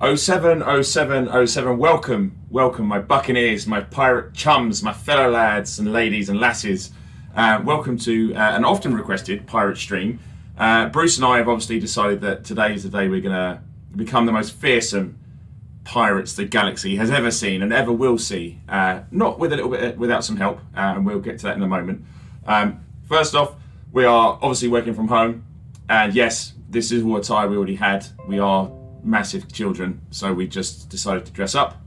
070707, welcome my buccaneers, my pirate chums, my fellow lads and ladies and lasses. Welcome to an often requested pirate stream. Bruce and I have obviously decided that today is the day we're going to become the most fearsome pirates the galaxy has ever seen and ever will see. Not with a little bit, without some help, and we'll get to that in a moment. First off, we are obviously working from home, and yes, this is a tie we already had. We are massive children, so we just decided to dress up.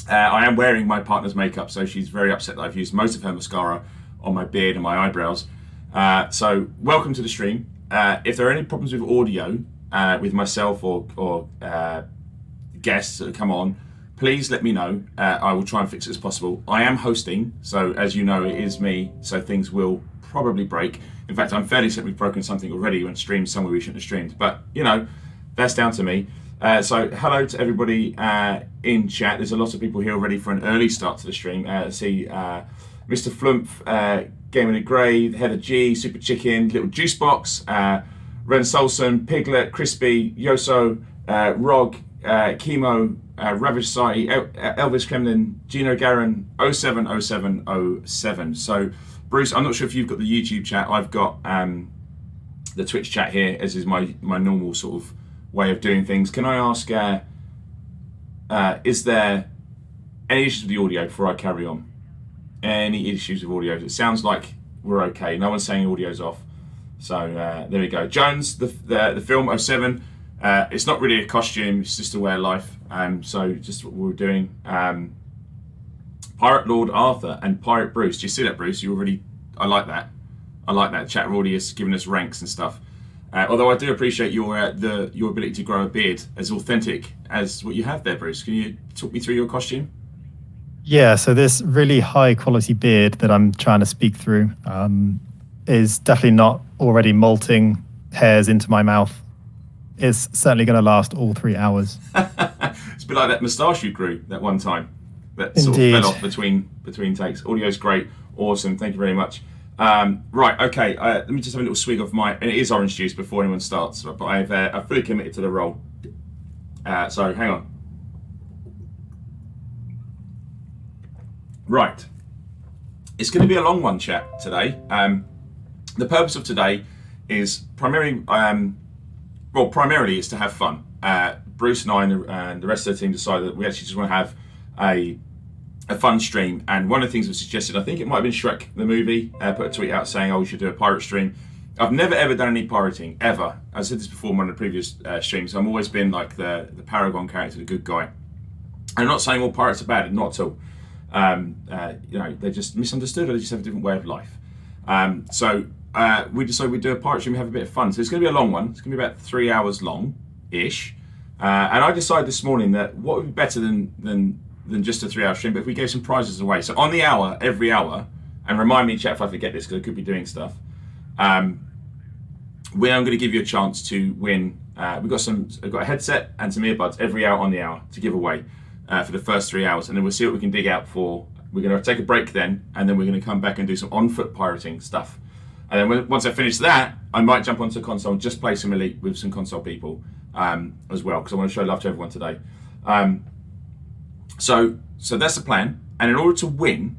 I am wearing my partner's makeup, so she's very upset that I've used most of her mascara on my beard and my eyebrows. So welcome to the stream. If there are any problems with audio with myself or guests that come on, please let me know. I will try and fix it as possible. I am hosting, so as you know, it is me, so things will probably break. In fact, I'm fairly certain we've broken something already when streamed somewhere we shouldn't have streamed, but you know, that's down to me. So hello to everybody in chat. There's a lot of people here already for an early start to the stream. See Mr. Flumph, Game of the Grey, Heather G, Super Chicken, Little Juice Box, Ren Solson, Piglet, Crispy, Yoso, Rog, Chemo, Ravish Society, Elvis Kremlin, Gino Garin, 070707. So Bruce, I'm not sure if you've got the YouTube chat. I've got the Twitch chat here, as is my normal sort of way of doing things. Can I ask, is there any issues with the audio before I carry on? Any issues with audio? It sounds like we're okay. No one's saying audio's off. So there we go. Jones, the film 07. It's not really a costume. It's just a way of life. So just what we were doing. Pirate Lord Arthur and Pirate Bruce. Do you see that, Bruce? I like that. I like that. Chat already is giving us ranks and stuff. Although I do appreciate your ability to grow a beard as authentic as what you have there, Bruce. Can you talk me through your costume? Yeah, so this really high quality beard that I'm trying to speak through is definitely not already molting hairs into my mouth. It's certainly going to last all 3 hours. It's a bit like that moustache you grew that one time that sort Indeed. of fell off between takes. Audio's great. Awesome. Thank you very much. Right, okay, let me just have a little swig of and it is orange juice before anyone starts, but I've fully committed to the role. So hang on. Right, it's going to be a long one, chat, today. The purpose of today is primarily is to have fun. Bruce and I and the rest of the team decided that we actually just want to have a fun stream, and one of the things we suggested, I think it might have been Shrek the movie, put a tweet out saying, oh, we should do a pirate stream. I've never ever done any pirating, ever. I said this before in one of the previous streams. I've always been like the paragon character, the good guy. I'm not saying all pirates are bad, not at all. You know, they're just misunderstood, or they just have a different way of life. So we decided we'd do a pirate stream and have a bit of fun. So it's going to be a long one. It's going to be about 3 hours long-ish. And I decided this morning that what would be better than just a 3 hour stream, but if we gave some prizes away. So on the hour, every hour, and remind me, chat, if I forget this, because I could be doing stuff, I'm going to give you a chance to win. I've got a headset and some earbuds every hour on the hour to give away for the first 3 hours, and then we'll see what we can dig out for. We're going to take a break then, and then we're going to come back and do some on-foot pirating stuff. And then once I finish that, I might jump onto console and just play some Elite with some console people as well, because I want to show love to everyone today. So that's the plan. And in order to win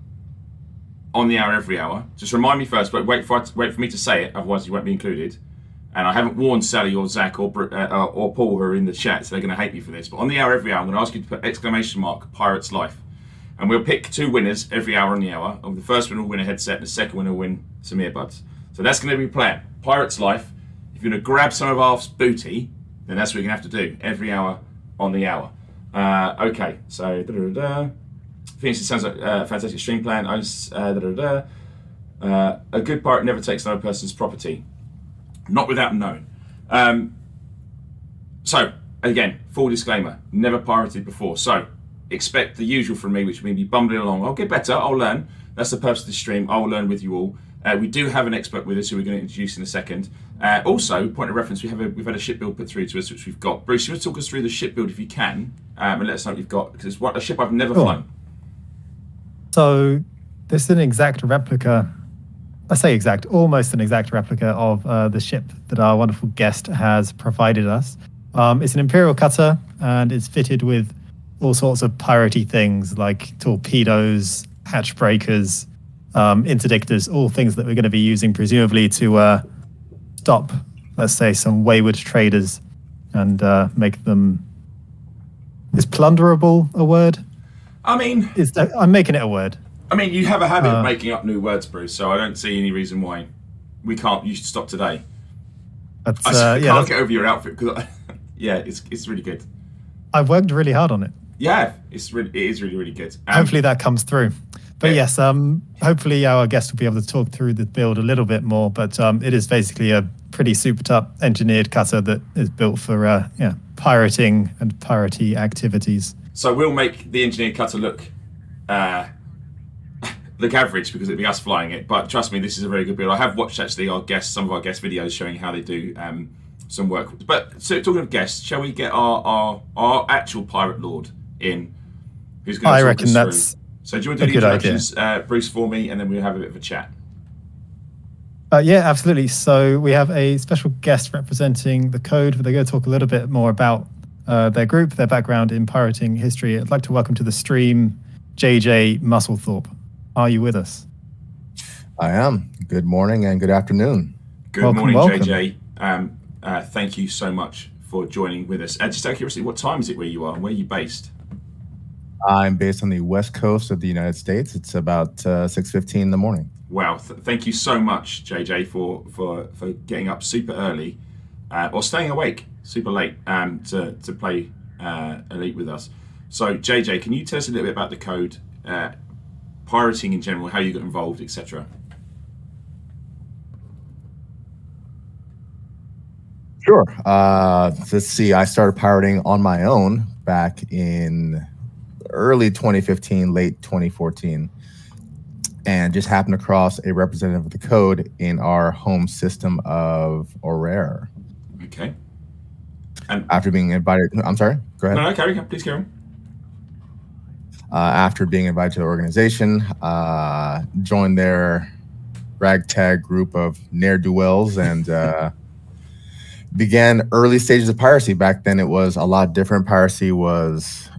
on the hour every hour, just remind me first, but wait for me to say it, otherwise you won't be included. And I haven't warned Sally or Zach or Paul, who are in the chat, so they're going to hate me for this. But on the hour every hour, I'm going to ask you to put exclamation mark Pirate's Life. And we'll pick 2 winners every hour on the hour. And the first winner will win a headset, and the second winner will win some earbuds. So that's going to be the plan. Pirate's Life. If you're going to grab some of Arf's booty, then that's what you're going to have to do every hour on the hour. Okay, so Phoenix, it sounds like a fantastic stream plan. A good pirate never takes another person's property, not without knowing. So again, full disclaimer: never pirated before. So expect the usual from me, which will be bumbling along. I'll get better. I'll learn. That's the purpose of the stream. I will learn with you all. We do have an expert with us who we're going to introduce in a second. Also, point of reference, we've had a ship build put through to us, which we've got. Bruce, you want to talk us through the ship build if you can, and let us know what you've got, because it's a ship I've never flown. So this is an exact replica. I say exact, almost an exact replica of the ship that our wonderful guest has provided us. It's an Imperial cutter, and it's fitted with all sorts of piratey things like torpedoes, hatch breakers, interdictors, all things that we're going to be using presumably to stop, let's say, some wayward traders and make them... Is plunderable a word? I mean... I'm making it a word. I mean, you have a habit of making up new words, Bruce, so I don't see any reason why you should stop today. I can't get over your outfit, because it's really good. I've worked really hard on it. Yeah, it is really, really good. Hopefully that comes through. But yes, hopefully our guest will be able to talk through the build a little bit more. But it is basically a pretty souped-up engineered cutter that is built for pirating and piratey activities. So we'll make the engineered cutter look average because it'll be us flying it. But trust me, this is a very good build. I have watched actually some of our guest videos showing how they do some work. But so talking of guests, shall we get our actual pirate lord in? Who's going to talk reckon us that's through? So do you want to do the introductions, Bruce, for me, and then we'll have a bit of a chat? Yeah, absolutely. So we have a special guest representing the Code, where they're going to talk a little bit more about their group, their background in pirating history. I'd like to welcome to the stream JJ Musselthorpe. Are you with us? I am. Good morning and good afternoon. Good morning, JJ. Thank you so much for joining with us. Just out of curiosity, what time is it where you are? Where are you based? I'm based on the west coast of the United States. It's about 6:15 in the morning. Wow. Thank you so much, JJ, for getting up super early or staying awake super late to play Elite with us. So, JJ, can you tell us a little bit about the Code, pirating in general, how you got involved, etc.? Sure. Let's see. I started pirating on my own back in early 2015, late 2014, and just happened across a representative of the Code in our home system of Aurora. Okay. And after being invited, I'm sorry. Go ahead. No, please carry on. After being invited to the organization, joined their ragtag group of ne'er-do-wells and began early stages of piracy. Back then, it was a lot different. Piracy was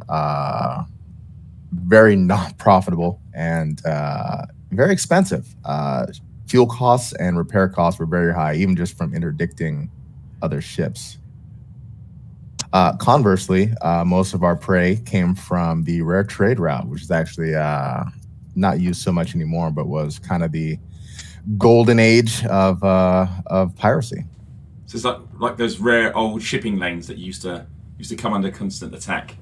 very not profitable and very expensive. Fuel costs and repair costs were very high, even just from interdicting other ships. Conversely, most of our prey came from the rare trade route, which is actually not used so much anymore, but was kind of the golden age of piracy. So it's like those rare old shipping lanes that used to come under constant attack.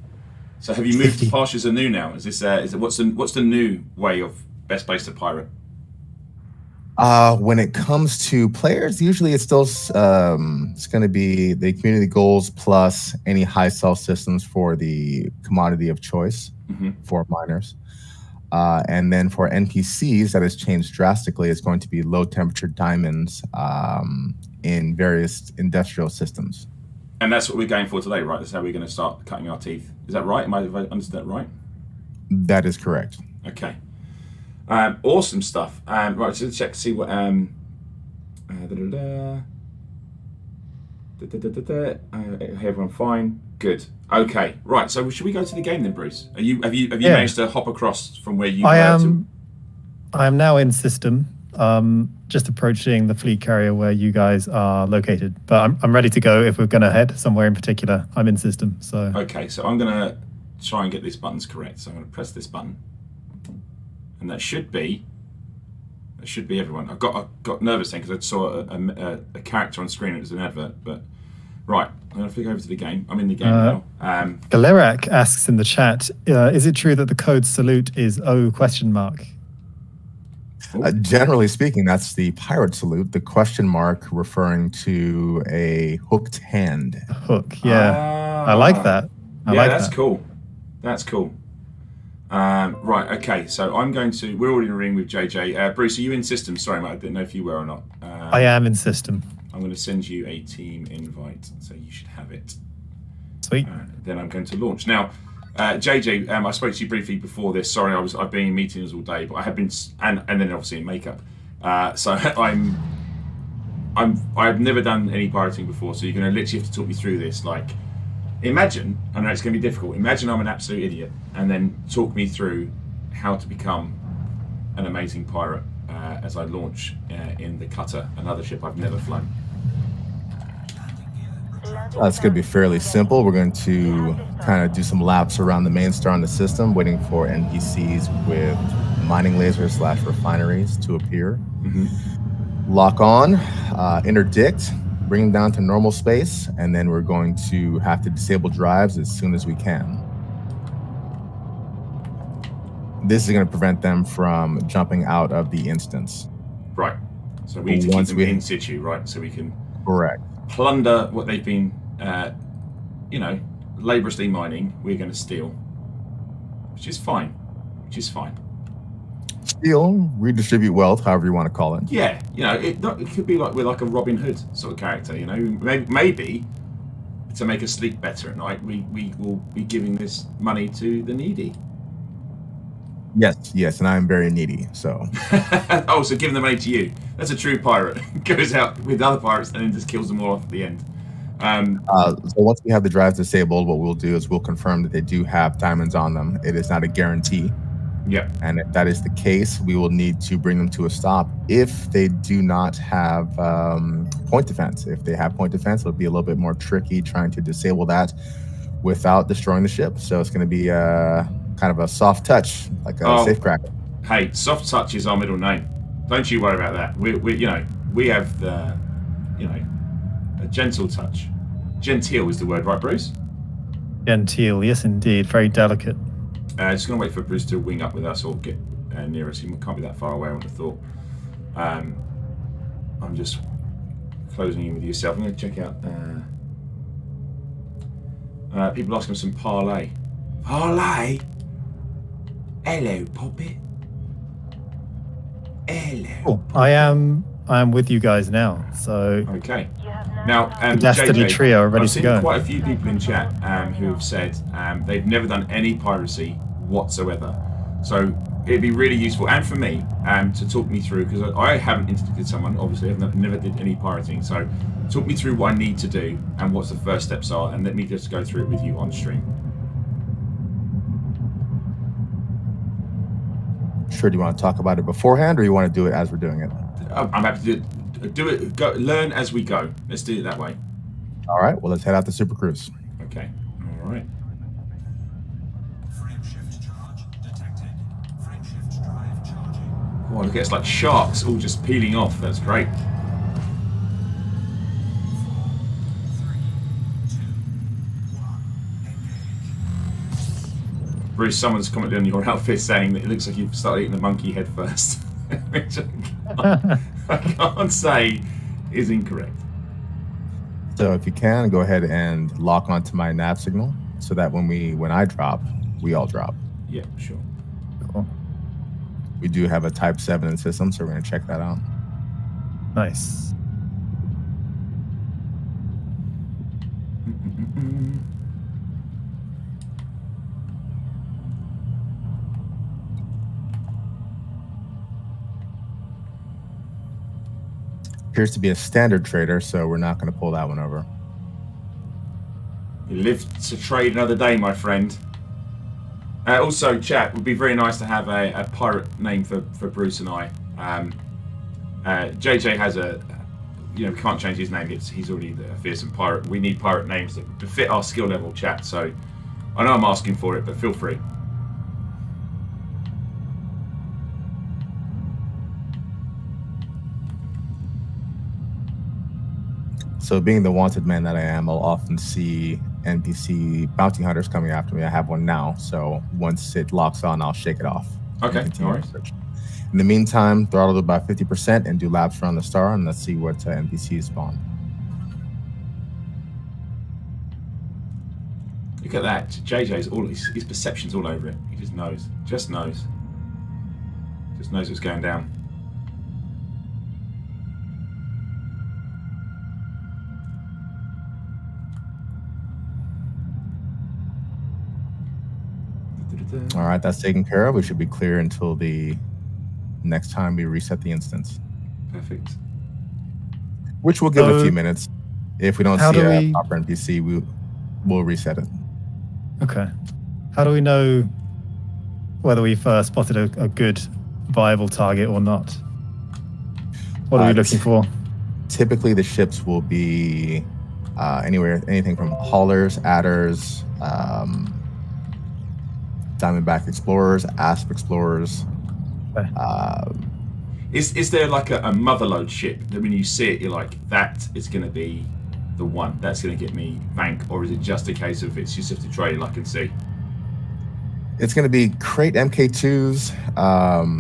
So have you moved to pastures anew now? Is it what's the new way of best place to pirate? When it comes to players, usually it's still it's going to be the community goals plus any high sell systems for the commodity of choice for miners. And then for NPCs, that has changed drastically. It's going to be low temperature diamonds in various industrial systems. And that's what we're going for today, right? That's how we're going to start cutting our teeth. Is that right? Have I understood that right? That is correct. Okay. Awesome stuff. Right, so let's check to see what... everyone fine? Good. Okay. Right, so should we go to the game then, Bruce? Have you managed to hop across from where you were to... I am now in system, just approaching the fleet carrier where you guys are located. But I'm ready to go if we're going to head somewhere in particular. I'm in system, so... Okay, so I'm going to try and get these buttons correct. So I'm going to press this button. And that should be everyone. I got nervous then because I saw a character on screen. It was an advert, but right. I'm going to flick over to the game. I'm in the game now. Galerak asks in the chat, is it true that the Code salute is O question mark? Generally speaking, that's the pirate salute. The question mark referring to a hooked hand. A hook, yeah. I like that. That's cool. That's cool. Right, okay, so we're already in a ring with JJ. Bruce, are you in system? Sorry, mate, I didn't know if you were or not. I am in system. I'm going to send you a team invite, so you should have it. Sweet. Then I'm going to launch. Now, JJ, I spoke to you briefly before this. Sorry, I've been in meetings all day, but I have been, and then obviously in makeup. So I'm I've never done any pirating before, so you're going to literally have to talk me through this. Like, imagine, I know it's going to be difficult. Imagine I'm an absolute idiot, and then talk me through how to become an amazing pirate as I launch in the cutter, another ship I've never flown. It's going to be fairly simple. We're going to kind of do some laps around the main star in the system, waiting for NPCs with mining lasers / refineries to appear. Lock on, interdict, bring them down to normal space, and then we're going to have to disable drives as soon as we can. This is going to prevent them from jumping out of the instance. Right. So we need to keep them in situ, right? So we can plunder what they've been, laboriously mining. We're going to steal, which is fine. Steal, redistribute wealth, however you want to call it. Yeah, it could be like we're like a Robin Hood sort of character. Maybe to make us sleep better at night, we will be giving this money to the needy. Yes, and I'm very needy, so. Oh, so giving the money to you. That's a true pirate. Goes out with other pirates and then just kills them all off at the end. So once we have the drives disabled, what we'll do is we'll confirm that they do have diamonds on them. It is not a guarantee. Yep. And if that is the case, we will need to bring them to a stop. If they do not have point defense, if they have point defense, it'll be a little bit more tricky trying to disable that without destroying the ship. So it's going to be kind of a soft touch, like a safecracker. Hey, soft touch is our middle name. Don't you worry about that. We have the, a gentle touch. Genteel is the word, right, Bruce? Genteel, yes, indeed. Very delicate. Just going to wait for Bruce to wing up with us or get near us. He can't be that far away, I would have thought. I'm just closing in with yourself. I'm going to check out... people asking some parlay. Parlay? Hello, Poppet. Hello. Oh, I am with you guys now, so... Okay. Now, the Destiny JJ, trio are ready I've to go. seen quite a few people in chat who have said they've never done any piracy whatsoever. So it'd be really useful, and for me, to talk me through, because I haven't interdicted someone, obviously, I've never did any pirating. So talk me through what I need to do and what the first steps are, and let me just go through it with you on stream. Sure, do you want to talk about it beforehand, or you want to do it as we're doing it? I'm happy to do it. Go, learn as we go. Let's do it that way. All right. Well, let's head out to Super Cruise. Okay. All right. Frame shift charge detected. Frame shift drive charging. Oh, look, it's like sharks all just peeling off. That's great. 4, 3, 2, 1. Engage. Bruce, someone's commented on your outfit saying that it looks like you've started eating the monkey head first. Which I can't say is incorrect. So if you can, go ahead and lock onto my nav signal so that when I drop, we all drop. Yeah, sure. Cool. We do have a Type 7 in system, so we're going to check that out. Nice. Appears to be a standard trader, so we're not going to pull that one over. You live to trade another day, my friend. Also, chat, would be very nice to have a pirate name for Bruce and I. JJ has we can't change his name. He's already a fearsome pirate. We need pirate names that befit our skill level, chat. So I know I'm asking for it, but feel free. So being the wanted man that I am, I'll often see NPC bounty hunters coming after me. I have one now, so once it locks on, I'll shake it off. Okay, all right. In the meantime, throttle it by 50% and do laps around the star, and let's see what NPCs spawn. Look at that. JJ's his perception's all over it. He just knows. Just knows what's going down. All right, that's taken care of. We should be clear until the next time we reset the instance. Perfect. Which we'll give a So, few minutes. If we don't how see do a we- proper NPC, we'll reset it. Okay. How do we know whether we've spotted a good, viable target or not? What are we looking for? Typically, the ships will be anything from haulers, adders, Diamondback explorers, Asp explorers. Okay. Is there like a motherload ship that when you see it, you're like, that is going to be the one that's going to get me bank, or is it just a case of it's just to trade like and see? It's going to be crate MK2s,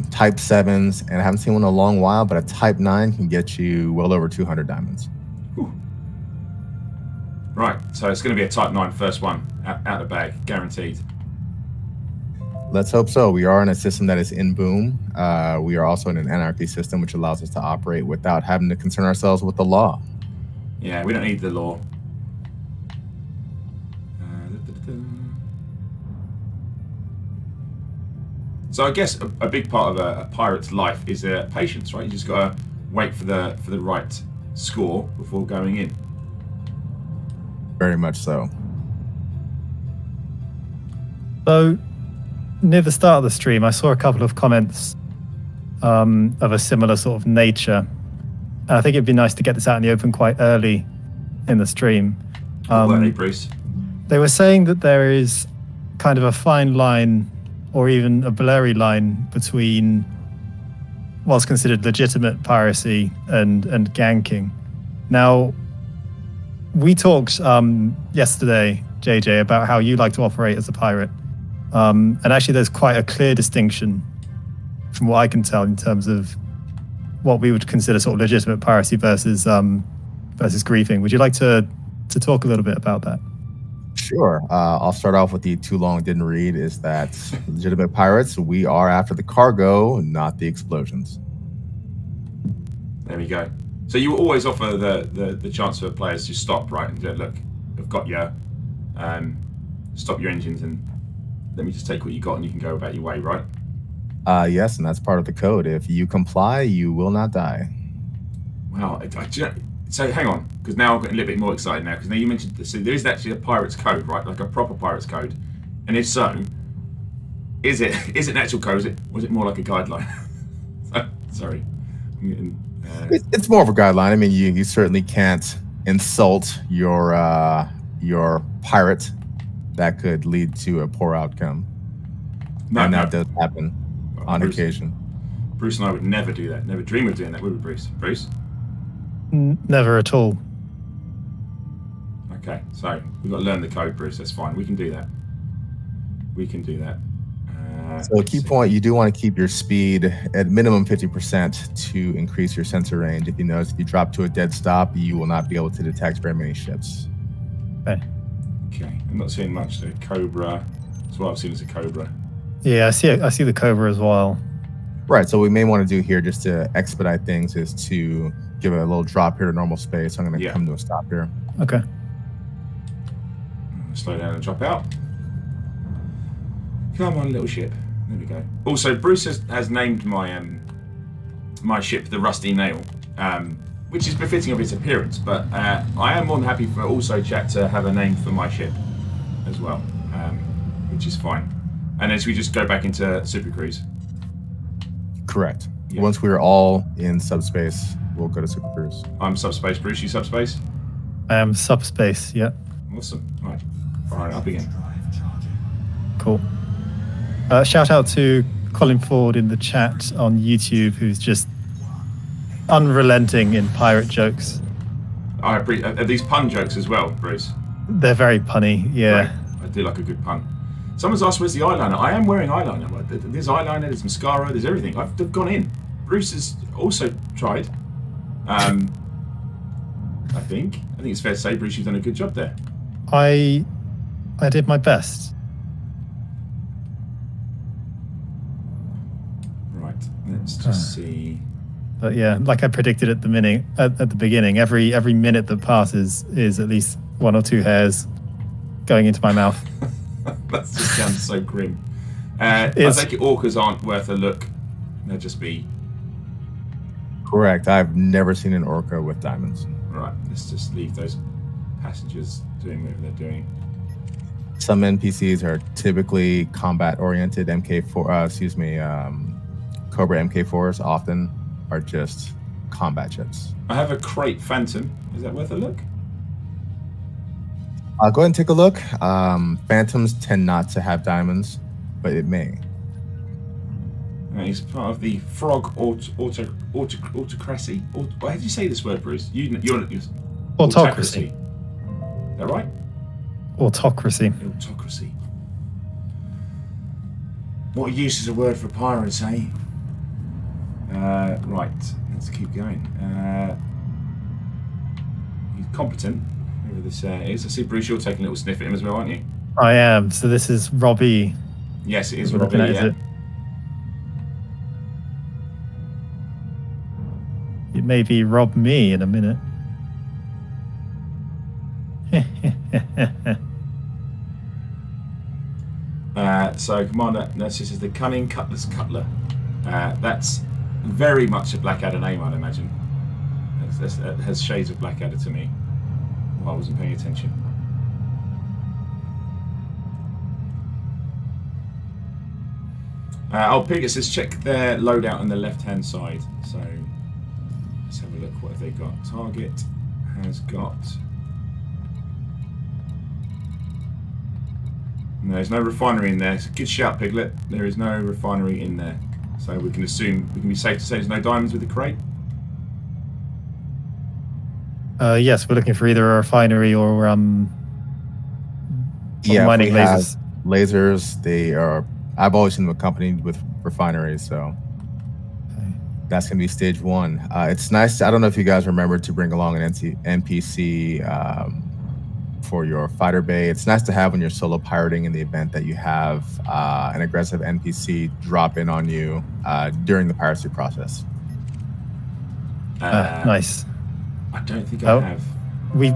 Type 7s, and I haven't seen one in a long while, but a Type 9 can get you well over 200 diamonds. Whew. Right, so it's going to be a Type 9 first one, out the bag, guaranteed. Let's hope so. We are in a system that is in boom. We are also in an anarchy system, which allows us to operate without having to concern ourselves with the law. Yeah, we don't need the law. So I guess a big part of a pirate's life is patience, right? You just got to wait for the right score before going in. Very much so. So, near the start of the stream, I saw a couple of comments of a similar sort of nature. And I think it'd be nice to get this out in the open quite early in the stream. Well, Bruce. They were saying that there is kind of a fine line or even a blurry line between what's considered legitimate piracy and ganking. Now, we talked yesterday, JJ, about how you like to operate as a pirate. And actually, there's quite a clear distinction from what I can tell in terms of what we would consider sort of legitimate piracy versus griefing. Would you like to talk a little bit about that? Sure. I'll start off with the too long didn't read is that legitimate pirates, we are after the cargo, not the explosions. There we go. So you always offer the chance for players to stop, right? And go, look, I've got you. Stop your engines and let me just take what you got and you can go about your way, right? Yes, and that's part of the code. If you comply, you will not die. Wow. So hang on, because now I'm getting a little bit more excited now, because now you mentioned this. So there is actually a pirate's code, right? Like a proper pirate's code. And if so, is it an actual code? Was it more like a guideline? Sorry. I'm getting, It's more of a guideline. I mean, you certainly can't insult your pirate. That could lead to a poor outcome. And that does happen on occasion. Bruce and I would never do that. Never dream of doing that, would we, Bruce? Bruce? Never at all. Okay, so we've got to learn the code, Bruce. That's fine. We can do that. We can do that. So a key point, you do want to keep your speed at minimum 50% to increase your sensor range. If you notice, if you drop to a dead stop, you will not be able to detect very many ships. Okay. Okay, I'm not seeing much. The Cobra. That's what I've seen as a Cobra. Yeah, I see the Cobra as well. Right, so what we may want to do here just to expedite things is to give it a little drop here to normal space. I'm going to come to a stop here. Okay. Slow down and drop out. Come on, little ship. There we go. Also, Bruce has named my ship the Rusty Nail, which is befitting of its appearance, but I am more than happy for also chat to have a name for my ship as well, which is fine. And as we just go back into Super Cruise. Correct. Yeah. Once we're all in subspace, we'll go to Super Cruise. I'm subspace, Bruce. You subspace? I am subspace, yeah. Awesome. Right. Fire it up again. Drive charging. Cool. Shout out to Colin Ford in the chat on YouTube, who's just unrelenting in pirate jokes. I appreciate. Are these pun jokes as well, Bruce? They're very punny, yeah. Right. I do like a good pun. Someone's asked, where's the eyeliner? I am wearing eyeliner. There's eyeliner, there's mascara, there's everything. I've gone in. Bruce has also tried. I think it's fair to say, Bruce, you've done a good job there. I did my best. Right, let's just see. But yeah, like I predicted at the beginning, every minute that passes is at least one or two hairs going into my mouth. That just sounds so grim. I think orcas aren't worth a look. They'll just be Correct. I've never seen an orca with diamonds. Right, let's just leave those passengers doing whatever they're doing. Some NPCs are typically combat-oriented. Cobra MK4s often are just combat ships. I have a crate Phantom. Is that worth a look? Go ahead and take a look. Phantoms tend not to have diamonds, but it may. He's part of the Frog Autocracy. How do you say this word, Bruce? You're Autocracy. Is that right? Autocracy. Autocracy. What use is a word for pirates, eh? Right, let's keep going. He's competent, whoever this is. I see, Bruce, you're taking a little sniff at him as well, aren't you? I am. So this is Robbie. Yes, it is We're Robbie, looking at, yeah. is it maybe rob me in a minute. So, Commander, this is the Cunning Cutlass Cutler. That's very much a Blackadder name, I'd imagine. It has shades of Blackadder to me. Well, I wasn't paying attention. Pigus says check their loadout on the left-hand side. So, let's have a look. What have they got? Target has got... No, there's no refinery in there. It's a good shout, Piglet. There is no refinery in there. So we can assume, we can be safe to say there's no diamonds with the crate? Yes, we're looking for either a refinery or mining we lasers. have lasers. They are. I've always seen them accompanied with refineries, so that's gonna be stage one. It's nice. I don't know if you guys remember to bring along an NPC for your fighter bay. It's nice to have when you're solo pirating in the event that you have an aggressive NPC drop in on you during the piracy process. Nice. I don't think I have.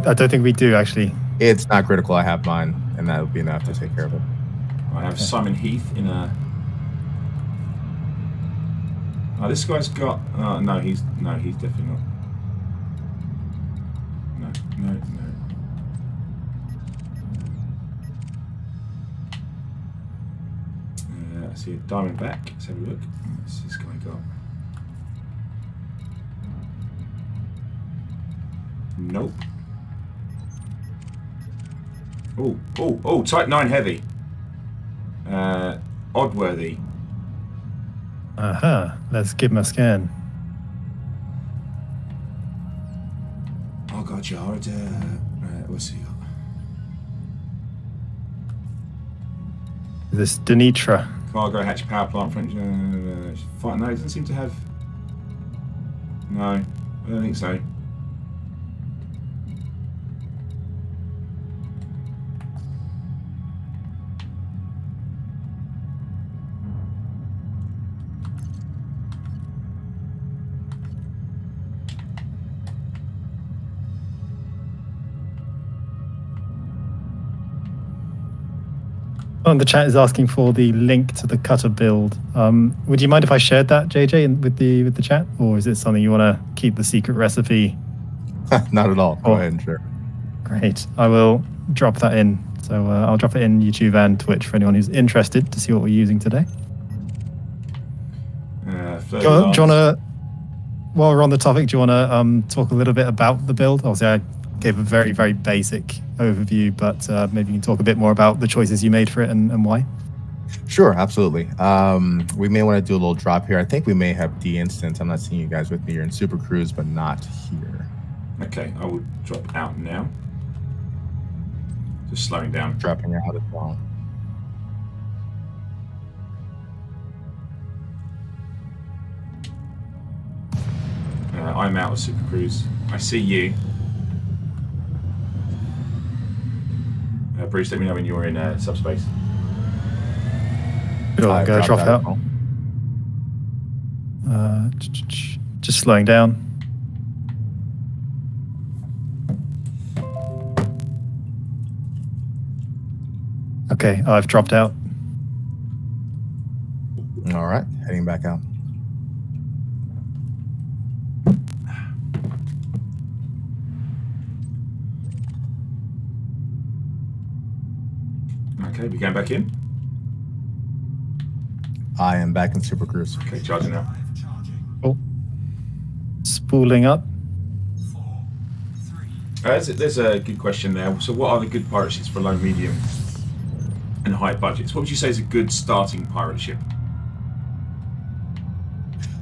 I don't think we do actually. It's not critical. I have mine, and that would be enough to take care of it. I have Simon Heath in a... Oh, this guy's got... no, he's definitely not. No. I see a Diamondback. Let's have a look. What's this guy got? Nope. Oh, Type 9 Heavy. Oddworthy. Let's give him a scan. Oh god, Yard. What's he got? This Denitra. Cargo hatch power plant French. Fight. No, it doesn't seem to have. No, I don't think so. The chat is asking for the link to the cutter build. Would you mind if I shared that, JJ, with the chat, or is it something you want to keep the secret recipe? Not at all. Go ahead and share. Great. I will drop that in. So I'll drop it in YouTube and Twitch for anyone who's interested to see what we're using today. Do you want to, while we're on the topic, do you want to talk a little bit about the build? Obviously, I gave a very, very basic overview, but maybe you can talk a bit more about the choices you made for it and why. Sure, absolutely. We may want to do a little drop here. I think we may have de-instance. I'm not seeing you guys with me. You're in Super Cruise, but not here. Okay, I will drop out now. Just slowing down. Dropping out as well. I'm out of Super Cruise. I see you. Bruce, let me know when you're in subspace. Sure, I'm going to drop out. Just slowing down. Okay, I've dropped out. All right, heading back out. Okay, we going back in? I am back in Super Cruise. Okay, charging now. Drive charging. Oh. Spooling up. 4, 3. There's a good question there. So what are the good pirate ships for low, medium, and high budgets? What would you say is a good starting pirate ship?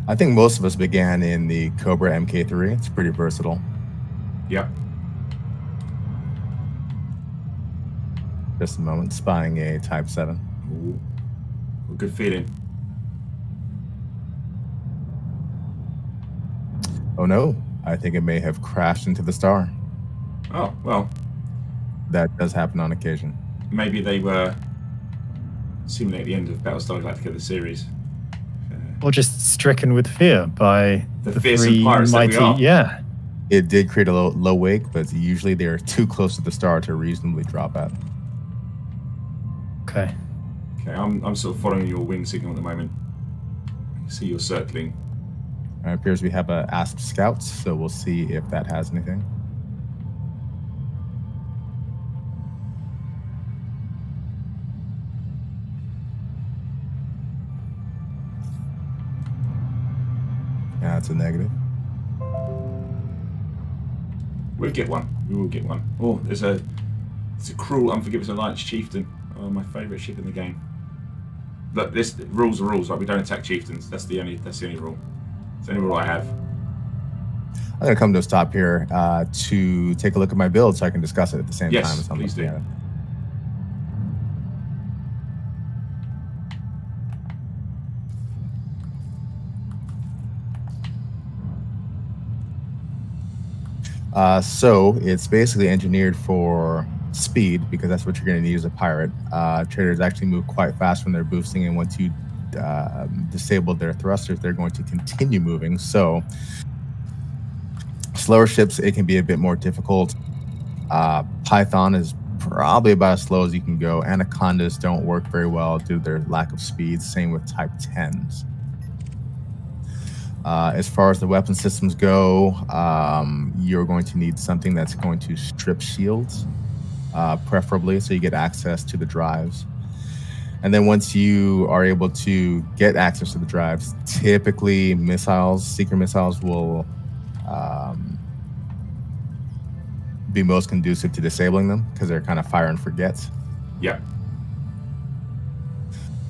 I think most of us began in the Cobra MK3. It's pretty versatile. Yep. Just a moment, spying a Type 7. Ooh. Good feeling. Oh no, I think it may have crashed into the star. Oh, well, That does happen on occasion. maybe they were seemingly at the end of Battlestar Galactica, the series. Or just stricken with fear by The the fearsome three pirates that we mighty. are. Yeah. It did create a low wake, but usually they're too close to the star to reasonably drop at. Okay. Okay, I'm sort of following your wing signal at the moment. I can see you're circling. It appears we have a ASP scout, so we'll see if that has anything. Yeah, that's a negative. We'll get one. We will get one. Oh, it's a cruel, unforgiving alliance chieftain. Oh, my favourite ship in the game. Look, this rules are rules. Right, we don't attack chieftains. That's the only rule. It's the only rule I have. I'm gonna come to a stop here to take a look at my build so I can discuss it at the same Yes, time as I'm please looking do. at it. So it's basically engineered for speed because that's what you're going to need as a pirate. Traders actually move quite fast when they're boosting, and once you disable their thrusters, they're going to continue moving. So slower ships, it can be a bit more difficult. Python is probably about as slow as you can go. Anacondas don't work very well due to their lack of speed. Same with Type 10s. As far as the weapon systems go, you're going to need something that's going to strip shields, preferably, so you get access to the drives. And then once you are able to get access to the drives, typically seeker missiles will be most conducive to disabling them because they're kind of fire and forget. Yeah.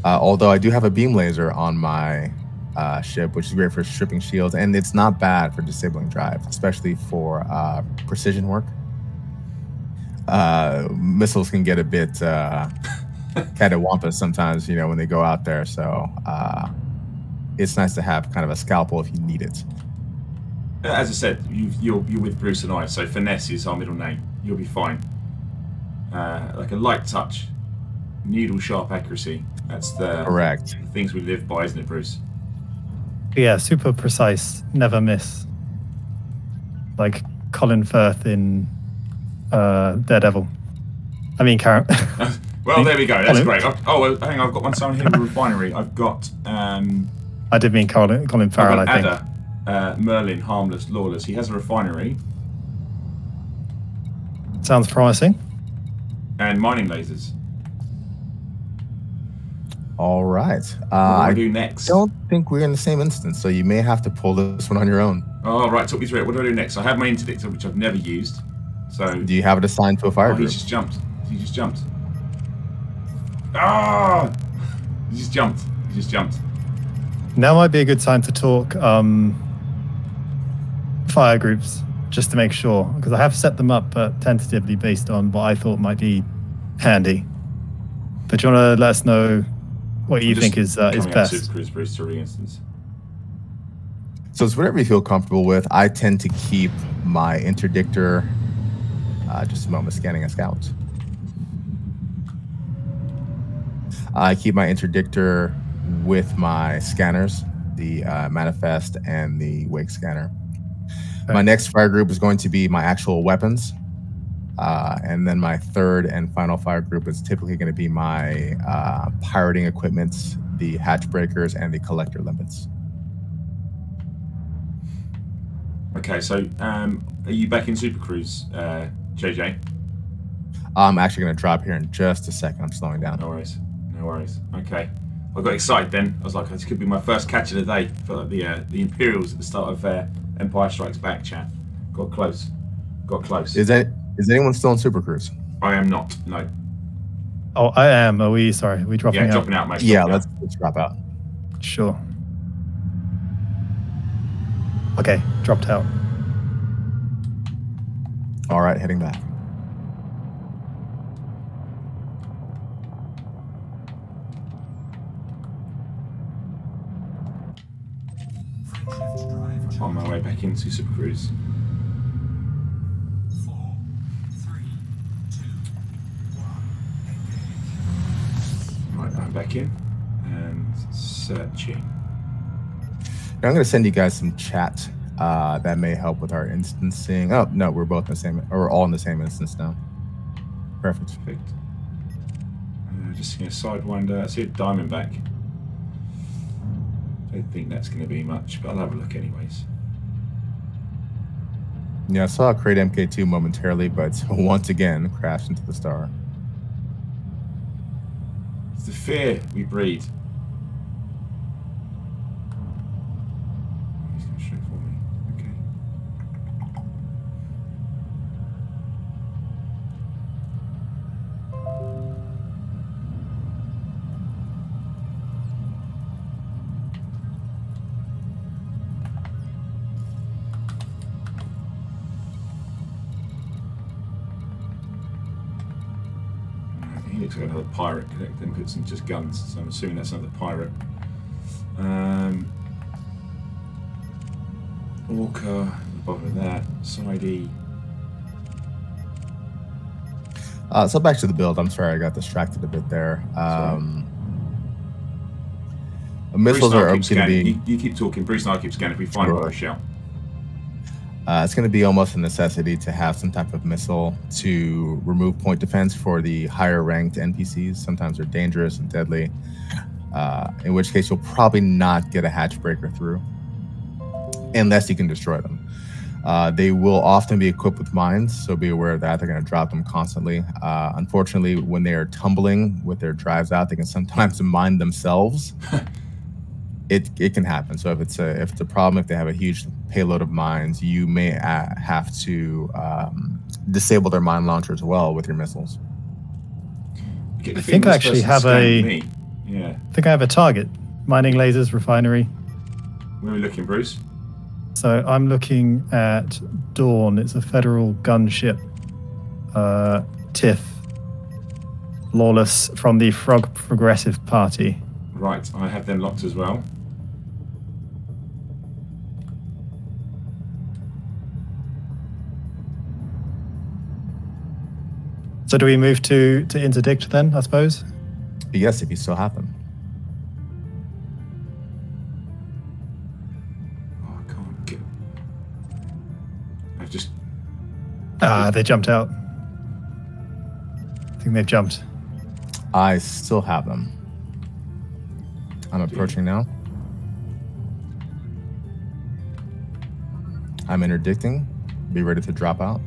Although I do have a beam laser on my ship, which is great for stripping shields, and it's not bad for disabling drives, especially for precision work. Missiles can get a bit catawampus sometimes, when they go out there. So it's nice to have kind of a scalpel if you need it. As I said, you're with Bruce and I, so finesse is our middle name. You'll be fine. Like a light touch, needle sharp accuracy. That's the Correct. things we live by, isn't it, Bruce? Yeah, super precise, never miss. Like Colin Firth in Daredevil. I mean, Karen. Well, there we go. That's Colin. great. Well, hang on, I've got one someone here in the refinery. I've got I did mean Colin Farrell, I think. Adder, Merlin, harmless, lawless. He has a refinery Sounds promising. and mining lasers. All right. What do I I do next? don't think we're in the same instance, so you may have to pull this one on your own. Oh, right. Talk me through it. What do I do next? I have my interdictor, which I've never used. So Do you have it assigned to a fire he group? just jumped. He just jumped. Ah! He just jumped. He just jumped. Now might be a good time to talk fire groups, just to make sure, because I have set them up tentatively based on what I thought might be handy. But do you want to let us know what you think is coming out of best? Super Cruise Bruce to re-instance. So it's whatever you feel comfortable with. I tend to keep my interdictor. Just a moment, scanning a scout. I keep my interdictor with my scanners, the manifest and the wake scanner. Okay. My next fire group is going to be my actual weapons. And then my third and final fire group is typically going to be my pirating equipment, the hatch breakers, and the collector limpets. Okay, so are you back in Super Cruise, JJ? I'm actually going to drop here in just a second. I'm slowing down. No worries. No worries. Okay. I got excited then. I was like, this could be my first catch of the day. Felt like the Imperials at the start of Empire Strikes Back chat. Got close. Got close. Is anyone still in Super Cruise? I am not. No. Oh, I am. Are we? Sorry, are we dropping out? Yeah, dropping out, mate. Yeah, dropping let's drop out. Sure. Okay, dropped out. All right, heading back. Frameshift drive On my way back into Super Cruise. 4, 3, 2, 1, engage. Right, I'm back in and searching. Now I'm going to send you guys some chat that may help with our instancing. Oh, no, we're both in the same, or we're all in the same instance now. Perfect. Perfect. Just seeing a Sidewinder. I see a Diamondback. Don't think that's going to be much, but I'll have a look anyways. Yeah, I saw a Crate MK2 momentarily, but once again crashed into the star. It's the fear we breed. He's going straight for me. Okay. He looks like another pirate. Then puts in just guns, so I'm assuming that's another pirate. Orca, bottom of that. Side E. So back to the build. I'm sorry, I got distracted a bit there. Missiles Bruce and I are keep going to scanning. be. You keep talking. Bruce and I keep scanning. If we find Sure. one, we shout. It's going to be almost a necessity to have some type of missile to remove point defense for the higher ranked NPCs. Sometimes they're dangerous and deadly, in which case you'll probably not get a hatch breaker through unless you can destroy them. They will often be equipped with mines, so be aware of that. They're going to drop them constantly. Unfortunately, when they are tumbling with their drives out, they can sometimes mine themselves. It can happen. So if it's a problem, if they have a huge payload of mines, you may have to disable their mine launcher as well with your missiles. I think I actually have Yeah. I think I have a target. Mining lasers, refinery. Where are we looking, Bruce? So I'm looking at Dawn. It's a federal gunship. TIFF. Lawless from the Frog Progressive Party. Right, I have them locked as well. So do we move to interdict then, I suppose? Yes, if you still have them. Oh, I can't get. I've just. They jumped out. I think they've jumped. I still have them. I'm approaching now. I'm interdicting. Be ready to drop out.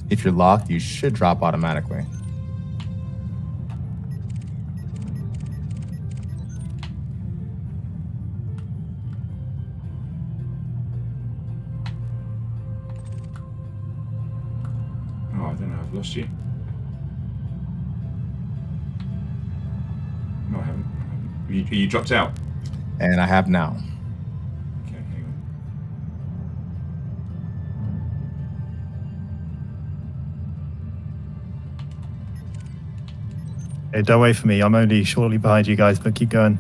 If you're locked, you should drop automatically. Oh, I don't know. I've lost you. No, I haven't. You dropped out. And I have now. Okay, hang on. Hey, don't wait for me. I'm only shortly behind you guys, but keep going.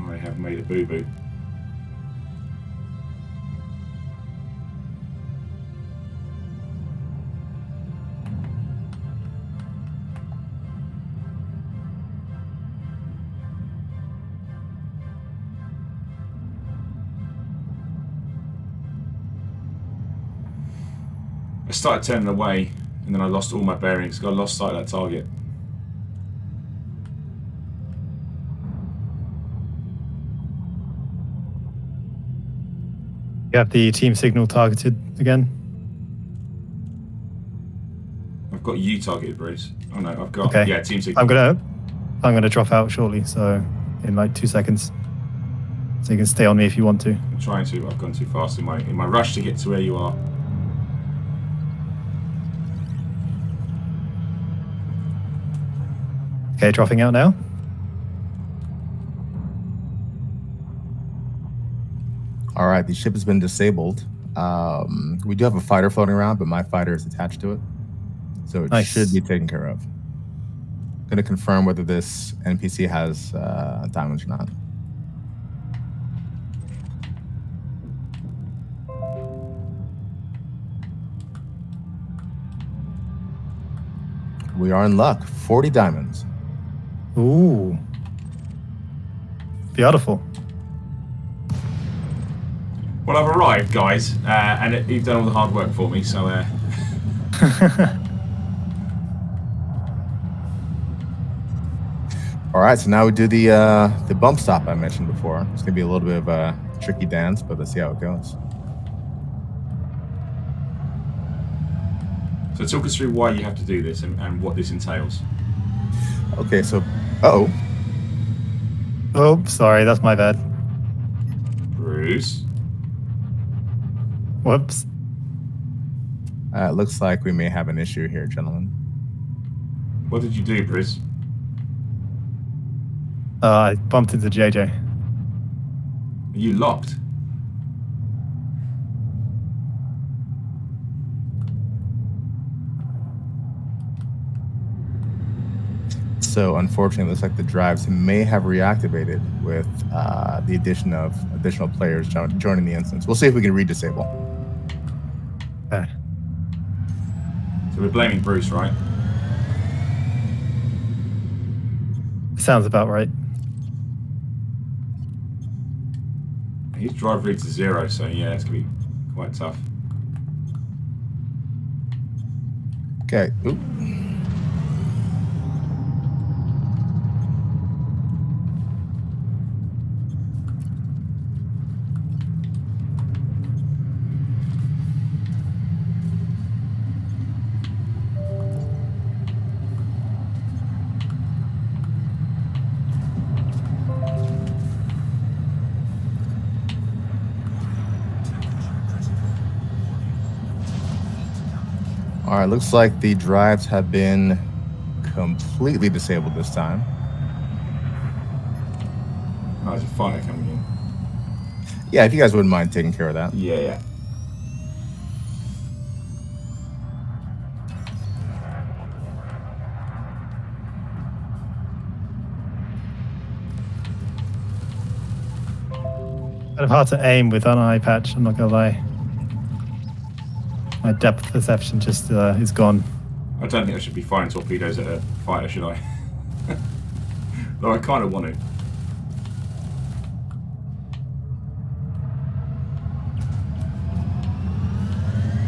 I have made a boo-boo. I started turning away, and then I lost all my bearings. I lost sight of that target. You have the team signal targeted again. I've got you targeted, Bruce. Oh no, I've got team signal. I'm gonna drop out shortly, so in like 2 seconds. So you can stay on me if you want to. I'm trying to. I've gone too fast in my rush to get to where you are. Okay, dropping out now. All right, the ship has been disabled. We do have a fighter floating around, but my fighter is attached to it, so it should be taken care of. Going to confirm whether this NPC has diamonds or not. We are in luck. 40 diamonds. Ooh. Beautiful. Well, I've arrived, guys, and you've done all the hard work for me, so... All right, so now we do the bump stop I mentioned before. It's going to be a little bit of a tricky dance, but let's see how it goes. So talk us through why you have to do this and what this entails. Okay, so... Oh, sorry, that's my bad. Bruce? Whoops. It looks like we may have an issue here, gentlemen. What did you do, Bruce? I bumped into JJ. Are you locked? So unfortunately, it looks like the drives may have reactivated with the addition of additional players joining the instance. We'll see if we can redisable. Okay. So we're blaming Bruce, right? Sounds about right. His drive reads to 0, so yeah, it's going to be quite tough. Okay. Oop. All right, looks like the drives have been completely disabled this time. Oh, there's a fighter coming in. Yeah, if you guys wouldn't mind taking care of that. Yeah. Kind of hard to aim with an eye patch, I'm not gonna lie. My depth perception just is gone. I don't think I should be firing torpedoes at a fighter, should I? Though I kind of want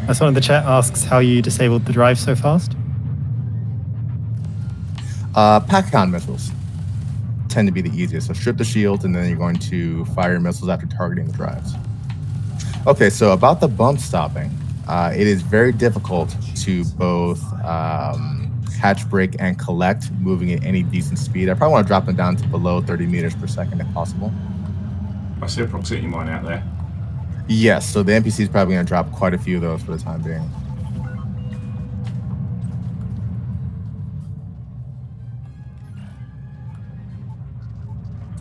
to. Someone in the chat asks how you disabled the drive so fast. Pack-on missiles tend to be the easiest. So strip the shield, and then you're going to fire missiles after targeting the drives. Okay, so about the bump stopping. It is very difficult to both catch, brake, and collect, moving at any decent speed. I probably want to drop them down to below 30 meters per second if possible. I see a proximity mine out there. Yes, so the NPC is probably going to drop quite a few of those for the time being.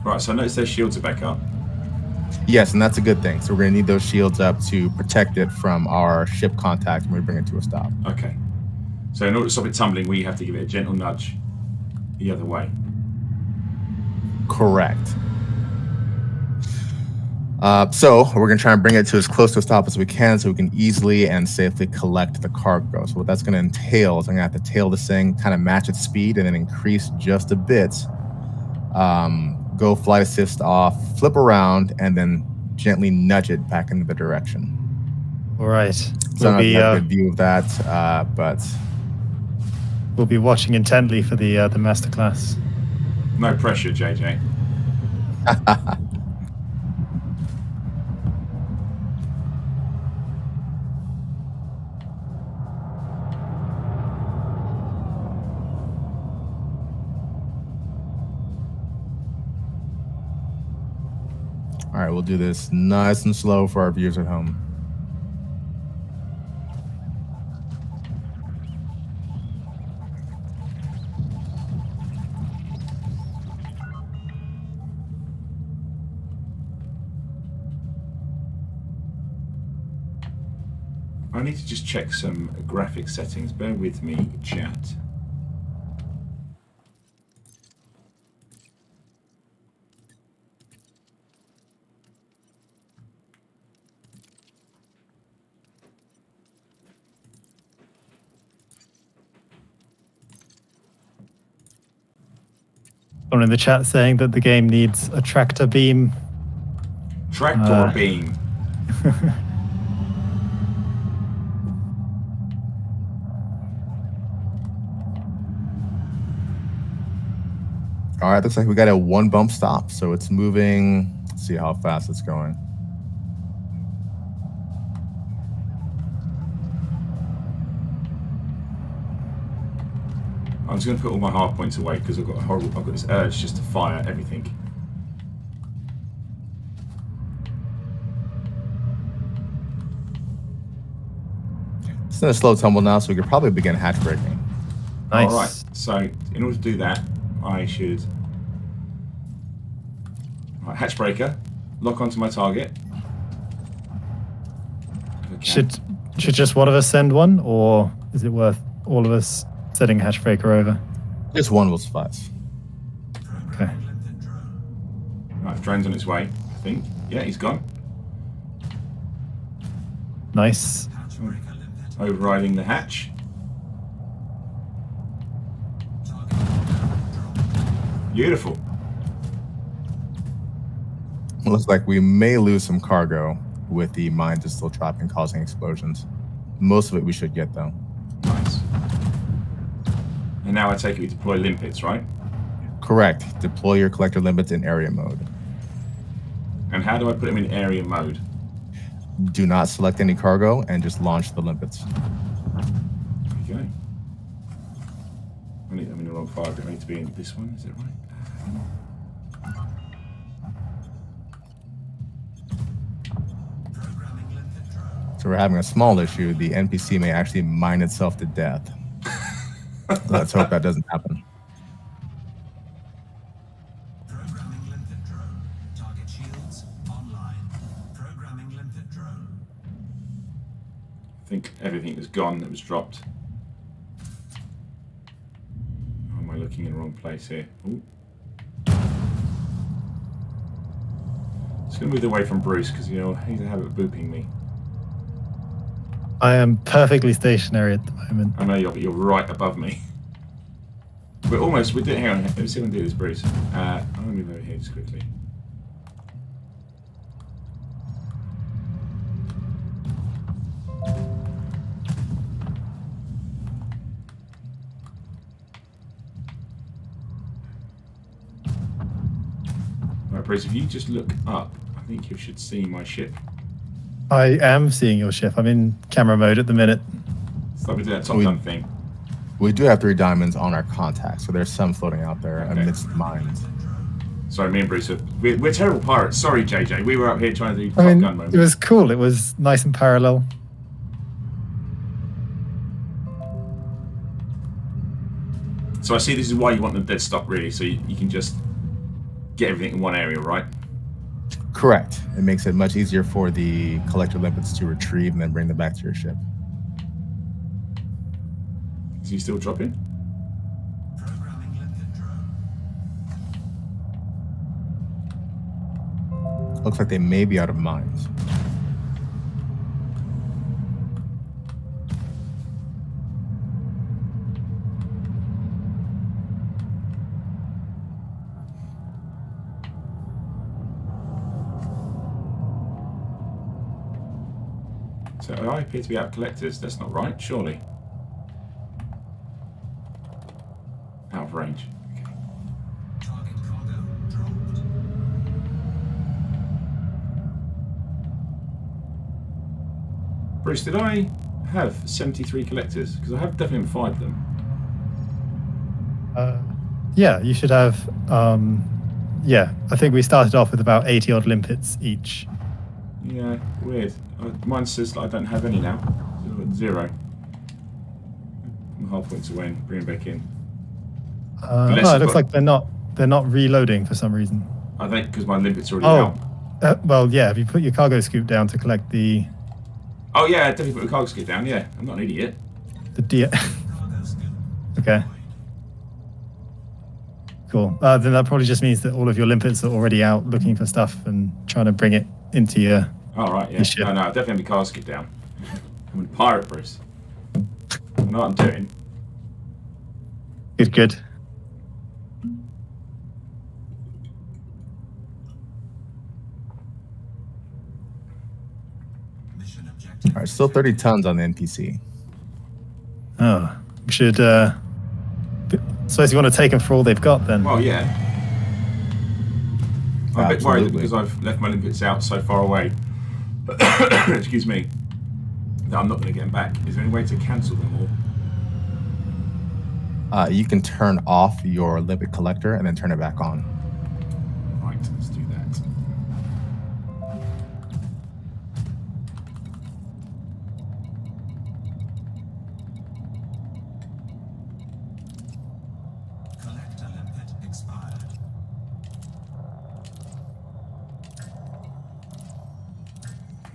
Right, so I noticed their shields are back up. Yes, and that's a good thing. So we're going to need those shields up to protect it from our ship contact when we bring it to a stop. Okay. So in order to stop it tumbling, we have to give it a gentle nudge the other way. Correct. So we're going to try and bring it to as close to a stop as we can so we can easily and safely collect the cargo. So what that's going to entail is I'm going to have to tail this thing, kind of match its speed, and then increase just a bit. Go flight assist off, flip around, and then gently nudge it back into the direction. All right. So I don't have a good view of that, but we'll be watching intently for the masterclass. No pressure, JJ. All right, we'll do this nice and slow for our viewers at home. I need to just check some graphic settings. Bear with me, chat. Someone in the chat saying that the game needs a tractor beam. Tractor beam. All right, looks like we got a 1 bump stop, so it's moving. Let's see how fast it's going. I'm just going to put all my hard points away because I've got this urge just to fire everything. It's in a slow tumble now, so we could probably begin hatch breaking. Nice. All right. So in order to do that, I should hatch breaker, lock onto my target. Should just one of us send one, or is it worth all of us setting hatch breaker over? Just one will suffice. Okay. Right, drone's on its way, I think. Yeah, he's gone. Nice. Overriding the hatch. Beautiful. Looks like we may lose some cargo with the mines still trapped and causing explosions. Most of it we should get, though. Nice. And now I take it we deploy limpets, right? Correct. Deploy your collector limpets in area mode. And how do I put them in area mode? Do not select any cargo and just launch the limpets. Okay. I'm in the wrong file. I need to be in this one, is it right? So we're having a small issue. The NPC may actually mine itself to death. Let's hope that doesn't happen. Programming limpet drone. Target shields online. Programming limpet drone. I think everything was gone that was dropped. Or am I looking in the wrong place here? Ooh. Just going to move away from Bruce because, you know, he's a habit of booping me. I am perfectly stationary at the moment. I know you're right above me. We're doing, hang on, let me see if I can do this, Bruce. I'm going to move over here just quickly. Right, Bruce, if you just look up, I think you should see my ship. I am seeing your ship. I'm in camera mode at the minute. Stop doing that Top Gun thing. We do have 3 diamonds on our contact, so there's some floating out there amidst the mines. Sorry, me and Bruce, we're terrible pirates. Sorry, JJ. We were up here trying to do Top Gun moment. It was cool. It was nice and parallel. So I see this is why you want the dead stop, really, so you can just get everything in one area, right? Correct. It makes it much easier for the collector limpets to retrieve and then bring them back to your ship. Is he still dropping? Programming limpet drone. Looks like they may be out of mines. So I appear to be out of collectors. That's not right, surely. Out of range. Okay. Target cargo dropped. Bruce, did I have 73 collectors? Because I have definitely fired them. Yeah, you should have Yeah, I think we started off with about 80 odd limpets each. Yeah, weird. Mine says that I don't have any now. 0. I'm half points away and bring them back in. It looks like they're not reloading for some reason. I think because my limpet's already out. Well, yeah. If you put your cargo scoop down to collect the. Oh yeah, definitely put the cargo scoop down. Yeah, I'm not an idiot. The Okay. Cool. Then that probably just means that all of your limpets are already out looking for stuff and trying to bring it into your. Oh right, yeah. No, I definitely have the cargo scoop down. I'm a pirate, Bruce. I know what I'm doing. Good. Mission objective. All right, still 30 tons on the NPC. Oh, we should. Suppose you want to take them for all they've got then. Well, yeah. I'm a bit worried Absolutely. because I've left my limpets out so far away. Excuse me. That I'm not going to get them back. Is there any way to cancel them all? You can turn off your limpet collector and then turn it back on. Right, let's do that. Collector limpet expired.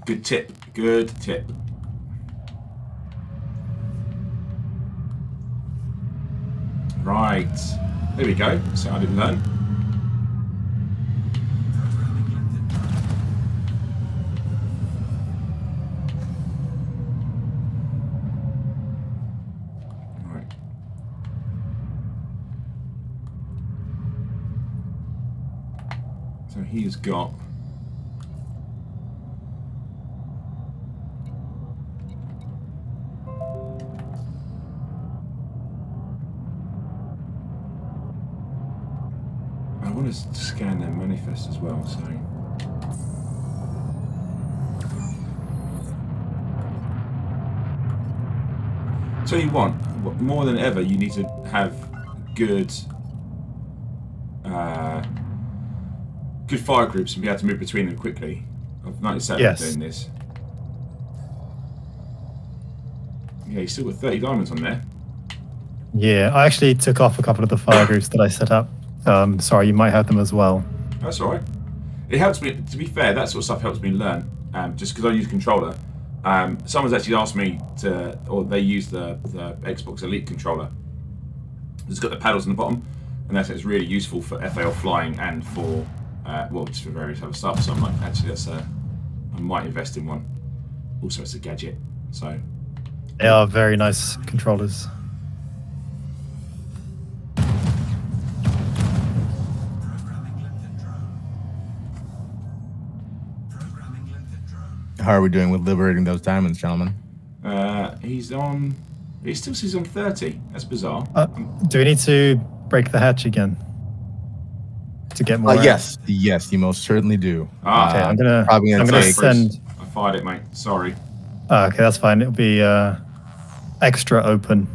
Good tip. Good tip. Right. There we go. So I didn't learn. Programming limpet drone. Right. So he's got. I want to scan their manifest as well, so. Tell you what, more than ever, you need to have good, good fire groups and be able to move between them quickly. I've noticed that Yes. doing this. Yeah, you still got 30 diamonds on there. Yeah, I actually took off a couple of the fire groups that I set up. Sorry, you might have them as well. That's all right. It helps me, to be fair, that sort of stuff helps me learn. Just because I use controller. Someone's actually asked me to, or they use the Xbox Elite controller. It's got the paddles on the bottom, and that's it's really useful for FAL flying and for, well, just for various other stuff. So I'm like, actually, I might invest in one. Also, it's a gadget, so. They are very nice controllers. Programming limpet drone. Programming limpet drone. How are we doing with liberating those diamonds, gentlemen? He's on. He still says on 30. That's bizarre. Do we need to break the hatch again to get more? out? Yes, you most certainly do. Okay, I'm gonna probably gonna take- send. I fired it, mate. Sorry. Okay, that's fine. It'll be extra open.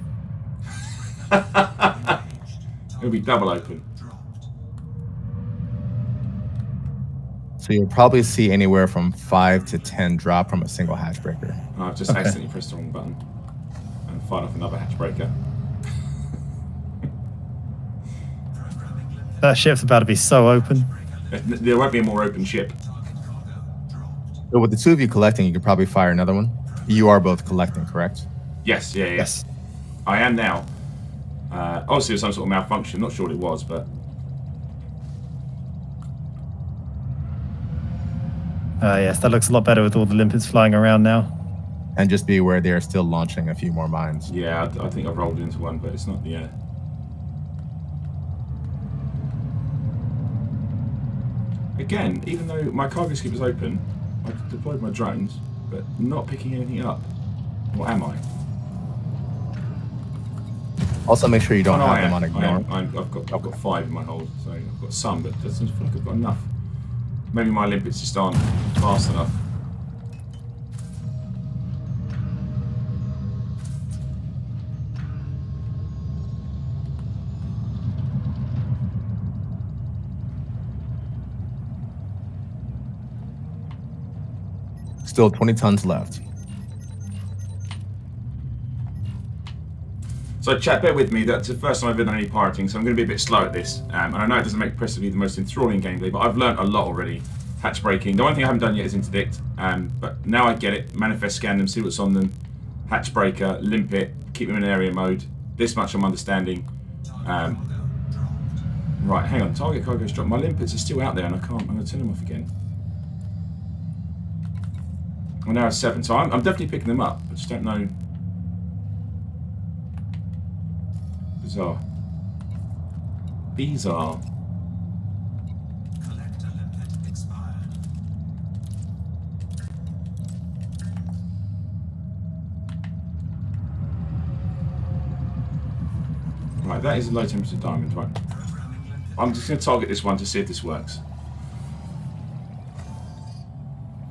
It'll be double open. Dropped. So you'll probably see anywhere from 5 to 10 drop from a single hatch breaker. Oh, I've just Okay. accidentally pressed the wrong button and fired off another hatch breaker. Programming limpet That ship's about to be so open. There won't be a more open ship. target cargo dropped. So with the two of you collecting, you could probably fire another one. You are both collecting, correct? Yes, yeah. Yes. I am now. Obviously, there's some sort of malfunction. Not sure what it was, but Yes, that looks a lot better with all the limpets flying around now. And just be aware they are still launching a few more mines. yeah, I think I've rolled into one, but it's not. Yeah. Again, even though my cargo scoop is open, I deployed my drones, but not picking anything up. What am I? Also, make sure you don't Oh, no, have I them am. on ignore. I've got 5 in my hold, so I've got some, but it doesn't feel like I've got enough. Maybe my limpets just aren't fast enough. Still 20 tons left. So chat, bear with me, that's the first time I've ever done any pirating, so I'm going to be a bit slow at this. And I know it doesn't make Piracy the most enthralling gameplay, but I've learned a lot already. Hatch breaking. The one thing I haven't done yet is interdict, but now I get it. Manifest scan them, see what's on them. Hatch breaker, limp it, keep them in area mode. This much I'm understanding. Right, hang on, target cargo's dropped. My limpets are still out there and I can't, I'm going to turn them off again. Well, now it's 7, so I'm definitely picking them up. I just don't know. Bizarre. Bizarre. Collector limpet expired. Right, that is a low temperature diamond, right. Programming limpet. I'm just going to target this one to see if this works.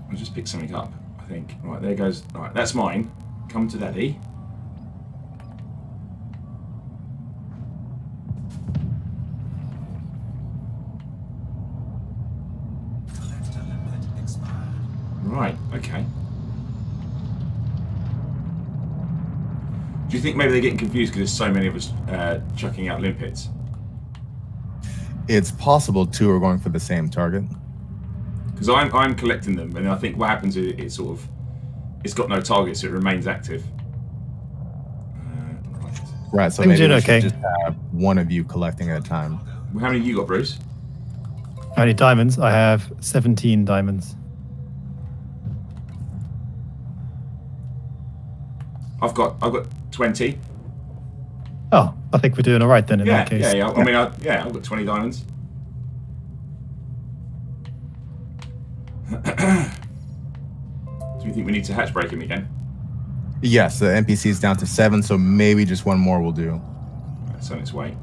I'll just pick something up, I think. Right, there goes. Right, that's mine. Come to daddy. Collector limpet expired. Right, okay. Do you think maybe they're getting confused because there's so many of us chucking out limpets? It's possible 2 are going for the same target. Because I'm collecting them, and I think what happens is it's sort of, it's got no target, so it remains active. Right. Right, so I'm maybe doing we okay. should just have one of you collecting at a time. Well, how many you got, Bruce? How many diamonds? I have 17 diamonds. I've got 20. Oh, I think we're doing all right then in that case. Yeah. I mean, I've got 20 diamonds. Do you think we need to hatch break him again? Yes, the NPC is down to 7, so maybe just one more will do. It's on its way.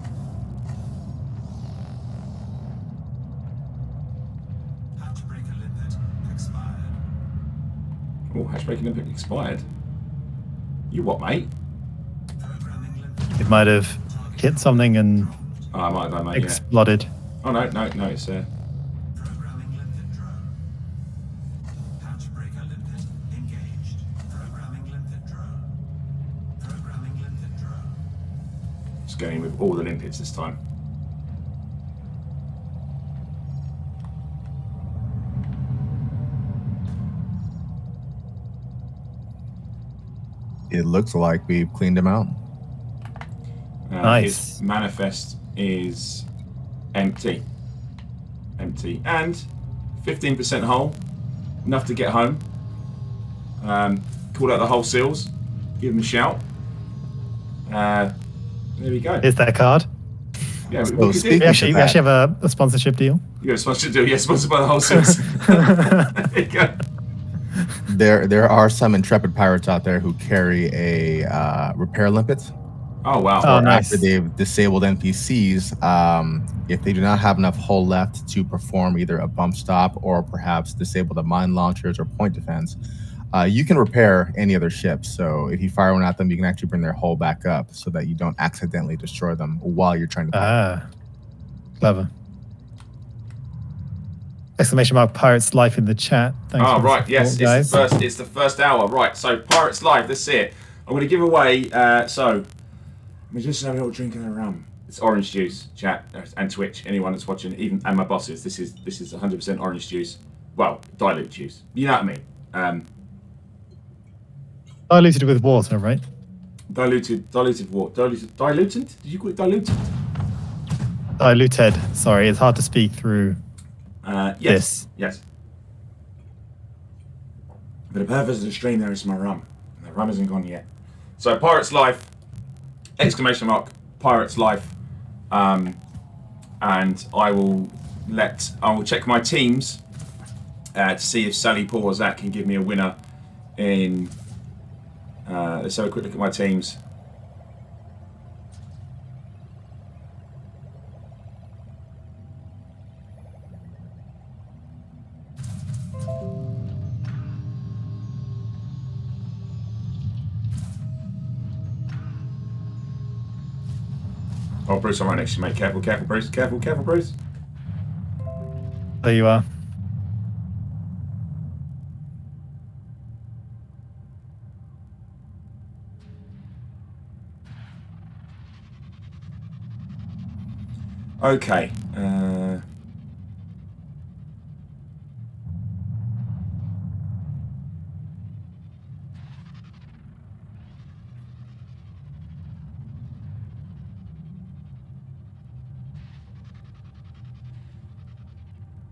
Hatch breaker limpet expired. Oh, hatch breaking limpet expired. You what, mate? Programming limpet. It might have hit something and Oh, I might have done, mate. Yeah. exploded. Oh no, it's Programming limpet drone. Hatch breaker limpet engaged. Programming limpet drone. Programming limpet drone. just going with all the limpets this time. It looks like we've cleaned him out. Nice. His manifest is empty. Empty. And 15% hull. Enough to get home. Called out the hull seals. Give them a shout. There we go. Here's that card. Yeah, So we could do. speaking- We actually have a sponsorship deal. You got a sponsored deal. Yeah, sponsored by the hull seals. There you go. There are some intrepid pirates out there who carry a repair limpet. Oh, wow. Oh, nice. After they've disabled NPCs, if they do not have enough hull left to perform either a bump stop or perhaps disable the mine launchers or point defense, you can repair any other ship. So if you fire one at them, you can actually bring their hull back up so that you don't accidentally destroy them while you're trying to. Ah, clever. Exclamation mark Pirates Life in the chat. Thanks Oh, for the right. Yes, support, guys. it's the first hour. Right. So, Pirates Live. Let's see it. I'm going to give away. So, we just have a little drink of the rum. It's orange juice, chat, and Twitch. Anyone that's watching, even and my bosses. This is 100% orange juice. Well, dilute juice. You know what I mean? Diluted with water, right? Diluted water. Diluted? Did you call it diluted? Diluted. Sorry, it's hard to speak through. Yes. This. Yes. For the purpose of the stream, there is my rum. The rum isn't gone yet. So, Pirates Life, exclamation mark, Pirates Life. And I will check my teams to see if Sally Porzak can give me a winner in. Let's have a quick look at my teams. Oh, Bruce, I'm right next to you, mate. Careful, Bruce. Careful, Bruce. There you are. Okay.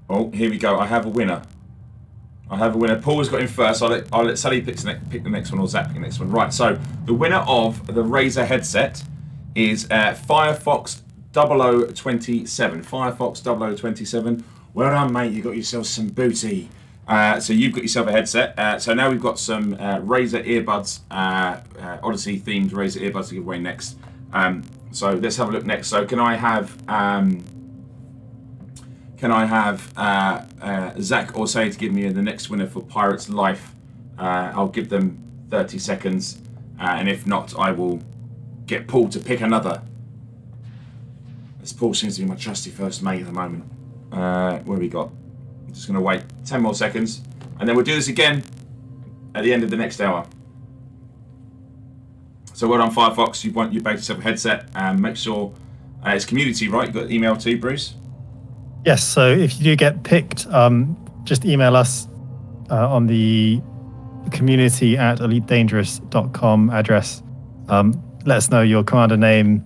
Oh, here we go. I have a winner. Paul's got in first. I'll let Sally pick the next one, or Zach pick the next one. Right. So the winner of the Razer headset is Firefox 0027. Firefox 0027. Well done, mate. You got yourself some booty. So you've got yourself a headset. So now we've got some Razer earbuds, Odyssey themed Razer earbuds to give away next. So let's have a look next. So can I have Zach or Say to give me the next winner for Pirate's Life? I'll give them 30 seconds, and if not, I will get Paul to pick another. As Paul seems to be my trusty first mate at the moment. What have we got? I'm just going to wait 10 more seconds, and then we'll do this again at the end of the next hour. So well done, Firefox. You baked yourself a headset, and make sure it's community, right? You've got email too, Bruce? Yes, so if you do get picked, just email us on the community@elitedangerous.com address. Let us know your commander name,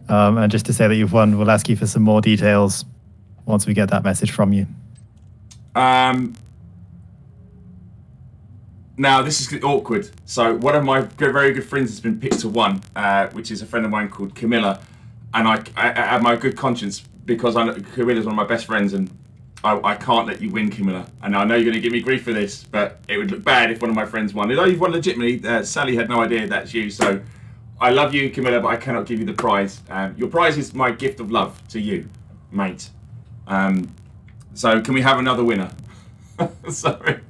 and just to say that you've won, we'll ask you for some more details once we get that message from you. Now, this is awkward. So one of my very good friends has been picked to one, which is a friend of mine called Camilla, and I have my good conscience, because Camilla's one of my best friends, and I can't let you win, Camilla. And I know you're going to give me grief for this, but it would look bad if one of my friends won. Although you've won legitimately, Sally had no idea that's you. So I love you, Camilla, but I cannot give you the prize. Your prize is my gift of love to you, mate. So can we have another winner? Sorry.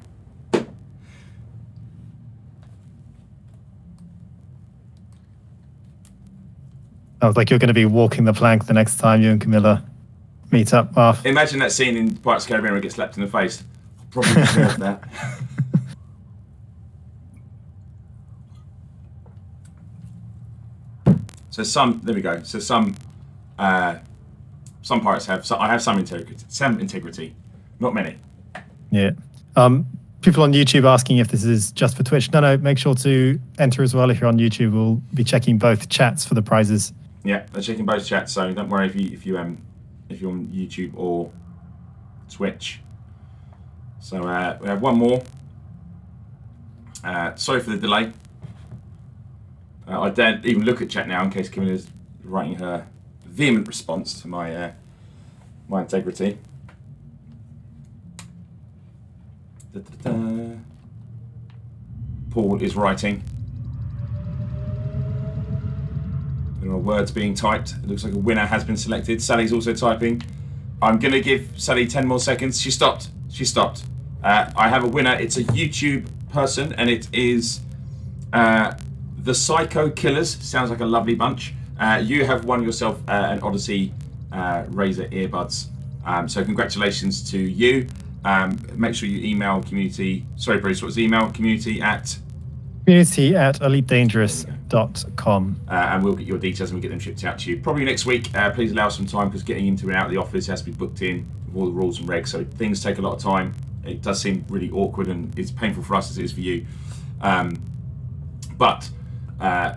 Sounds like you're going to be walking the plank the next time you and Camilla meet up, Arf. Imagine that scene in Pirates of the Caribbean where he gets slapped in the face. I'll probably deserve that. So there we go. So some pirates have. I have some integrity. Not many. Yeah. People on YouTube asking if this is just for Twitch. No, make sure to enter as well if you're on YouTube. We'll be checking both chats for the prizes. Yeah, they're checking both chats, so don't worry if you're on YouTube or Twitch. So we have one more. Sorry for the delay. I don't even look at chat now in case Camilla's writing her vehement response to my my integrity. Paul is writing. There are words being typed. It looks like a winner has been selected. Sally's also typing. I'm going to give Sally 10 more seconds. She stopped. I have a winner. It's a YouTube person, and it is the Psycho Killers. Sounds like a lovely bunch. You have won yourself an Odyssey Razer earbuds. So congratulations to you. Make sure you email community. Sorry, Bruce, what's the email? community@elitedangerous.com. And we'll get your details and we'll get them shipped out to you. Probably next week. Please allow some time, because getting into and out of the office has to be booked in with all the rules and regs. So things take a lot of time. It does seem really awkward, and it's painful for us as it is for you. But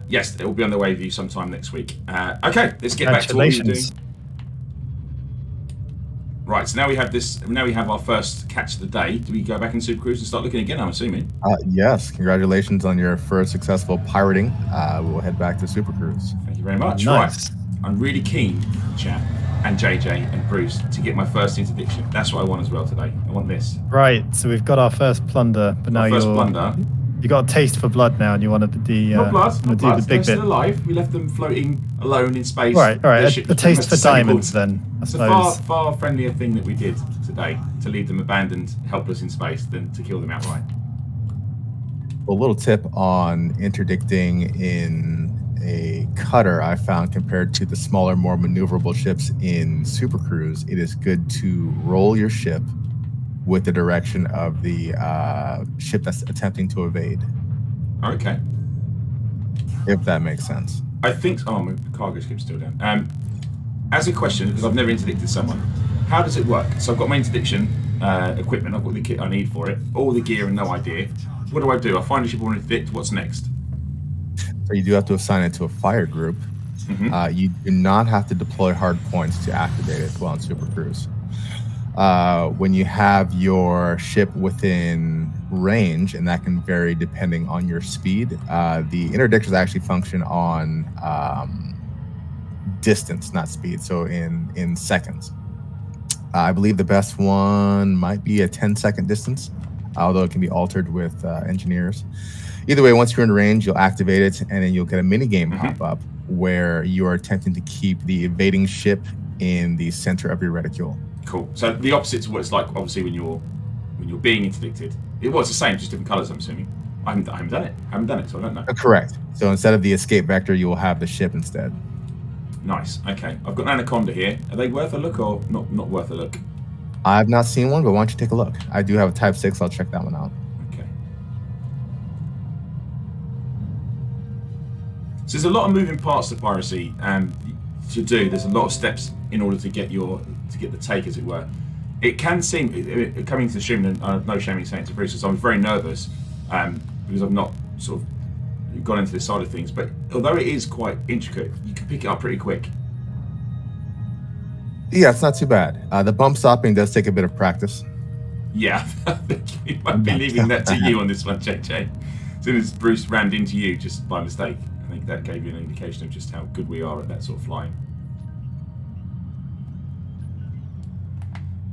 yes, it will be on the way with you sometime next week. Okay, let's get back to what you're doing. Right, so now we have this. Now we have our first catch of the day. Do we go back in Super Cruise and start looking again? I'm assuming. Yes, congratulations on your first successful pirating. We'll head back to Super Cruise. Thank you very much. Nice. Right, I'm really keen, chat, and JJ and Bruce, to get my first interdiction. That's what I want as well today. I want this. Right, so we've got our first plunder, but now you got a taste for blood now, and you wanted to do the big They're bit. still alive. We left them floating alone in space. All right. A taste for diamonds, then. It's a far friendlier thing that we did today, to leave them abandoned, helpless in space, than to kill them outright. A little tip on interdicting in a cutter I found compared to the smaller, more maneuverable ships in Super Cruise. It is good to roll your ship with the direction of the ship that's attempting to evade. as a question, because I've never interdicted someone, how does it work? So I've got my interdiction equipment, I've got the kit I need for it, all the gear and no idea. What do? I find a ship I want to interdict, what's next? So you do have to assign it to a fire group. You do not have to deploy hard points to activate it while on Super Cruise. When you have your ship within range, and that can vary depending on your speed, the interdictions actually function on distance, not speed, so in seconds. I believe the best one might be a 10-second distance, although it can be altered with engineers. Either way, once you're in range, you'll activate it, and then you'll get a mini game pop up where you are attempting to keep the evading ship in the center of your reticule. Cool. So the opposite to what it's like, obviously, when you're being interdicted. It was the same, just different colours, I'm assuming. I haven't done it, so I don't know. Correct. So instead of the escape vector, you will have the ship instead. Nice. Okay. I've got an anaconda here. Are they worth a look or not worth a look? I've not seen one, but why don't you take a look? I do have a Type 6. I'll check that one out. Okay. So there's a lot of moving parts to Piracy, and to do. There's a lot of steps in order to get the take, as it were. It can seem, coming to the stream, and I have no shame in saying it to Bruce, so I'm very nervous because I've not sort of gone into this side of things. But although it is quite intricate, you can pick it up pretty quick. Yeah, it's not too bad. The bump stopping does take a bit of practice. Yeah, you might be leaving that to you on this one, JJ. As soon as Bruce rammed into you just by mistake, I think that gave you an indication of just how good we are at that sort of flying.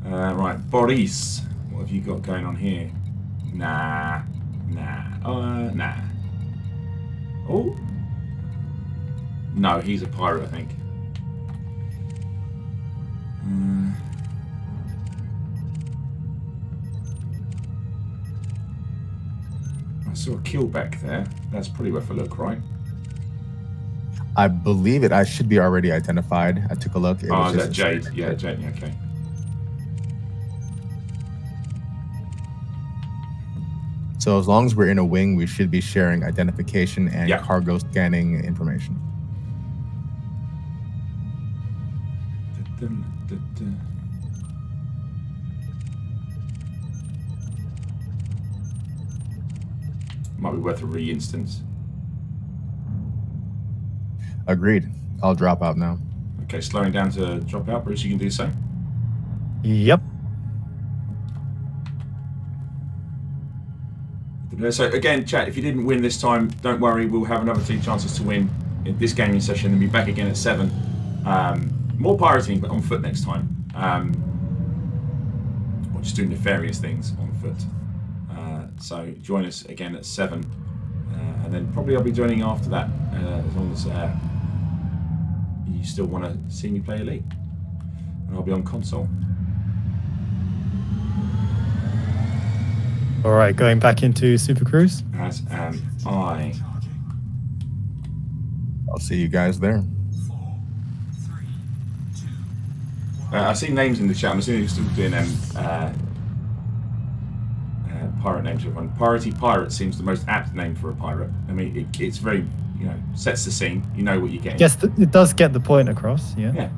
Right, Boris, what have you got going on here? Nah. Oh, no, he's a pirate, I think. I saw a kill back there. That's pretty worth a look, right? I believe I should be already identified. I took a look. Is that Jade? Yeah, Jade, yeah, okay. So as long as we're in a wing, we should be sharing identification and cargo scanning information. Might be worth a re-instance. Agreed. I'll drop out now. Okay, slowing down to drop out. Bruce, you can do so. Yep. So again, chat, if you didn't win this time, don't worry, we'll have another 2 chances to win in this gaming session and be back again at 7. More pirating, but on foot next time. Or just doing nefarious things on foot. So join us again at 7. And then probably I'll be joining after that, as long as you still want to see me play Elite. And I'll be on console. All right, going back into Super Cruise. As am I. I'll see you guys there. 4, 3, 2, 1. I see names in the chat. I'm assuming you're still doing pirate names. Everyone. Pirate seems the most apt name for a pirate. I mean, it's very, sets the scene. You know what you're getting. Yes, it does get the point across. Yeah. Yeah.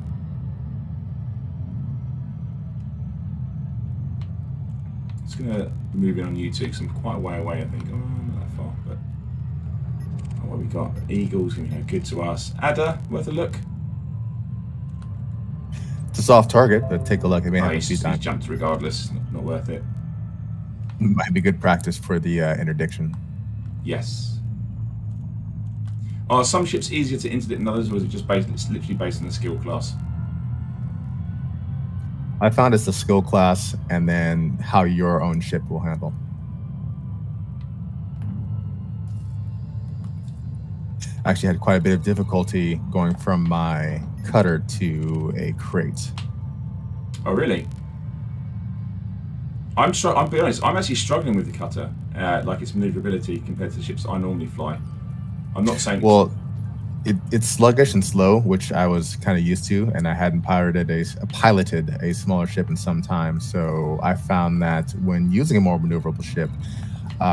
Just gonna move in on YouTube because I'm quite a way away. I think. Oh, not that far, but what we got? Eagles gonna be good to us. Adder, worth a look. It's a soft target, but take a look. It may have a few He's times. jumped regardless. Not worth it. Might be good practice for the interdiction. Yes. Are some ships easier to interdict than others, or is it just based? It's literally based on the skill class. I found it's the skill class and then how your own ship will handle. I actually had quite a bit of difficulty going from my cutter to a crate. Oh, really? I'll be honest, I'm actually struggling with the cutter, like its maneuverability compared to the ships I normally fly. I'm not saying... Well, it's sluggish and slow, which I was kind of used to, and I hadn't piloted a smaller ship in some time. So I found that when using a more maneuverable ship,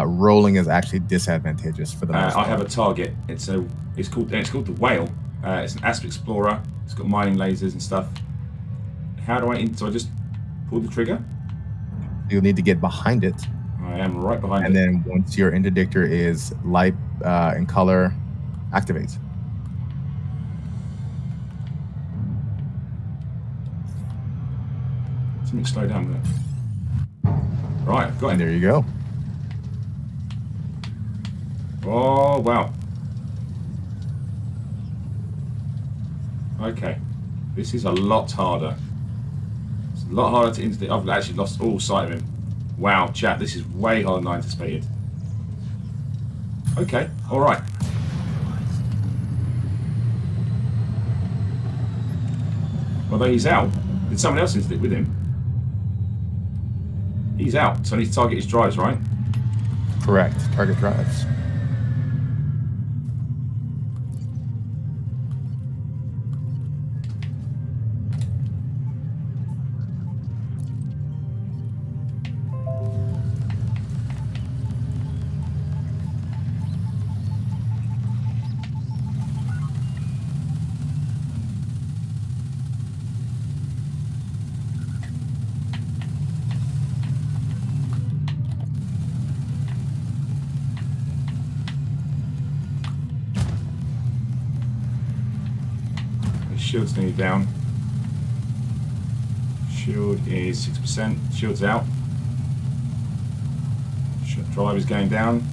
rolling is actually disadvantageous for the most part. I have a target. It's called the Whale. It's an Asp Explorer. It's got mining lasers and stuff. How do I... So I just pull the trigger? You'll need to get behind it. I am right behind And it. then once your interdictor is light in color, activates. Something slow down with it. Right, I've got And him. there you go. Oh, wow. Okay. This is a lot harder. It's a lot harder to interdict. I've actually lost all sight of him. Wow, chat, this is way harder than I anticipated. Okay, alright. Although he's out. Did someone else interdict with him? He's out, so I need to target his drives, right? Correct. Target drives. His shield's nearly down. Shield is 6%. Shield's out. Drive is going down.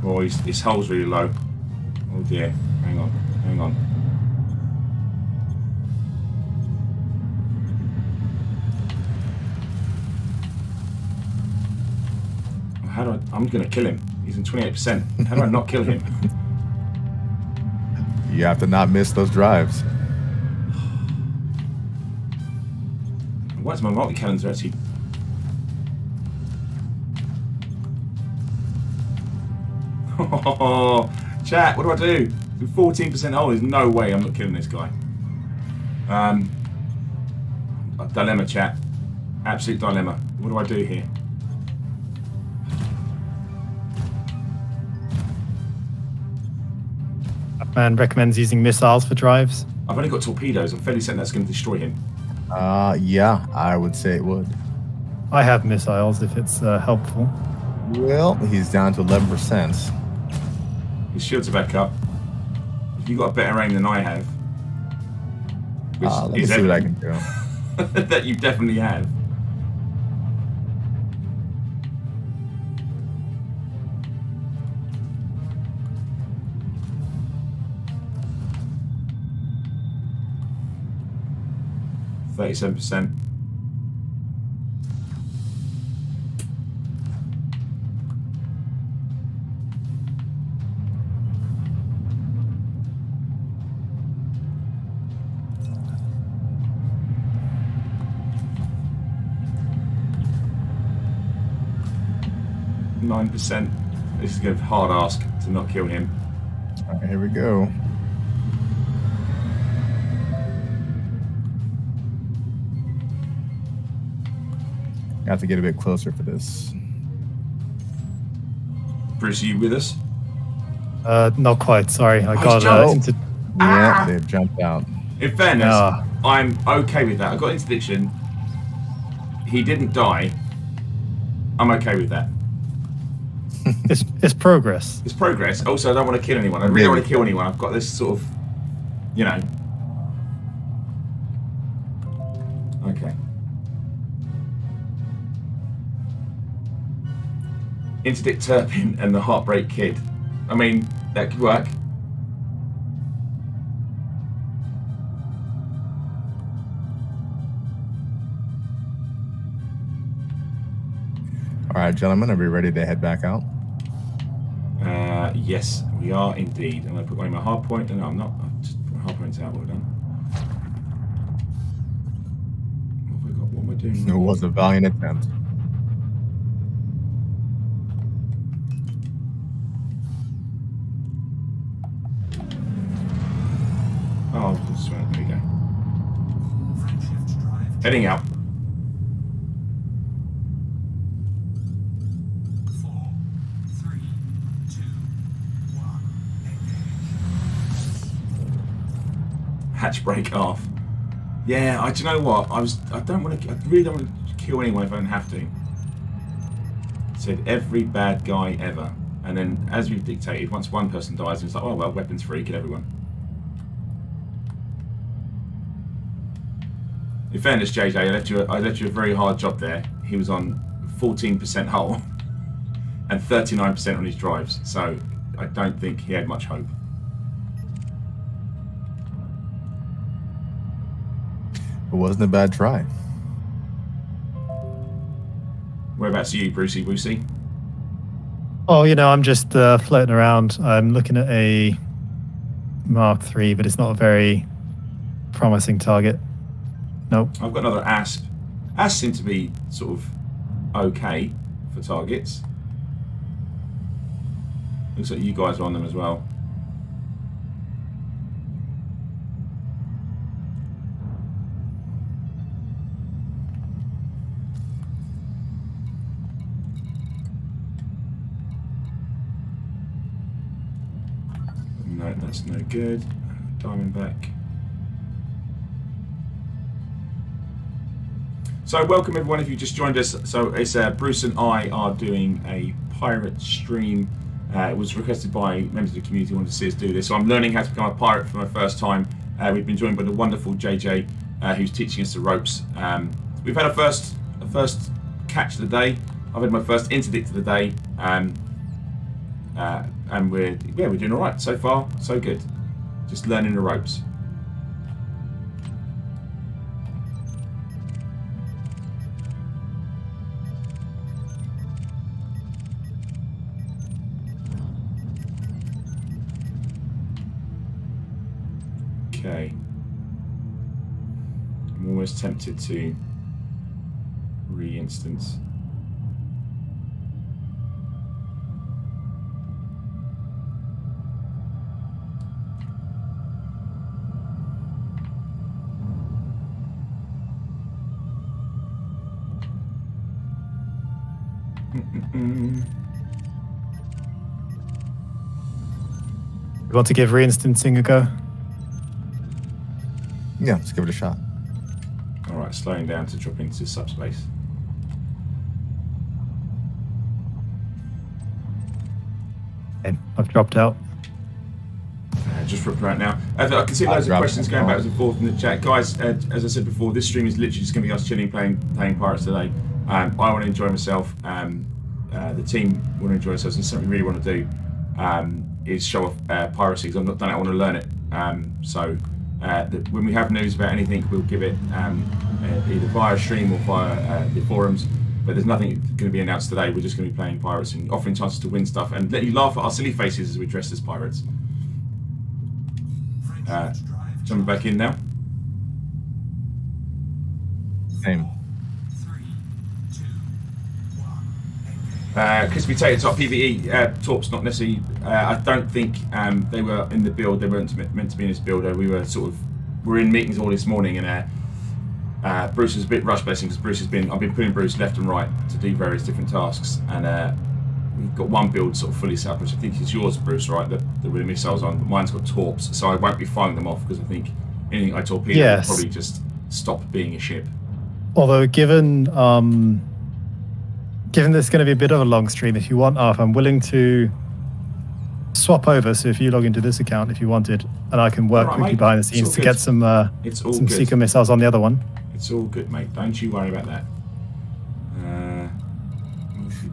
Oh, his hull's really low. Oh dear. Hang on. Hang on. How do I'm gonna kill him. He's in 28%. How do I not kill him? You have to not miss those drives. Why is my multi-cannons actually... Oh, chat, what do I do? 14% hull, there's no way I'm not killing this guy. Dilemma, chat. Absolute dilemma. What do I do here? Man recommends using missiles for drives. I've only got torpedoes. I'm fairly certain that's going to destroy him. Yeah, I would say it would. I have missiles if it's helpful. Well, he's down to 11%. His shields are back up. You've got a better aim than I have. Which Let me is see what I can do. that you definitely have. %. 9%. This is going to be a hard ask to not kill him. All right, here we go. I have to get a bit closer for this. Bruce, are you with us? Not quite. Sorry, I he's got jumped. into. Yeah, they've jumped out. In fairness, Ah. I'm okay with that. I got interdiction. He didn't die. I'm okay with that. It's progress. It's progress. Also, I don't want to kill anyone. I really don't want to kill anyone. I've got this sort of, you know. Okay. Interdict Turpin and the Heartbreak Kid. I mean, that could work. All right, gentlemen, are we ready to head back out? Yes, we are indeed. I'm going to put away my hard point. No, I'm not. I've just put my hard points out. Well done. What have I got? What am I doing? It was a valiant attempt. Oh, that's right. There we go. Frameshift drive. Heading out. Hatch break Arf. Yeah, do you know what? I really don't want to kill anyone if I don't have to. Said every bad guy ever. And then, as we've dictated, once one person dies, it's like, oh well, weapons free, kill everyone. In fairness, JJ, I left you a very hard job there. He was on 14% hull and 39% on his drives, so I don't think he had much hope. It wasn't a bad try. Whereabouts are you, Brucey Woosey? Oh, you know, I'm just floating around. I'm looking at a Mark III, but it's not a very promising target. Nope. I've got another Asp. Asps seem to be sort of okay for targets. Looks like you guys are on them as well. No, that's no good. Diamondback. So welcome everyone if you just joined us. So it's Bruce and I are doing a pirate stream. It was requested by members of the community who wanted to see us do this. So I'm learning how to become a pirate for my first time. We've been joined by the wonderful JJ who's teaching us the ropes. We've had a first catch of the day. I've had my first interdict of the day. And we're doing all right so far, so good. Just learning the ropes. Okay. I'm almost tempted to re-instance. You want to give reinstancing a go? Yeah, let's give it a shot. All right, slowing down to drop into subspace. Okay, I've dropped out. Just ripping right now. I can see loads of questions going backwards and forth in the chat. Guys, as I said before, this stream is literally just going to be us chilling, playing Pirates today. I want to enjoy myself. The team want to enjoy themselves, and something we really want to do is show off Piracy, because I've not done it, I want to learn it. When we have news about anything, we'll give it either via stream or via the forums. But there's nothing going to be announced today. We're just going to be playing Pirates and offering chances to win stuff and let you laugh at our silly faces as we dress as pirates. Jumping back in now. Same. 3, 2, 1. Crispy Tater Top PvE Torp's not necessarily. I don't think they were in the build. They weren't meant to be in this build. We were we're in meetings all this morning, and Bruce was a bit rushed, blessing, because I've been putting Bruce left and right to do various different tasks, and we've got one build sort of fully set up, which I think is yours, Bruce, right? That with the missiles on. But mine's got torps, so I won't be firing them off because I think anything I torpedo will probably just stop being a ship. Although given there's going to be a bit of a long stream, if you want, Arf, I'm willing to swap over. So if you log into this account, if you wanted, and I can work quickly behind the scenes to get some seeker missiles on the other one. It's all good, mate. Don't you worry about that.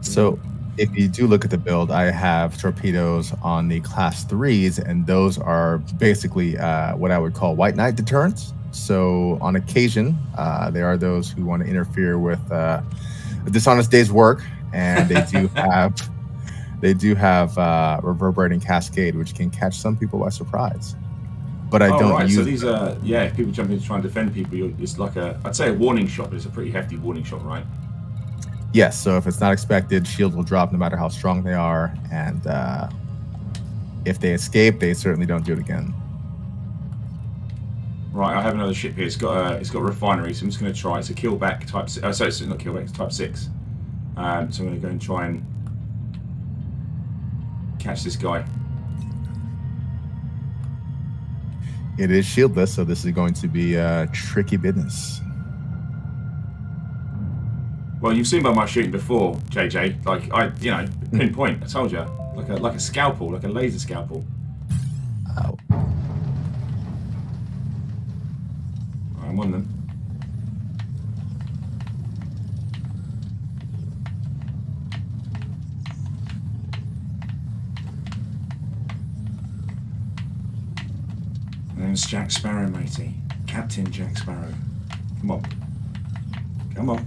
So if you do look at the build, I have torpedoes on the class 3s, and those are basically what I would call white knight deterrents. So on occasion, there are those who want to interfere with a dishonest day's work, and they do have reverberating cascade, which can catch some people by surprise. But I don't use. So these are if people jump in to try and defend people, it's like I'd say a warning shot, but it's a pretty hefty warning shot, right? Yes. So if it's not expected, shields will drop no matter how strong they are, and if they escape, they certainly don't do it again. Right, I have another ship here. It's got a refinery, so I'm just going to try. It's a killback type. So it's not killback, it's type 6. So I'm going to go and try and catch this guy. It is shieldless, so this is going to be tricky business. Well, you've seen by my shooting before, JJ. Like pinpoint. I told you, like a scalpel, like a laser scalpel. Ow. I'm on them. There's Jack Sparrow, matey. Captain Jack Sparrow. Come on. Come on.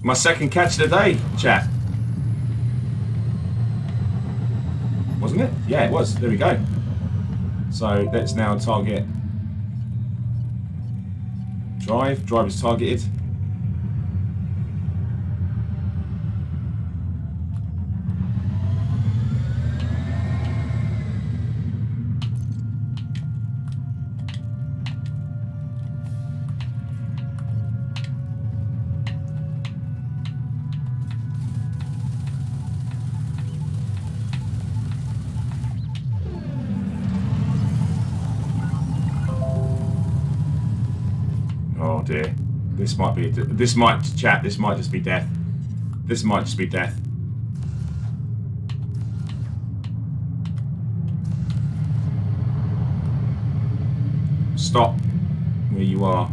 My second catch of the day, chat. Wasn't it? Yeah, it was. There we go. So let's now target. Drive. Drive is targeted. Oh dear. This might be. This might just be death. This might just be death. Stop where you are.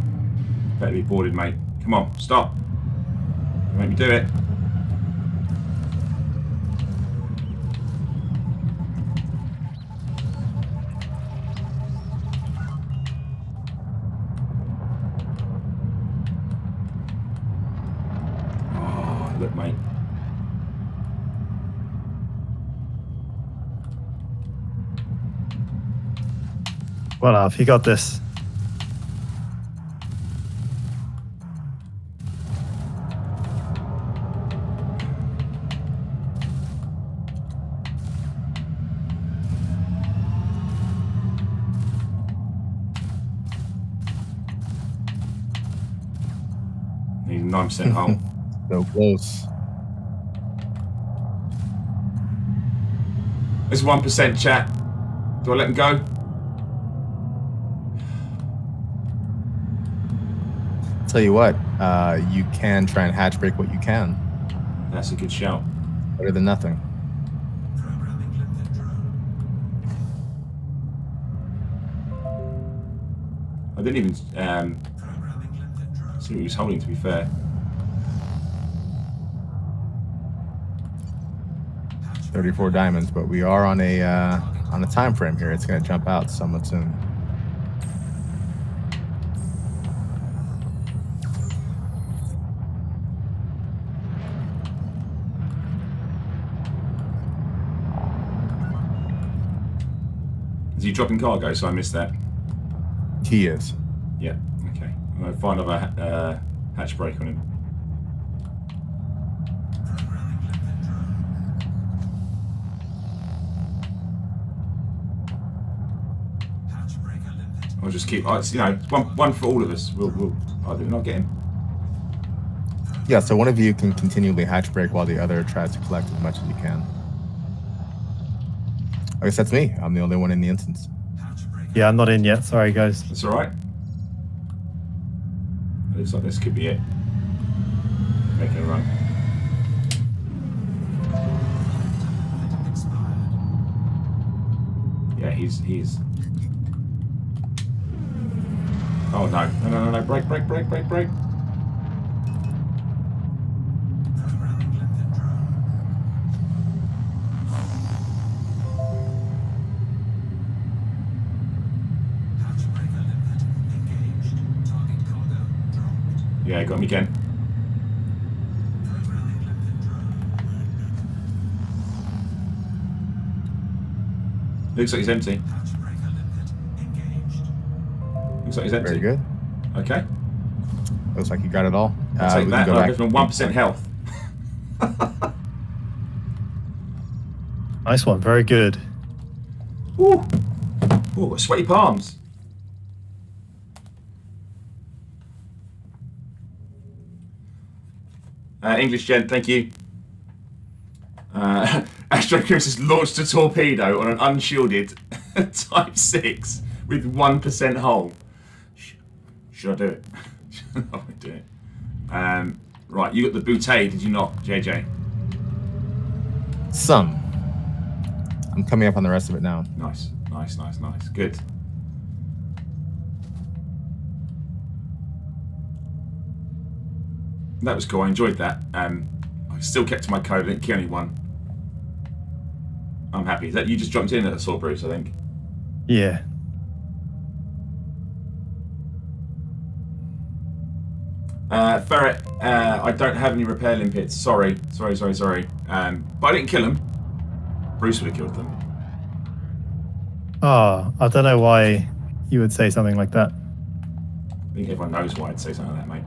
Better be boarded, mate. Come on, stop. Don't make me do it. Oh, look, mate. Well, Arf, you got this. Need 9% hull. So close. There's 1% chat. Do I let him go? Tell you what, you can try and hatch break what you can. That's a good shout. Better than nothing. Programming limpet drone. I didn't even Programming limpet drone. see what he was holding, to be fair. Hatch 34 diamonds, but we are on a time frame here. It's going to jump out somewhat soon. Is he dropping cargo? So I missed that. He is. Yeah. Okay. I'm gonna find another hatch break on him. Programming limpet drone. Hatch breaker limpet. I'll just keep. It's one for all of us. We'll. I did not get him. Yeah, so one of you can continually hatch break while the other tries to collect as much as you can. I guess that's me. I'm the only one in the instance. Hatch breaker. Yeah, I'm not in yet. Sorry, guys. That's all right. Looks like this could be it. Making a run. Expired. Yeah, he's. Oh no! Break! Programming limpet drone. Hatch breaker limpet engaged. Target cargo dropped. Yeah, got him again. Programming limpet drone. Looks like he's empty. Hatch breaker limpet engaged. Looks like he's empty. Very good. Okay. Looks like you got it all. I'll take we that. can go I'll back. give him 1% health. Nice one. Very good. Ooh. Ooh, sweaty palms. English gent, thank you. Astro Chris has launched a torpedo on an unshielded Type 6 with 1% hull. Should I do it? Should I do it? Right, you got the bouteille, did you not, JJ? Some. I'm coming up on the rest of it now. Nice. Good. That was cool. I enjoyed that. I still kept to my code. I didn't kill anyone. I'm happy. Is that you just jumped in at the saw, Bruce, I think? Yeah. Ferret, I don't have any repair limpets. Sorry. But I didn't kill them. Bruce would have killed them. Oh, I don't know why you would say something like that. I think everyone knows why I'd say something like that, mate.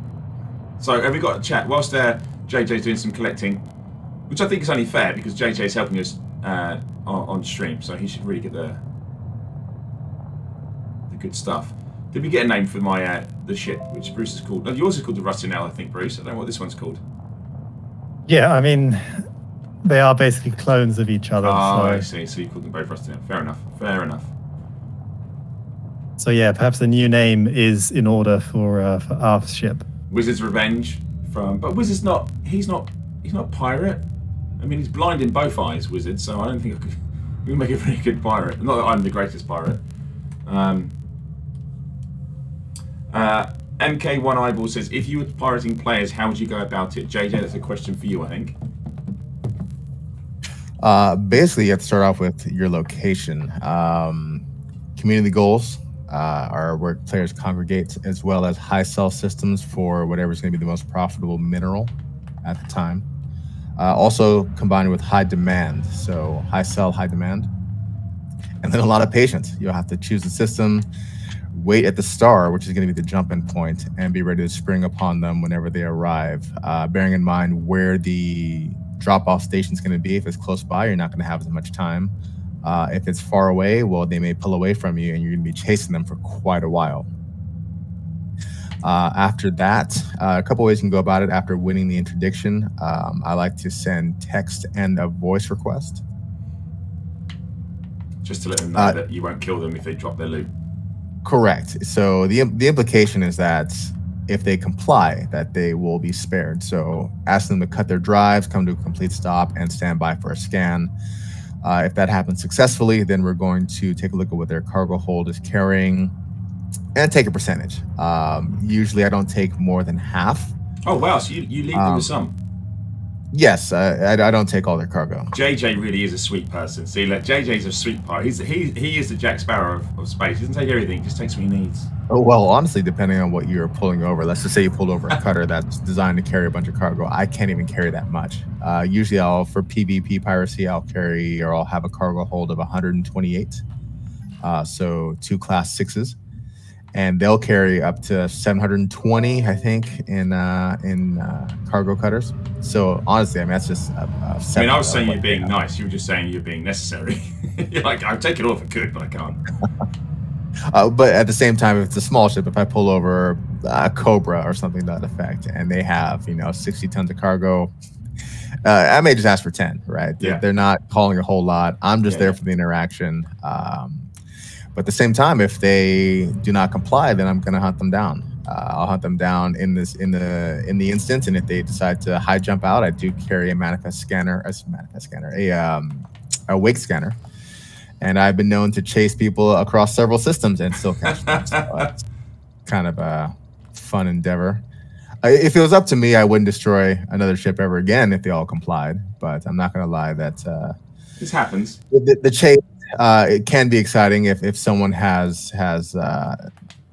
So, have we got a chat? Whilst JJ's doing some collecting, which I think is only fair because JJ's helping us on stream, so he should really get the good stuff. Did we get a name for my the ship, which Bruce is called? Yours is called the Rusty Nail, I think, Bruce. I don't know what this one's called. Yeah, I mean, they are basically clones of each other. Oh, so. I see. So you called them both Rusty Nail. Fair enough. So yeah, perhaps a new name is in order for Arf's ship. Wizard's Revenge but Wizard's not. He's not pirate. I mean, he's blind in both eyes, Wizard. So I don't think we can make a very good pirate. Not that I'm the greatest pirate. MK1 Eyeball says, if you were pirating players, how would you go about it? JJ, that's a question for you, I think. Basically, you have to start off with your location. Community goals are where players congregate, as well as high sell systems for whatever's going to be the most profitable mineral at the time. Also combined with high demand, so high sell, high demand. And then a lot of patience. You'll have to choose the system, wait at the star, which is going to be the jump-in point, and be ready to spring upon them whenever they arrive. Bearing in mind where the drop-off station is going to be. If it's close by, you're not going to have as much time. If it's far away, well, they may pull away from you, and you're going to be chasing them for quite a while. After that, a couple ways you can go about it. After winning the interdiction, I like to send text and a voice request. Just to let them know that you won't kill them if they drop their loot. Correct. So the implication is that if they comply, that they will be spared. So ask them to cut their drives, come to a complete stop, and stand by for a scan. If that happens successfully, then we're going to take a look at what their cargo hold is carrying and take a percentage. Usually I don't take more than half. Oh, wow. So you leave them with some? Yes, I don't take all their cargo. JJ really is a sweet person. See, look, JJ's a sweet pirate. He is the Jack Sparrow of space. He doesn't take everything, he just takes what he needs. Oh, well, honestly, depending on what you're pulling over, let's just say you pulled over a cutter that's designed to carry a bunch of cargo. I can't even carry that much. Usually for PvP piracy, I'll have a cargo hold of 128. So 2 class 6s. And they'll carry up to 720, I think, in cargo cutters. So honestly, I mean, that's just I was saying you're being nice. You were just saying you're being necessary. You're like, I'd take it all if I could, but I can't. But at the same time, if it's a small ship, if I pull over a Cobra or something to that effect, and they have 60 tons of cargo, I may just ask for 10, right? Yeah. They're not calling a whole lot. I'm just there for the interaction. But at the same time, if they do not comply, then I'm going to hunt them down. I'll hunt them down in the instant, and if they decide to high jump out, I do carry a a wake scanner, and I've been known to chase people across several systems and still catch them. So it's kind of a fun endeavor. If it was up to me, I wouldn't destroy another ship ever again if they all complied. But I'm not going to lie that this happens. The chase. It can be exciting if someone has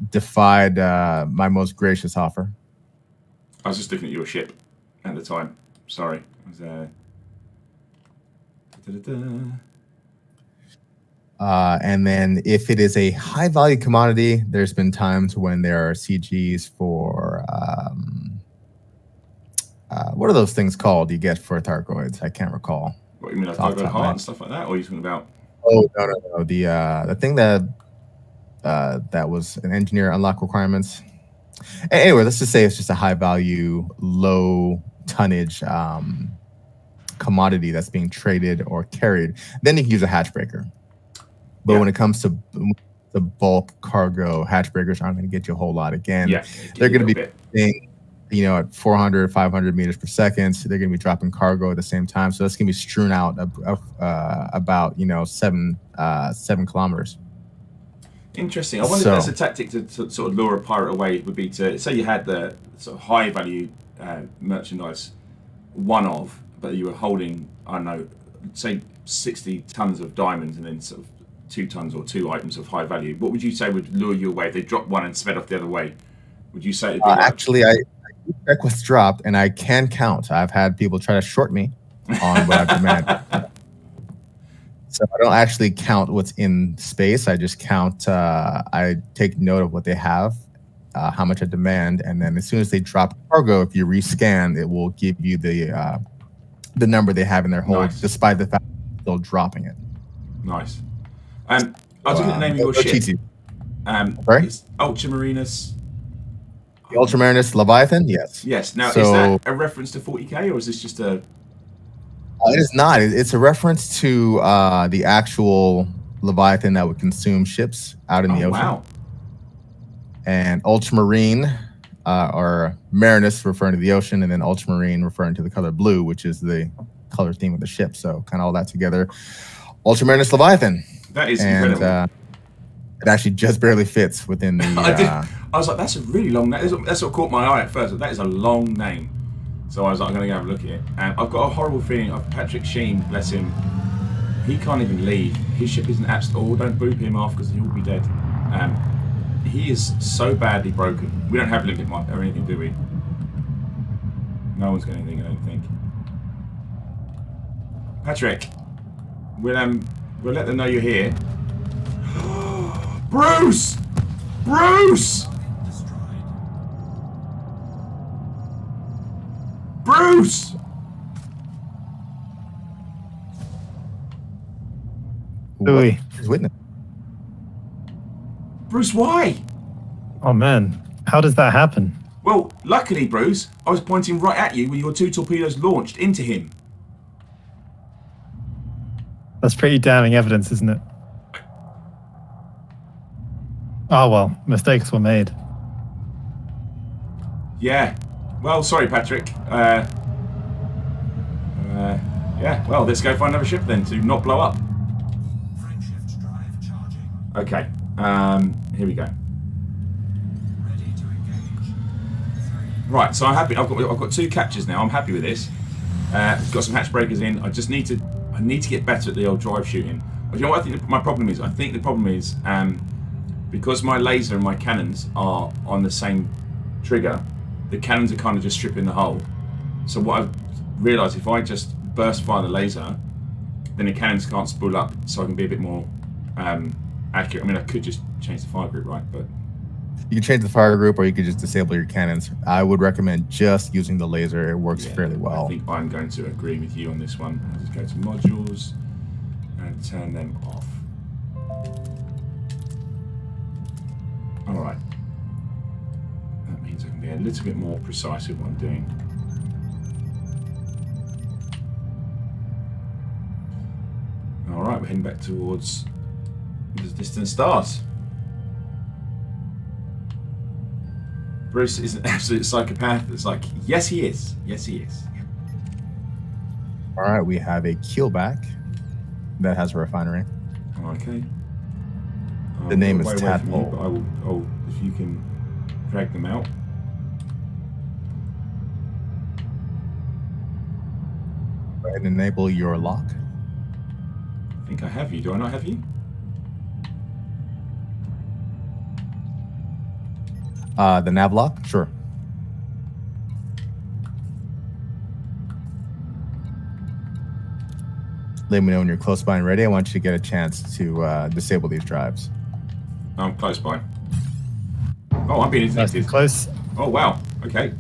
defied my most gracious offer. I was just looking at your ship at the time. Sorry. I was, and then if it is a high value commodity, there's been times when there are CGs for what are those things called you get for Thargoids? I can't recall. What, you mean like Thargoid Heart and stuff like that? Or are you talking about? Oh, no. The thing that was an engineer unlock requirements. Anyway, let's just say it's just a high value, low tonnage commodity that's being traded or carried. Then you can use a hatch breaker. But Yeah. when it comes to the bulk cargo, hatch breakers aren't going to get you a whole lot. Again, Yeah, they're going to be bit. staying, at 400, 500 meters per second. So they're going to be dropping cargo at the same time. So that's going to be strewn out about 7 kilometers. Interesting. I wonder if that's a tactic to sort of lure a pirate away. Would be to say you had the sort of high value merchandise, but you were holding, I don't know, say 60 tons of diamonds and then sort of 2 tons or 2 items of high value. What would you say would lure you away if they dropped one and sped off the other way? Would you say it'd be actually, I check what's dropped and I can count. I've had people try to short me on what I've demanded. So I don't actually count what's in space. I just count. I take note of what they have, how much I demand, and then as soon as they drop cargo, if you rescan, it will give you the number they have in their hold, Nice. despite the fact that they're still dropping it. Nice. I was looking at the name of your ship. Sorry? It's Ultramarinus. The Ultramarinus Leviathan? Yes. Yes. Now, So- is that a reference to 40k or is this just a... It is not. It's a reference to the actual Leviathan that would consume ships out in the ocean. Wow. And ultramarine, or marinus referring to the ocean, and then ultramarine referring to the color blue, which is the color theme of the ship. So kind of all that together. Ultramarinus Leviathan. That is And incredible. it actually just barely fits within the... I was like, that's a really long name. That sort of caught my eye at first. That is a long name. So I was like, I'm going to go have a look at it. And I've got a horrible feeling of Patrick Sheen, bless him. He can't even leave. His ship isn't at all. Don't boot him off because he'll be dead. He is so badly broken. We don't have limit or anything, do we? No one's got anything, I don't think. Patrick, we'll let them know you're here. Bruce! Bruce! Destroyed. Bruce! Ooh. His witness. Bruce, why? Oh man, how does that happen? Well, luckily, Bruce, I was pointing right at you with your 2 torpedoes launched into him. That's pretty damning evidence, isn't it? Oh well, mistakes were made. Yeah. Well, sorry, Patrick. Yeah, well, let's go find another ship then to not blow up. Frameshift drive charging. Okay, here we go. Ready to engage. 3. Right, so I'm happy. I've got 2 captures now. I'm happy with this. Got some hatch breakers in. I need to get better at the old drive shooting. But you know what I think my problem is? I think the problem is because my laser and my cannons are on the same trigger, the cannons are kind of just stripping the hull. So what I've realised, if I just burst fire the laser, then the cannons can't spool up, so I can be a bit more accurate. I mean, I could just change the fire group, right? But You can change the fire group, or you could just disable your cannons. I would recommend just using the laser. It works fairly well. I think I'm going to agree with you on this one. I'll just go to modules and turn them off. All right. That means I can be a little bit more precise with what I'm doing. All right, we're heading back towards the distant stars. Bruce is an absolute psychopath. It's like, yes, he is. Yes, he is. All right, we have a keelback that has a refinery. Okay. The name is Way away from you, Tadpole. but I will. Oh, if you can drag them out. Go ahead and enable your lock. I think I have you. Do I not have you? The nav lock? Sure. Let me know when you're close by and ready. I want you to get a chance to disable these drives. I'm close by. Oh, I'm being Nice and interdicted. close. Oh, wow. Okay.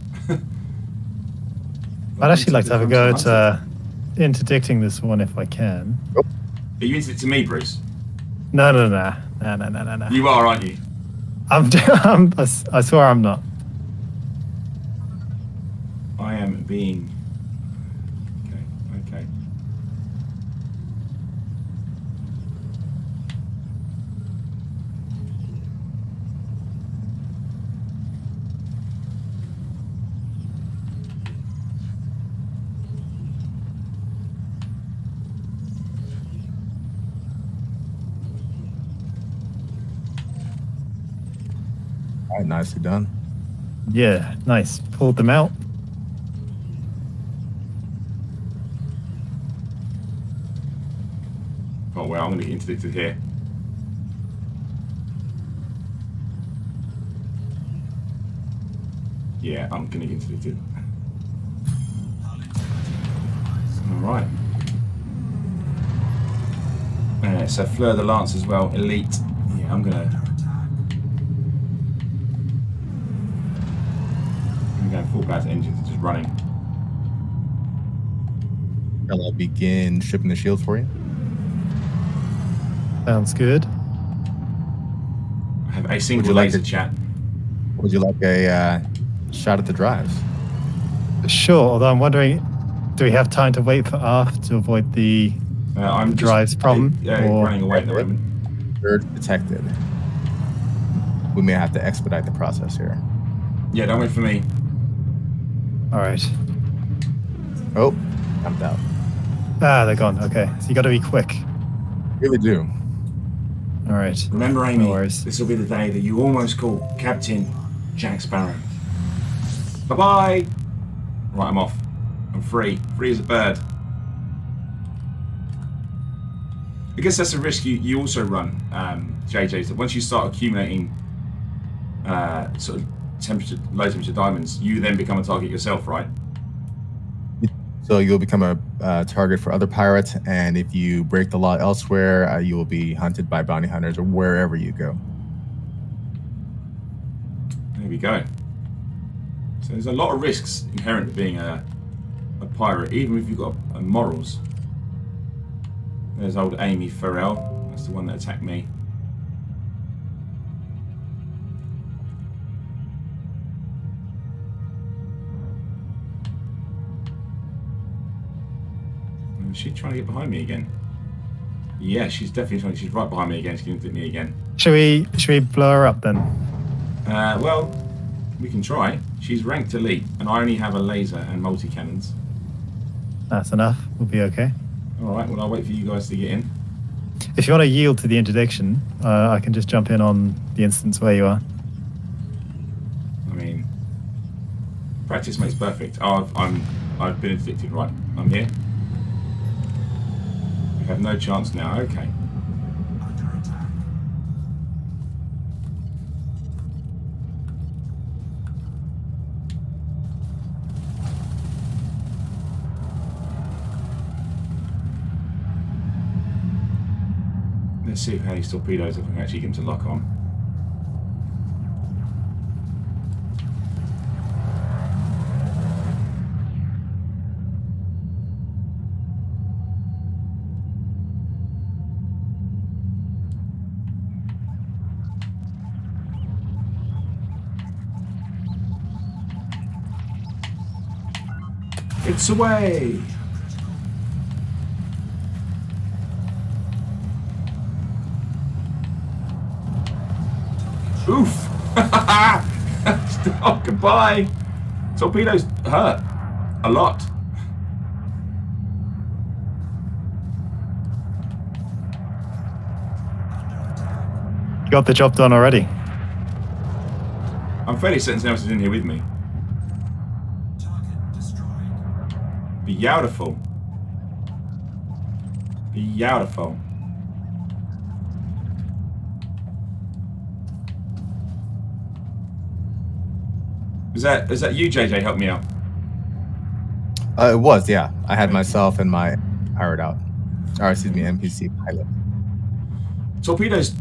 I'd actually like to have a go at interdicting this one if I can. Are you interdicted to me, Bruce? No. You are, aren't you? I swear I'm not. I am being. Okay. All right, nicely done. Yeah, nice. Pulled them out. Oh well, I'm going to get interdicted here. Yeah, I'm going to get interdicted. Alright. So Fleur de Lance as well, elite. Yeah, I'm going full blast engines, just running. Shall I begin shipping the shields for you? Sounds good. I have a single laser chat. Would you like a shot at the drives? Sure, although I'm wondering, do we have time to wait for Arf to avoid the I'm drives problem? Or running away at the moment. Urge detected. We may have to expedite the process here. Yeah, don't wait for me. all right. Oh, jumped out. Ah, they're gone. Okay, so you got to be quick. Really do. All right. Remember, Amy, No worries. this will be the day that you almost call Captain Jack Sparrow. Bye-bye! Right, I'm off. I'm free. Free as a bird. I guess that's a risk you also run, JJ, that once you start accumulating sort of low temperature diamonds, you then become a target yourself, right? So you'll become a target for other pirates, and if you break the law elsewhere, you will be hunted by bounty hunters or wherever you go. There we go. So there's a lot of risks inherent to being a pirate, even if you've got morals. There's old Amy Farrell. That's the one that attacked me. Is she trying to get behind me again? Yeah, she's definitely trying. She's right behind me again. She's going to hit me again. Should we blow her up then? Well, we can try. She's ranked elite, and I only have a laser and multi-cannons. That's enough. We'll be okay. Alright, well, I'll wait for you guys to get in. If you want to yield to the interdiction, I can just jump in on the instance where you are. I mean, practice makes perfect. Oh, I've been interdicted. Right, I'm here. We have no chance now. Okay. Under attack. Let's see how these torpedoes, if I can actually get them to lock on. It's away! Oof! Stop, goodbye! Torpedoes hurt. A lot. You got the job done already. I'm fairly certain someone else is in here with me. Target destroyed. Beautiful. Beautiful. Is that you, JJ? Help me out. It was, yeah. I had myself and my pirate out. Or, excuse me, NPC pilot. Torpedoes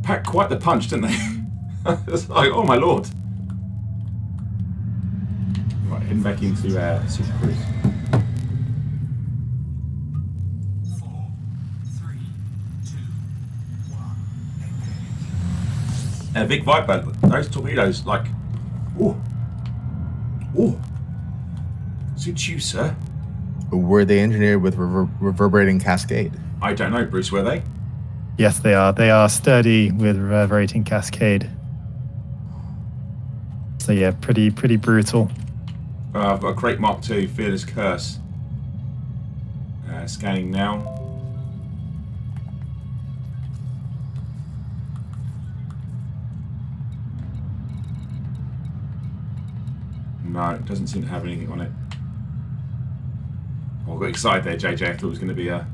packed quite the punch, didn't they? It's like, oh my lord. Right, heading back into Super Cruise. 4, 3, 2, 1. And a big Viper, those torpedoes, like, ooh. Ooh. Suits you, sir. Were they engineered with reverberating cascade? I don't know, Bruce, were they? Yes, they are. They are sturdy with reverberating cascade. So yeah, pretty brutal. I've got a Crate Mark II, Fearless Curse. Scanning now. No, it doesn't seem to have anything on it. Oh, I got excited there, JJ. I thought it was going to be a...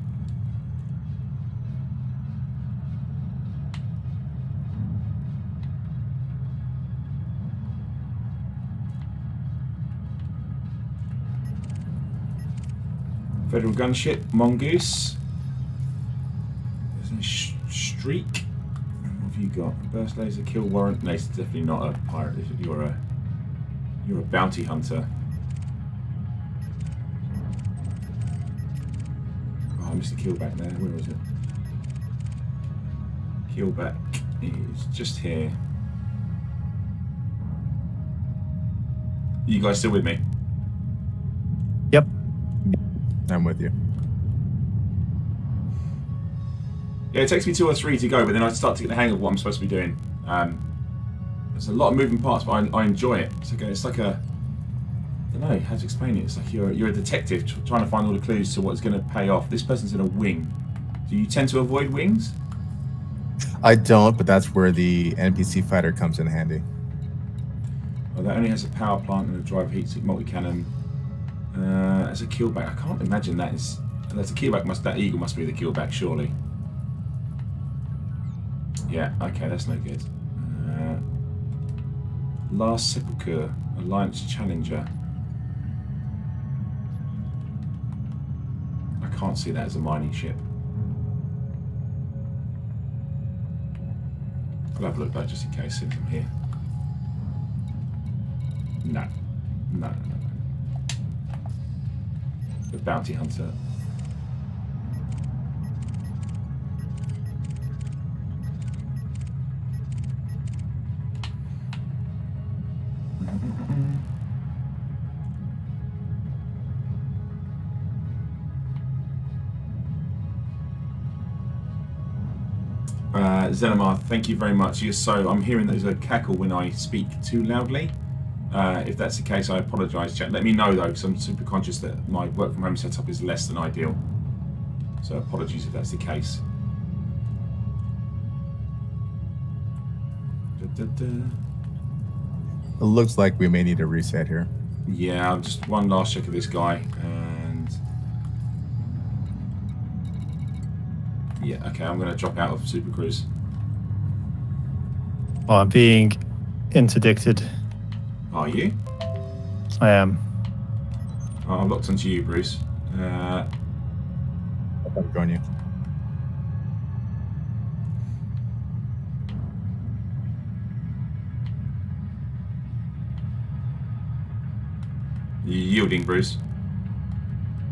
Federal gunship, mongoose. There's a streak. What have you got? Burst laser, kill warrant. No, it's definitely not a pirate. You're a bounty hunter. Oh, I missed a kill back there. Where was it? Kill back is just here. You guys still with me? Yep. I'm with you. Yeah, it takes me 2 or 3 to go, but then I start to get the hang of what I'm supposed to be doing. There's a lot of moving parts, but I enjoy it. It's like a, I don't know how to explain it. It's like you're a detective trying to find all the clues to what's going to pay off. This person's in a wing. Do you tend to avoid wings? I don't, but that's where the NPC fighter comes in handy. Well, that only has a power plant and a drive heat sink multi-cannon. As a killback, I can't imagine that is. That's a killback. That eagle must be the killback, surely. Yeah. Okay, that's no good. Last Sepulchre, Alliance Challenger. I can't see that as a mining ship. I'll have a look back just in case since I'm here. No. No. The bounty hunter. Xenomar, thank you very much. Yes, so I'm hearing there's a cackle when I speak too loudly. If that's the case, I apologise, chat. Let me know though, because I'm super conscious that my work from home setup is less than ideal. So apologies if that's the case. It looks like we may need a reset here. Yeah, just one last check of this guy, and yeah, okay, I'm going to drop out of Super Cruise. Oh, I'm being interdicted. Are you? I am. Oh, I'm locked onto you, Bruce. I'll join you. You yielding, Bruce?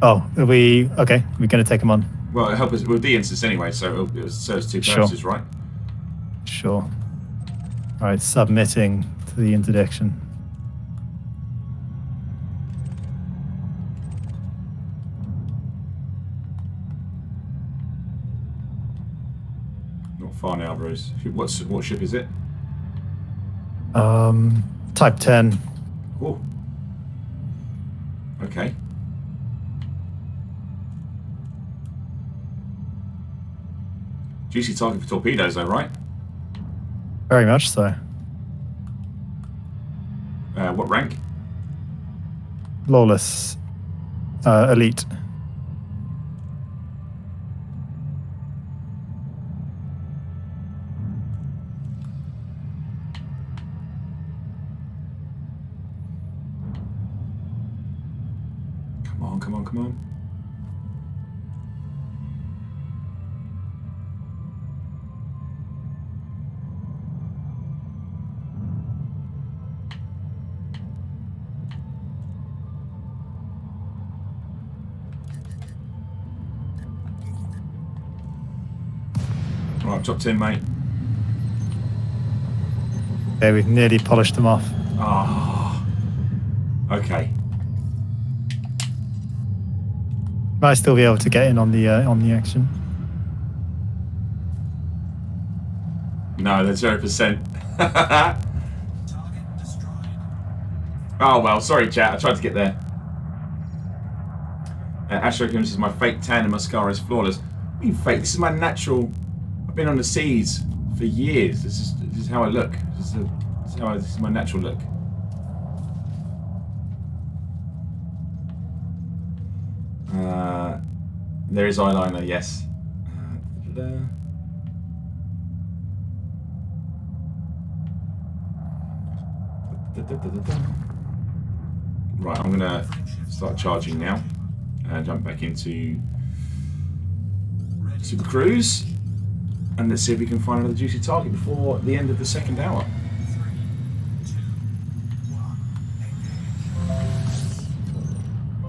Oh, are we okay? We're going to take him on. Well, it'll help us. We'll de-instance anyway, so it serves two Sure. purposes, right? Sure. All right, submitting to the interdiction. Not far now, Bruce. What ship is it? Type 10. Oh. Okay. Juicy target for torpedoes, though, right? Very much so. What rank? Lawless. Elite. Come on, come on, come on. Right, top 10, mate. Okay, we've nearly polished them off. Ah. Okay. Might still be able to get in on the action. No, they're 0%. Target destroyed. Oh, well, sorry, chat. I tried to get there. Astro Kim says, my fake tan and mascara is flawless. What do you mean fake? This is my natural... I've been on the seas for years. This is how I look. This is my natural look. There is eyeliner, yes. Da-da-da. Da-da-da-da-da. Right, I'm gonna start charging now and jump back into Super Cruise, and let's see if we can find another juicy target before the end of the second hour. 3, 2, 1,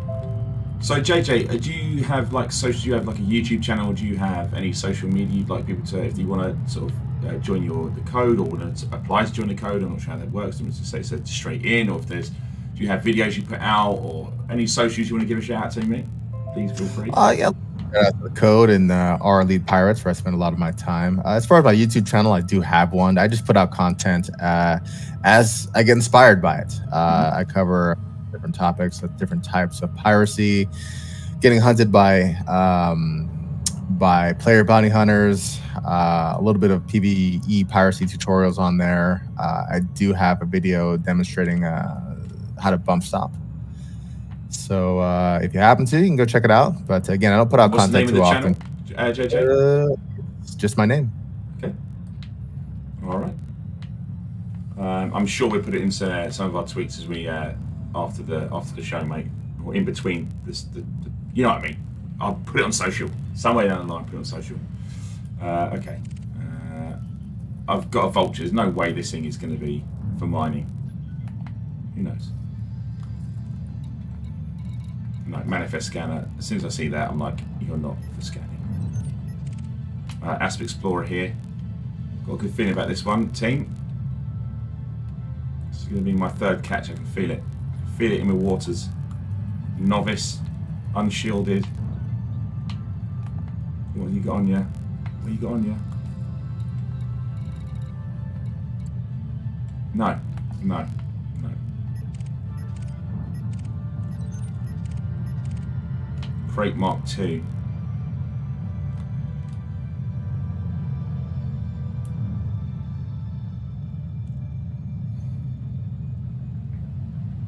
engage. So JJ, do you have like social? Do you have like a YouTube channel? Do you have any social media you'd like people to, if you want to sort of join the code, or want to apply to join the code? I'm not sure how that works. I'm just to say straight in, or if there's, do you have videos you put out, or any socials you want to give a shout out to me? Please feel free. Yeah. The code and our lead pirates, where I spend a lot of my time. As far as my YouTube channel, I do have one. I just put out content as I get inspired by it. I cover different topics, different types of piracy, getting hunted by player bounty hunters, a little bit of PvE piracy tutorials on there. I do have a video demonstrating how to bump stop. So if you happen to, you can go check it out. But again, I don't put out What's content the name too of often. the channel, JJ? It's just my name. Okay. All right. I'm sure we'll put it into some of our tweets as we after the show, mate, or in between this. You know what I mean? I'll put it on social somewhere down the line. Put it on social. Okay. I've got a vulture. There's no way this thing is going to be for mining. Who knows? Like manifest scanner. As soon as I see that, I'm like, you're not for scanning. Asp Explorer here. Got a good feeling about this one, team. This is going to be my third catch. I can feel it. I can feel it in my waters. Novice, unshielded. What you got on you? What you got on you? No, no. Crate Mark II.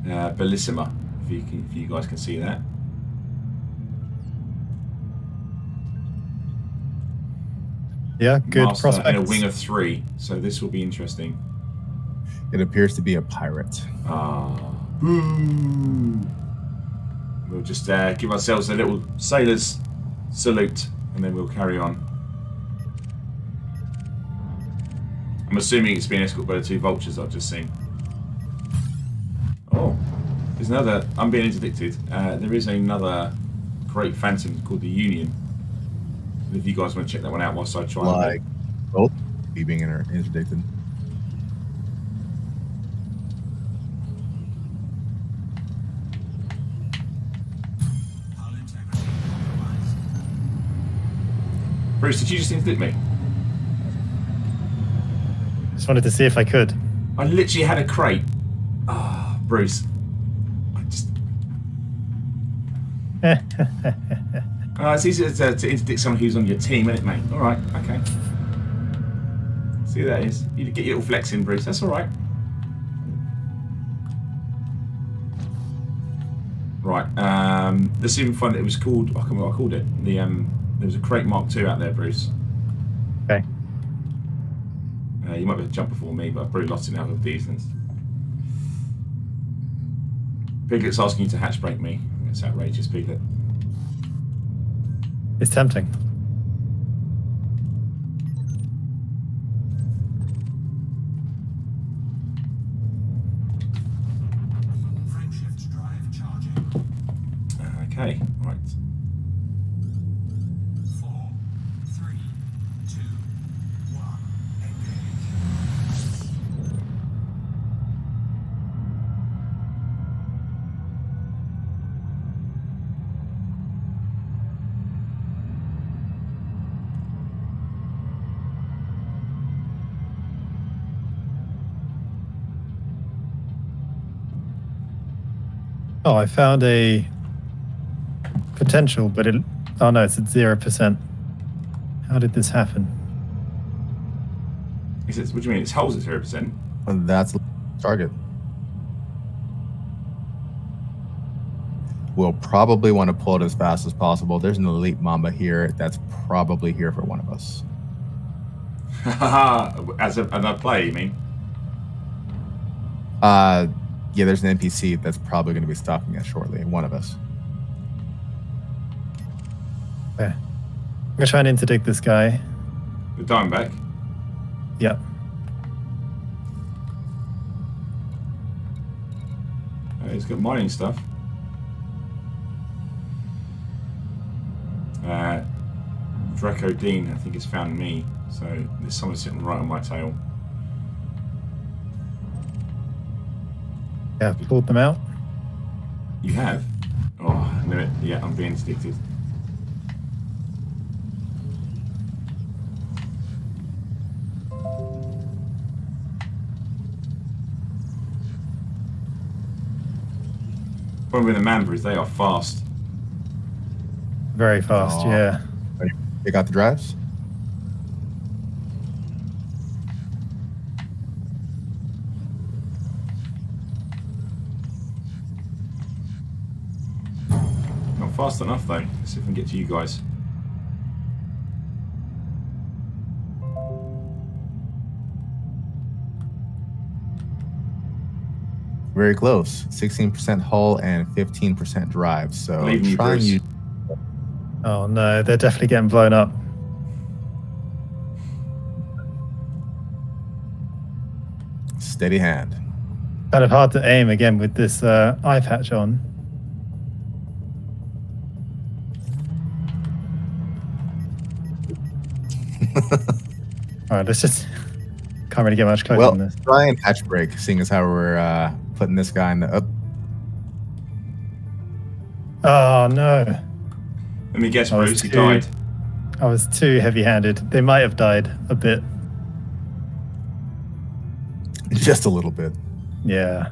Bellissima, if you guys can see that. Yeah, good Master prospects. and a wing of 3, so this will be interesting. It appears to be a pirate. Boo! We'll just give ourselves a little sailor's salute, and then we'll carry on. I'm assuming it's being escorted by the 2 vultures I've just seen. Oh, there's another. I'm being interdicted. There is another great phantom called the Union. If you guys want to check that one out whilst I try. Like both being interdicted. Bruce, did you just interdict me? Just wanted to see if I could. I literally had a crate. Ah, Bruce. I just. It's easier to interdict someone who's on your team, isn't it, mate? All right, okay. See who that is. You get your little flex in, Bruce. That's all right. Right. Let's even find it. It was called. I can't remember what I called it. There was a crate Mark II out there, Bruce. Okay. You might be able to jump before me, but I've probably lost it now with decent. Piglet's asking you to hatch break me. It's outrageous, Piglet. It's tempting. Frameshift drive charging. Okay, right. 4, 3, 2, 1, engage. Oh, I found a potential, but oh no, it's at 0%. How did this happen? Is it, what do you mean? It's holes at 0%? That's the target. we'll probably want to pull it as fast as possible. There's an elite Mamba here that's probably here for one of us. As another player, you mean? Yeah, there's an NPC that's probably going to be stalking us shortly. One of us. Okay. I'm gonna try and interdict this guy. The Diamondback. Yep. He's got mining stuff. Draco Dean, I think, has found me. So there's someone sitting right on my tail. Yeah, pulled them out. You have? Oh, I knew it. Yeah, I'm being interdicted. Problem with the Mamba is they are fast. Very fast, Oh. yeah. They got the drives? Not fast enough though. Let's see if we can get to you guys. Very close. 16% hull and 15% drive. So Believe in you, try and Bruce. use. Oh no, they're definitely getting blown up. Steady hand. Kind of hard to aim again with this eye patch on. All right, let's just can't really get much closer Well, on this. try and hatch break, seeing as how we're putting this guy in the up. Oh no, Let me guess, I was Bruce, he too- died. I was too heavy-handed. They might have died a bit. Just a little bit. Yeah.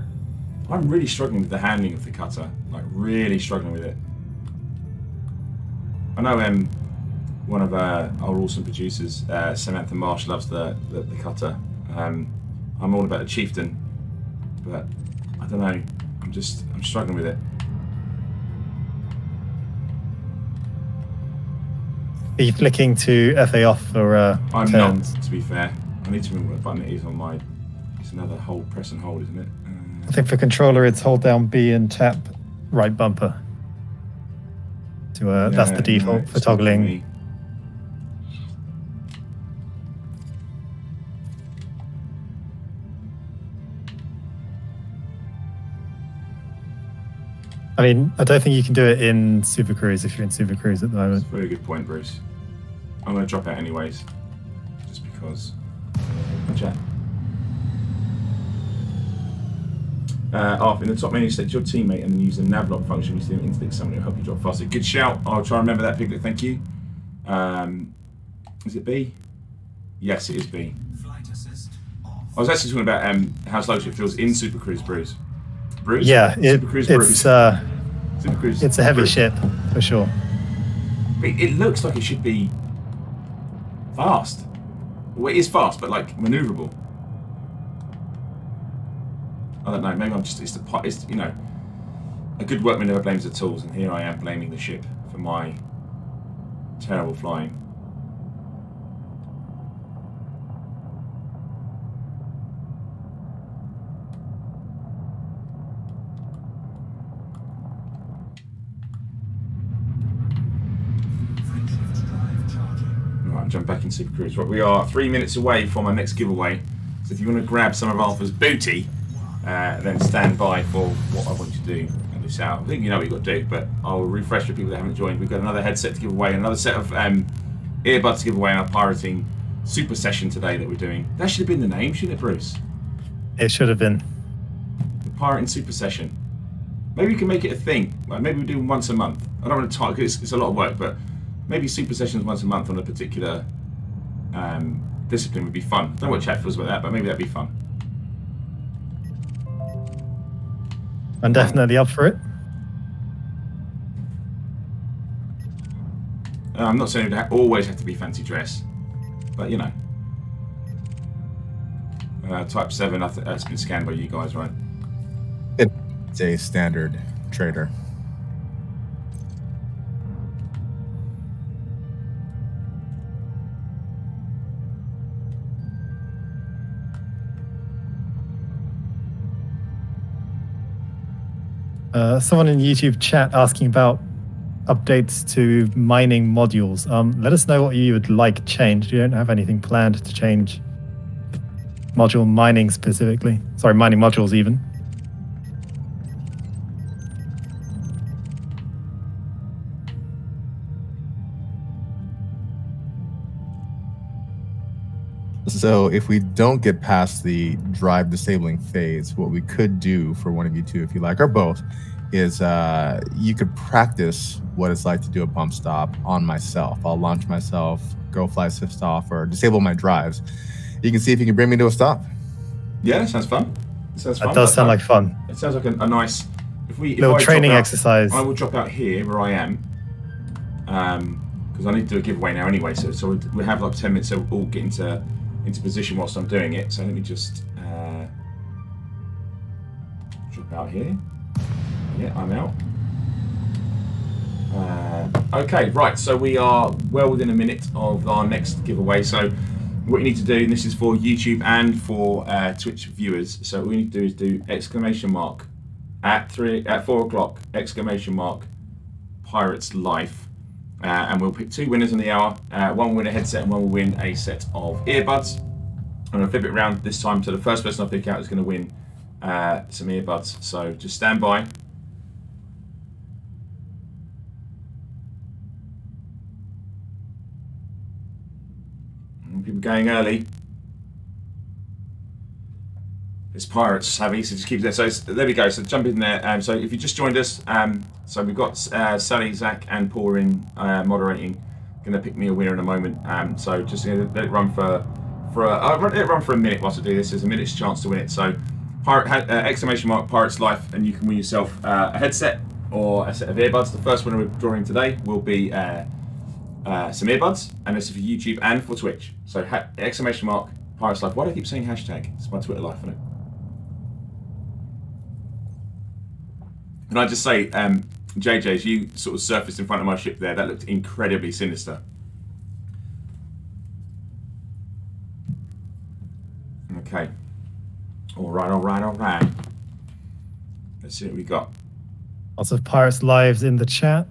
I'm really struggling with the handling of the cutter. Like, really struggling with it. I know one of our awesome producers, Samantha Marsh, loves the cutter. I'm all about the Chieftain, but I don't know. I'm struggling with it. Are you flicking to FA off for I'm turns? not, to be fair. I need to remember what button it is on my. It's another hold, press and hold, isn't it? I think for controller, it's hold down B and tap right bumper. To that's the default for it's not toggling. me. I mean, I don't think you can do it in Super Cruise if you're in Super Cruise at the moment. That's a very good point, Bruce. I'm going to drop out anyways, just because. Chat. Arf, in the top menu, select your teammate and then use the navlock function. You see them interdict someone who will help you drop faster. Good shout. I'll try and remember that, Piglet. Thank you. Is it B? Yes, it is B. Flight assist off. I was actually talking about how slow it feels in Super Cruise, Bruce. Bruce? Yeah, Super Cruise Bruce. Super Cruise it's a heavy Bruce. ship for sure. It looks like it should be fast. Well, it is fast, but like maneuverable. I don't know. Maybe I'm just. It's you know, a good workman never blames the tools, and here I am blaming the ship for my terrible flying. Frameshift drive charging. Right, jump back in Super Cruise. Right, we are 3 minutes away from our next giveaway. So if you want to grab some of Arthur's booty, then stand by for what I want you to do at this hour. I think you know what you've got to do, but I'll refresh for people that haven't joined. We've got another headset to give away, another set of earbuds to give away in our pirating super session today that we're doing. That should have been the name, shouldn't it, Bruce? It should have been. The pirating super session. Maybe we can make it a thing. Like maybe we do them once a month. I don't want to talk because it's a lot of work, but maybe super sessions once a month on a particular discipline would be fun. I don't know what chat feels about that, but maybe that'd be fun. I'm definitely up for it. I'm not saying it would always have to be fancy dress, but you know. Type 7, I think that's been scanned by you guys, right? It's a standard trader. Someone in YouTube chat asking about updates to mining modules. Let us know what you would like changed. You don't have anything planned to change module mining specifically. Sorry, mining modules even. So if we don't get past the drive disabling phase, what we could do for one of you two, if you like, or both, is you could practice what it's like to do a bump stop on myself. I'll launch myself, go fly assist off, or disable my drives. You can see if you can bring me to a stop. Yeah, that sounds fun. That does sound like fun. It sounds like a nice... little training exercise. I will drop out here where I am. Because I need to do a giveaway now anyway, so we have like 10 minutes so we'll all get into position whilst I'm doing it. So let me just drop out here. Yeah, I'm out. Okay, right, so we are well within a minute of our next giveaway. So what you need to do, and this is for YouTube and for Twitch viewers, so what we need to do is do exclamation mark at 4 o'clock, exclamation mark Pirates Life. And we'll pick 2 winners in the hour. One will win a headset and one will win a set of earbuds. I'm going to flip it around this time, so the first person I pick out is going to win some earbuds. So just stand by. And people going early. It's Pirates savvy, so just keep it there. So there we go. So jump in there. So if you just joined us, so we've got Sally, Zach, and Paul in moderating. Going to pick me a winner in a moment. So just let it run let it run for a minute whilst I do this. There's a minute's chance to win it. So exclamation mark Pirates Life, and you can win yourself a headset or a set of earbuds. The first winner we're drawing today will be some earbuds, and this is for YouTube and for Twitch. So exclamation mark Pirates Life. Why do I keep saying hashtag? It's my Twitter life, isn't it? Can I just say, JJ, as you sort of surfaced in front of my ship there, that looked incredibly sinister. Okay. All right. Let's see what we got. Lots of Pirates Lives in the chat.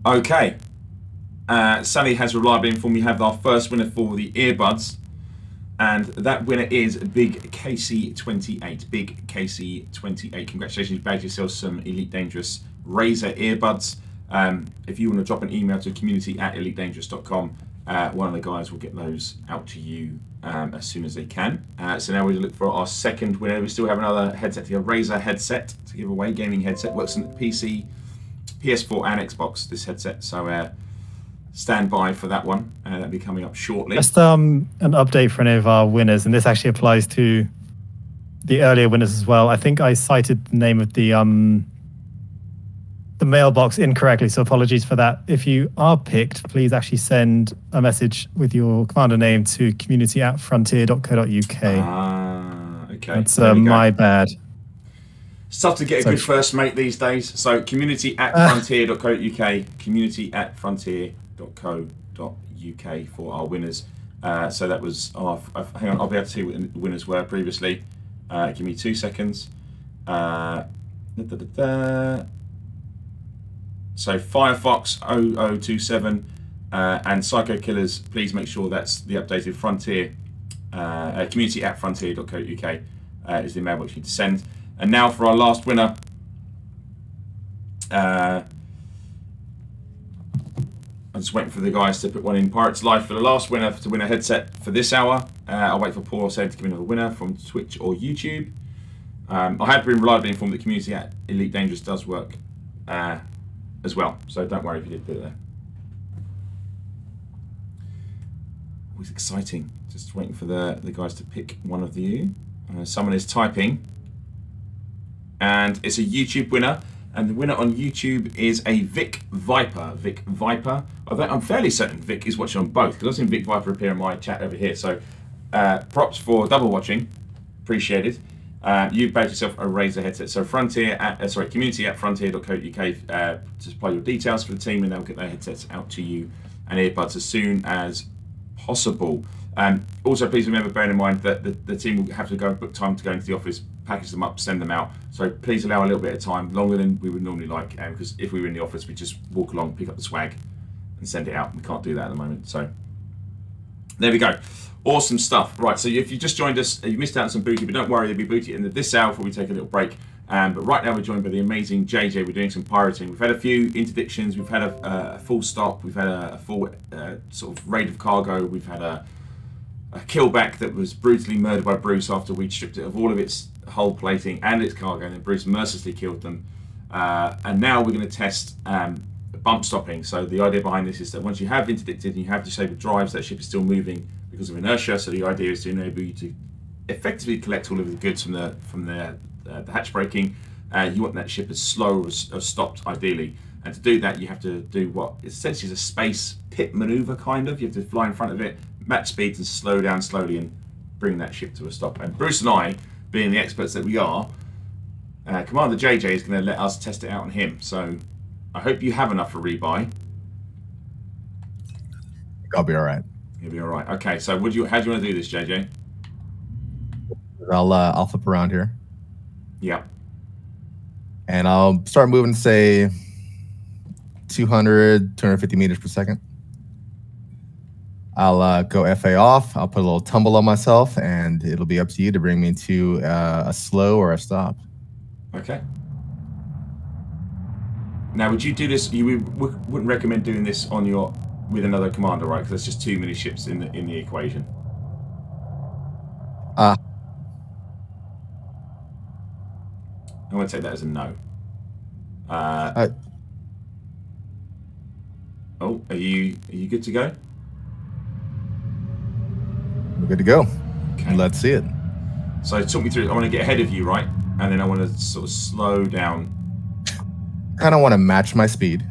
Okay, Sally has reliably informed me we have our first winner for the earbuds, and that winner is Big KC28. Big KC28. Congratulations, you bagged yourself some Elite Dangerous Razer earbuds. If you want to drop an email to community@elitedangerous.com, one of the guys will get those out to you as soon as they can. So now we look for our second winner. We still have another headset here, Razer headset to give away, gaming headset, works on PC, PS4 and Xbox, this headset, so stand by for that one. That'll be coming up shortly. Just an update for any of our winners, and this actually applies to the earlier winners as well. I think I cited the name of the mailbox incorrectly, so apologies for that. If you are picked, please actually send a message with your commander name to community@frontier.co.uk. Okay. That's my bad. It's tough to get a good first mate these days. So community@frontier.co.uk, community@frontier.co.uk for our winners. So that was hang on, I'll be able to see what the winners were previously. Give me 2 seconds. So Firefox 0027 and Psycho Killers, please make sure that's the updated Frontier, community@frontier.co.uk is the email which you need to send. And now for our last winner. I'm just waiting for the guys to put one in Pirates Life for the last winner to win a headset for this hour. I'll wait for Paul or Sam to give me another winner from Twitch or YouTube. I have been reliably informed that community@Elite Dangerous does work as well, so don't worry if you did put it there. Always exciting. Just waiting for the guys to pick one of you. Someone is typing. And it's a YouTube winner, and the winner on YouTube is a Vic Viper. Vic Viper. I'm fairly certain Vic is watching on both, because I've seen Vic Viper appear in my chat over here. So props for double watching, appreciated. You bought yourself a Razer headset. So community at frontier.co.uk to supply your details for the team, and they'll get their headsets out to you and earbuds as soon as possible. Also, please remember, bearing in mind that the team will have to go book time to go into the office, package them up, send them out. So please allow a little bit of time, longer than we would normally like, because if we were in the office, we just walk along, pick up the swag, and send it out. We can't do that at the moment. So there we go. Awesome stuff. Right, so if you just joined us, you missed out on some booty, but don't worry, there'll be booty in this hour before we take a little break. But right now we're joined by the amazing JJ. We're doing some pirating. We've had a few interdictions. We've had a full stop. We've had a full sort of raid of cargo. We've had a killback that was brutally murdered by Bruce after we'd stripped it of all of its hull plating and its cargo, and then Bruce mercilessly killed them. And now we're going to test bump stopping. So the idea behind this is that once you have interdicted and you have disabled drives, that ship is still moving because of inertia. So the idea is to enable you to effectively collect all of the goods from the hatch braking. You want that ship as slow as stopped, ideally. And to do that, you have to do what essentially is a space pit maneuver, kind of. You have to fly in front of it, match speeds, and slow down slowly and bring that ship to a stop. And Bruce and I, being the experts that we are, Commander JJ is going to let us test it out on him. So I hope you have enough for rebuy. I'll be all right. You'll be all right. Okay, so how do you want to do this, JJ? I'll flip around here. Yeah. And I'll start moving, say, 250 meters per second. I'll go FA off. I'll put a little tumble on myself, and it'll be up to you to bring me to a slow or a stop. Okay. Now, would you do this? You wouldn't recommend doing this with another commander, right? Because there's just too many ships in the equation. I'm going to take that as a no. Oh, are you good to go? We're good to go. Okay. Let's see it. So talk me through. I want to get ahead of you, right? And then I want to sort of slow down. Kind of want to match my speed,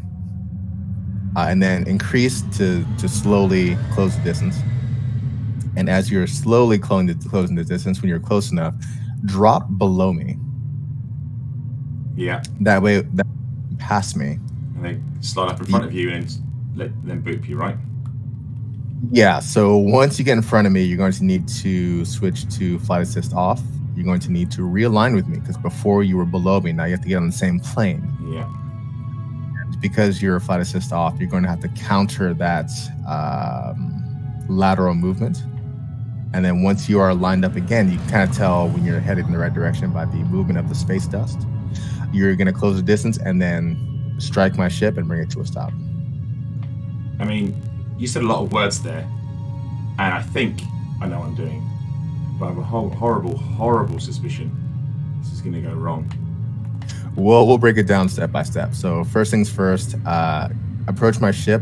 and then increase to slowly close the distance. And as you're slowly closing the distance, when you're close enough, drop below me. Yeah. That way, pass me. And then slide up in front of you and then boop you, right? Yeah. So once you get in front of me, you're going to need to switch to flight assist off. You're going to need to realign with me because before you were below me. Now you have to get on the same plane. Yeah. Because you're flight assist off, you're going to have to counter that lateral movement. And then once you are lined up again, you can kind of tell when you're headed in the right direction by the movement of the space dust. You're going to close the distance and then strike my ship and bring it to a stop. I mean, you said a lot of words there, and I think I know what I'm doing, but I have a horrible, horrible suspicion this is going to go wrong. Well, we'll break it down step by step. So first things first, approach my ship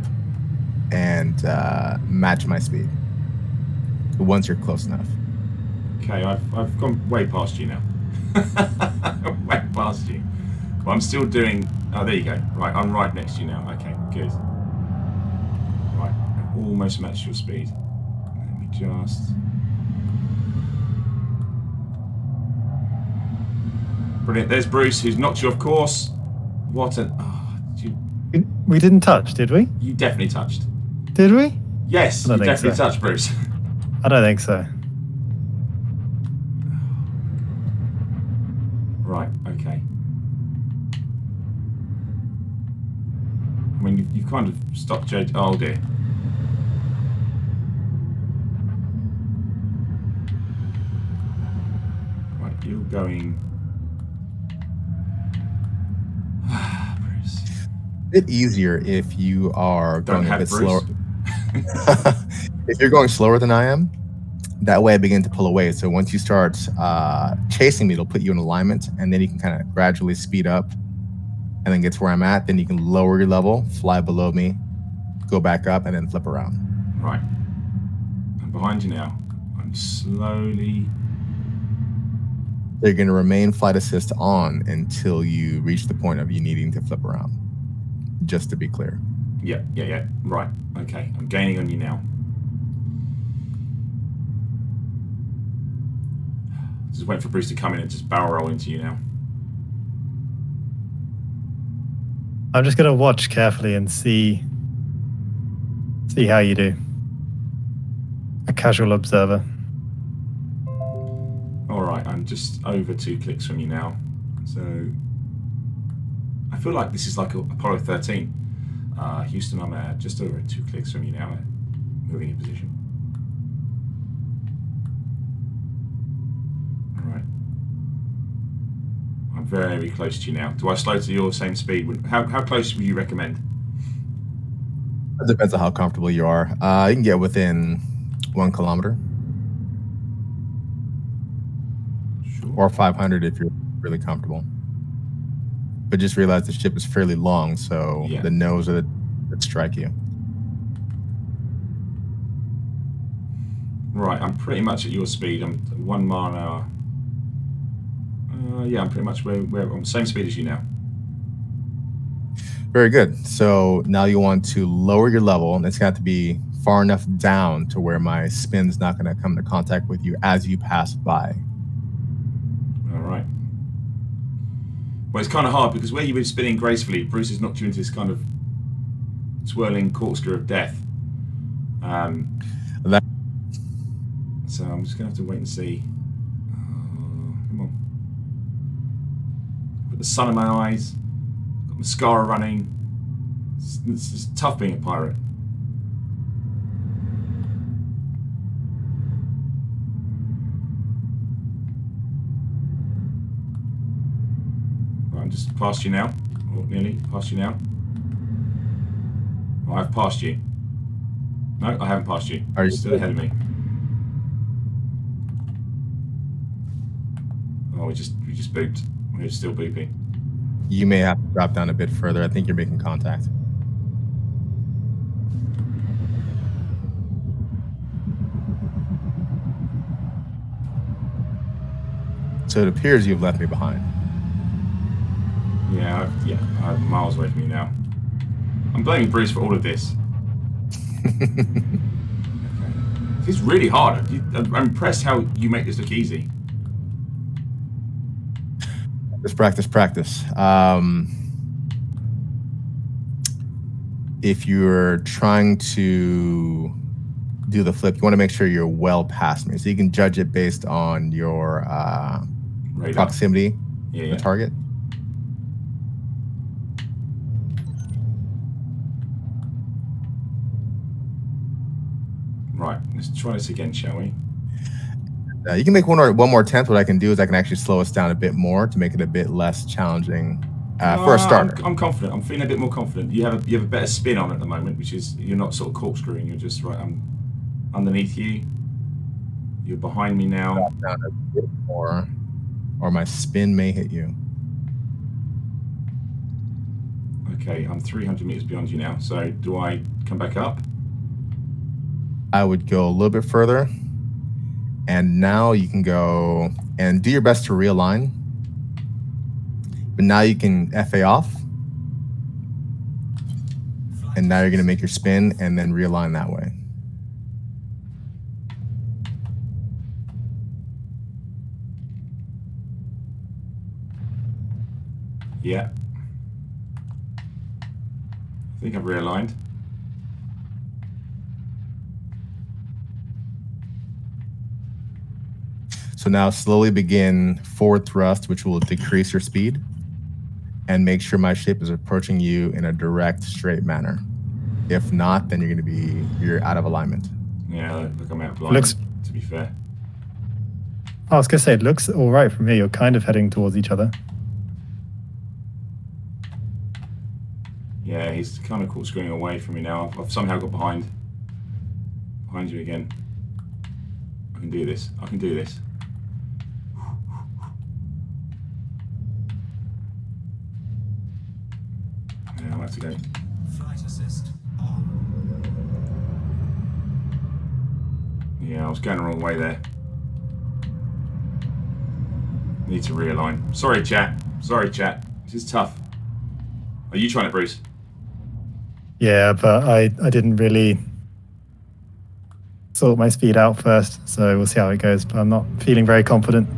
and match my speed once you're close enough. Okay, I've gone way past you now. Way past you. But I'm still doing... Oh, there you go. Right, I'm right next to you now. Okay, good. Right, I've almost matched your speed. Let me just... Brilliant. There's Bruce, who's knocked you off course. What an... Oh, We didn't touch, did we? you definitely touched. Did we? Yes, I you don't think definitely so. touched, Bruce. I don't think so. Right, okay. I mean, you've kind of stopped Jade. Oh, dear. Right, you're going... Bruce. A bit easier if you are Don't going a have bit Bruce. slower. If you're going slower than I am, that way I begin to pull away. So once you start chasing me, it'll put you in alignment, and then you can kind of gradually speed up and then get to where I'm at. Then you can lower your level, fly below me, go back up, and then flip around. Right. I'm behind you now. I'm slowly... They're going to remain flight assist on until you reach the point of you needing to flip around, just to be clear. Yeah. Right. Okay. I'm gaining on you now. Just waiting for Bruce to come in and just barrel roll into you now. I'm just going to watch carefully and see how you do. A casual observer. All right, I'm just over 2 clicks from you now. So I feel like this is like Apollo 13. Houston, I'm just over 2 clicks from you now, moving in position. All right. I'm very close to you now. Do I slow to your same speed? How close would you recommend? It depends on how comfortable you are. You can get within 1 kilometer. Sure. Or 500 if you're really comfortable. But just realize the ship is fairly long, so Yeah. the nose of it would strike you. Right, I'm pretty much at your speed. I'm 1 mile an hour. Yeah, I'm pretty much where I'm the same speed as you now. Very good. So now you want to lower your level, and it's got to be far enough down to where my spin's not going to come into contact with you as you pass by. All right. Well, it's kind of hard because where you were spinning gracefully, Bruce has knocked you into this kind of swirling corkscrew of death. That- So I'm just going to have to wait and see. Come on. Put the sun in my eyes. Got mascara running. It's just tough being a pirate. Right, I'm just past you now. Or nearly past you now. Oh, I've passed you. No, I haven't passed you. Are you still ahead of me? Oh, we just booped. We're still booping. You may have to drop down a bit further. I think you're making contact. So it appears you've left me behind. Yeah, I'm miles away from you now. I'm blaming Bruce for all of this. Okay. It's really hard. I'm impressed how you make this look easy. Just practice. If you're trying to do the flip, you want to make sure you're well past me. So you can judge it based on your Radar. proximity Yeah, to the target. Right, let's try this again, shall we? You can make one more attempt. What I can do is I can actually slow us down a bit more to make it a bit less challenging for a starter. I'm confident. I'm feeling a bit more confident. You have a better spin on at the moment, which is you're not sort of corkscrewing. You're just right. I'm underneath you. You're behind me now. Drop down a bit more, or my spin may hit you. Okay, I'm 300 meters beyond you now. So do I come back up? I would go a little bit further, and now you can go and do your best to realign. But now you can FA off, and now you're going to make your spin and then realign that way. Yeah. I think I've realigned. So now slowly begin forward thrust, which will decrease your speed, and make sure my ship is approaching you in a direct, straight manner. If not, then you're out of alignment. Yeah, look, I'm out of alignment, to be fair. I was going to say, it looks all right from here. You're kind of heading towards each other. Yeah, he's kind of corkscrewing away from me now. I've somehow got behind you again. I can do this. Yeah, I'll have to go. Flight assist on. Yeah, I was going the wrong way there. Need to realign. Sorry, chat. This is tough. Are you trying it, Bruce? Yeah, but I didn't really sort my speed out first, so we'll see how it goes. But I'm not feeling very confident.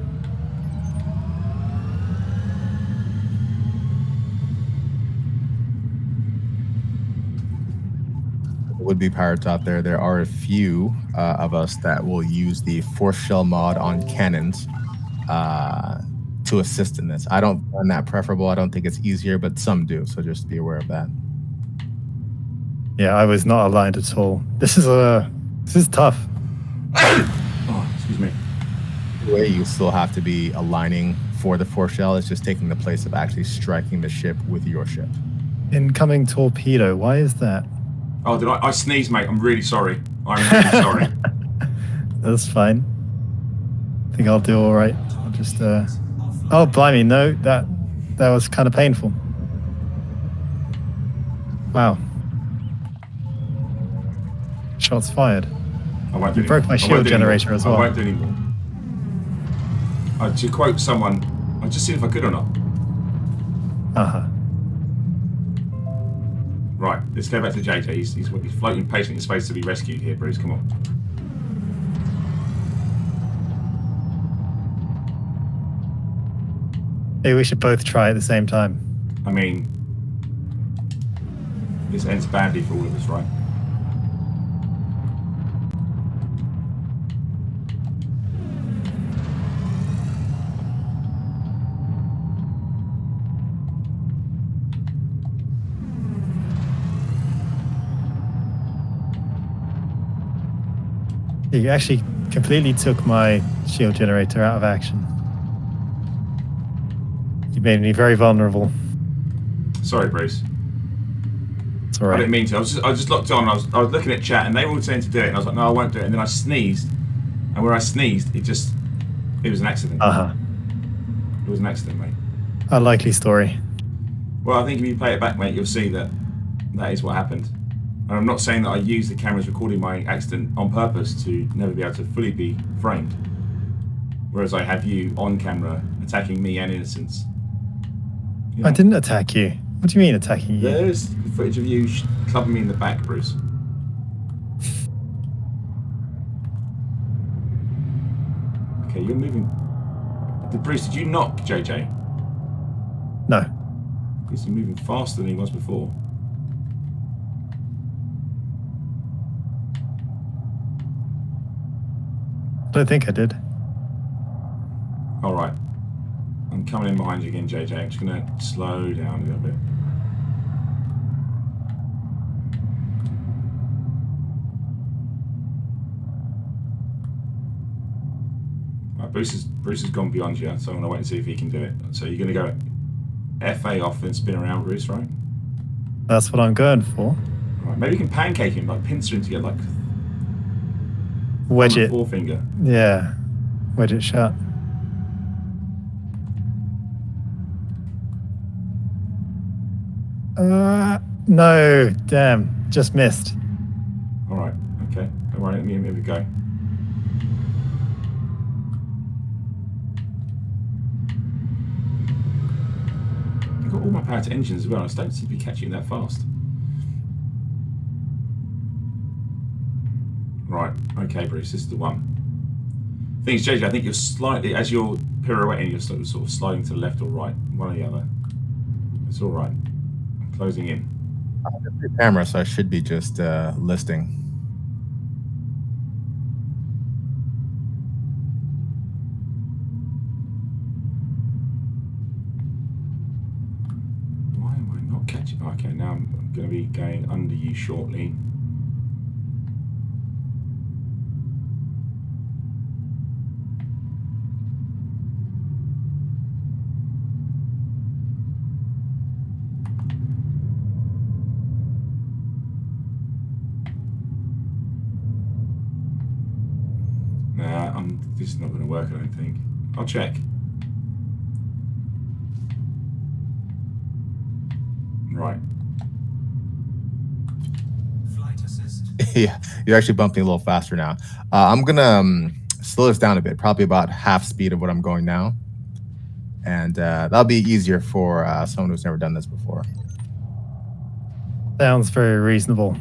would-be pirates out there, there are a few of us that will use the force shell mod on cannons to assist in this. I don't find that preferable. I don't think it's easier, but some do. So just be aware of that. Yeah, I was not aligned at all. This is tough. Oh, excuse me. Way you still have to be aligning for the force shell. It's just taking the place of actually striking the ship with your ship. Incoming torpedo. Why is that? Oh, did I sneeze, mate? I'm really sorry. I'm really sorry. That's fine. I think I'll do all right. I'll just. Oh, blimey! No, that was kind of painful. Wow. Shots fired. I won't do You broke my shield generator as well. I won't do anymore. To quote someone, I'll just see if I could or not. Uh-huh. Right, let's go back to JJ. He's floating patiently in space to be rescued here, Bruce. Come on. Maybe we should both try at the same time. I mean, this ends badly for all of us, right? You actually completely took my shield generator out of action. You made me very vulnerable. Sorry, Bruce. It's all right. I didn't mean to. I just locked on. I was looking at chat, and they were all saying to do it, and I was like, no, I won't do it. And then I sneezed, and where I sneezed, it was an accident. Uh-huh. It was an accident, mate. Unlikely story. Well, I think if you play it back, mate, you'll see that is what happened. And I'm not saying that I used the cameras recording my accident on purpose to never be able to fully be framed. Whereas I have you on camera attacking me and innocents. You know? I didn't attack you. What do you mean attacking you? There's footage of you clubbing me in the back, Bruce. Okay, you're moving. Bruce, did you knock JJ? No. He's moving faster than he was before. I don't think I did. All right. I'm coming in behind you again, JJ. I'm just going to slow down a little bit. Right, Bruce has gone beyond you, so I'm going to wait and see if he can do it. So you're going to go FA off and spin around, Bruce, right? That's what I'm going for. Right. Maybe you can pancake him, like pincer him together, like Wedge on the it. forefinger. Yeah. Wedge it shut. No. Damn. Just missed. All right. Okay. Don't worry. Let me have a go. I've got all my power to engines as well. I just don't seem to be catching that fast. Right. Okay, Bruce. This is the one. Thing is, JJ, I think you're slightly, as you're pirouetting, you're sort of sliding to the left or right, one or the other. It's all right. I'm closing in. The camera, so I should be just listing. Why am I not catching? Okay, now I'm going to be going under you shortly. This is not going to work, I don't think. I'll check. Right. Flight assist. Yeah, you're actually bumping a little faster now. I'm gonna slow this down a bit, probably about half speed of what I'm going now, and that'll be easier for someone who's never done this before. Sounds very reasonable.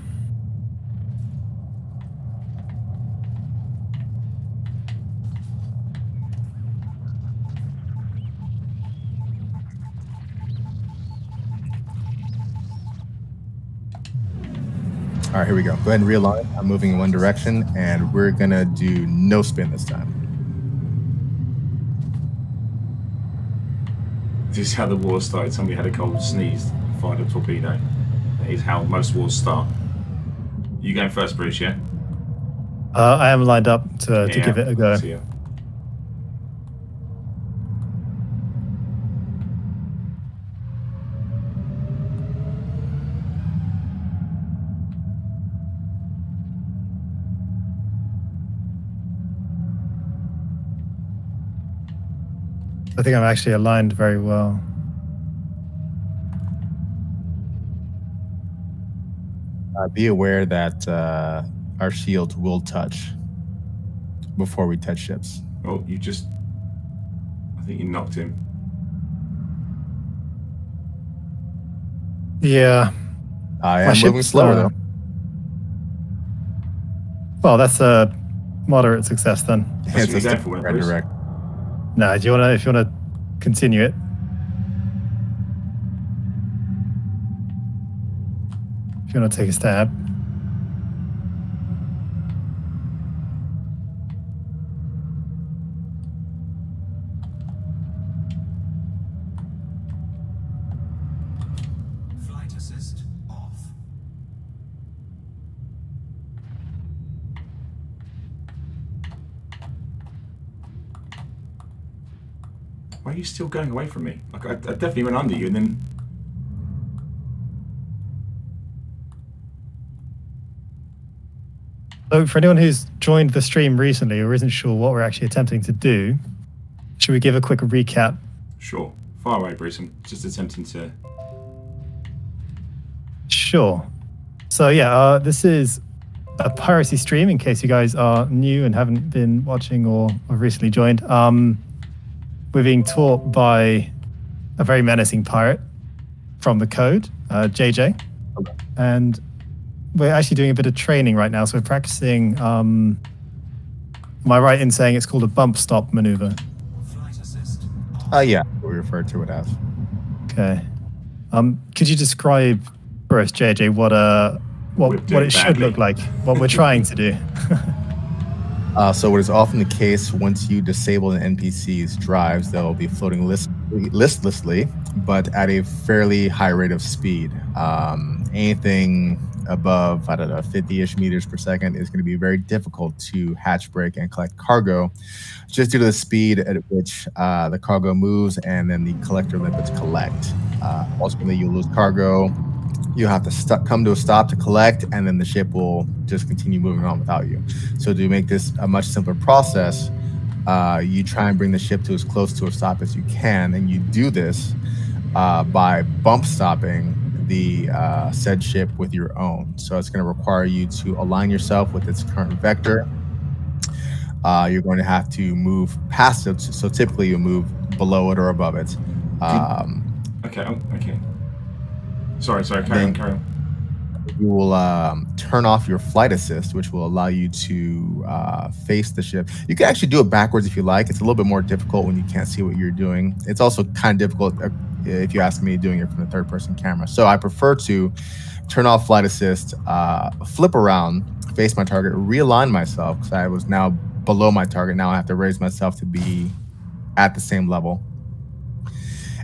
All right, here we go. Go ahead and realign. I'm moving in one direction, and we're going to do no spin this time. This is how the war started. Somebody had a cold sneeze and fired a torpedo. That is how most wars start. You going first, Bruce, yeah? I am lined up to give it a go. See ya. I think I'm actually aligned very well. Be aware that our shields will touch before we touch ships. Oh, you just... I think you knocked him. Yeah. I My am moving ship's, slower, though. Well, that's a moderate success then. That's what you're It's a going for, red Bruce. direct. No, if you wanna continue it. If you wanna take a stab. Flight assist off. Why are you still going away from me? Like, I definitely went under you and then... So for anyone who's joined the stream recently or isn't sure what we're actually attempting to do, should we give a quick recap? Sure. Far away, Bruce. I'm just attempting to... Sure. So yeah, this is a piracy stream in case you guys are new and haven't been watching or have recently joined. We're being taught by a very menacing pirate from the code, JJ. And we're actually doing a bit of training right now. So we're practicing, am I right in saying it's called a bump stop maneuver? Flight assist off. Yeah, we refer to it as. Okay. Could you describe for us, JJ, what We're it doing should badly. look like, what we're trying to do? So what is often the case, once you disable an NPC's drives, they'll be floating listlessly, but at a fairly high rate of speed. Anything above, 50-ish meters per second is going to be very difficult to hatch break and collect cargo, just due to the speed at which the cargo moves and then the collector limpets collect. Ultimately, you'll lose cargo. You have to come to a stop to collect, and then the ship will just continue moving on without you. So to make this a much simpler process, you try and bring the ship to as close to a stop as you can, and you do this by bump stopping the said ship with your own. So it's going to require you to align yourself with its current vector. You're going to have to move past it. So typically you move below it or above it. Okay, okay. Sorry, carry on. You will turn off your flight assist, which will allow you to face the ship. You can actually do it backwards if you like. It's a little bit more difficult when you can't see what you're doing. It's also kind of difficult, if you ask me, doing it from the third-person camera. So I prefer to turn off flight assist, flip around, face my target, realign myself, because I was now below my target. Now I have to raise myself to be at the same level.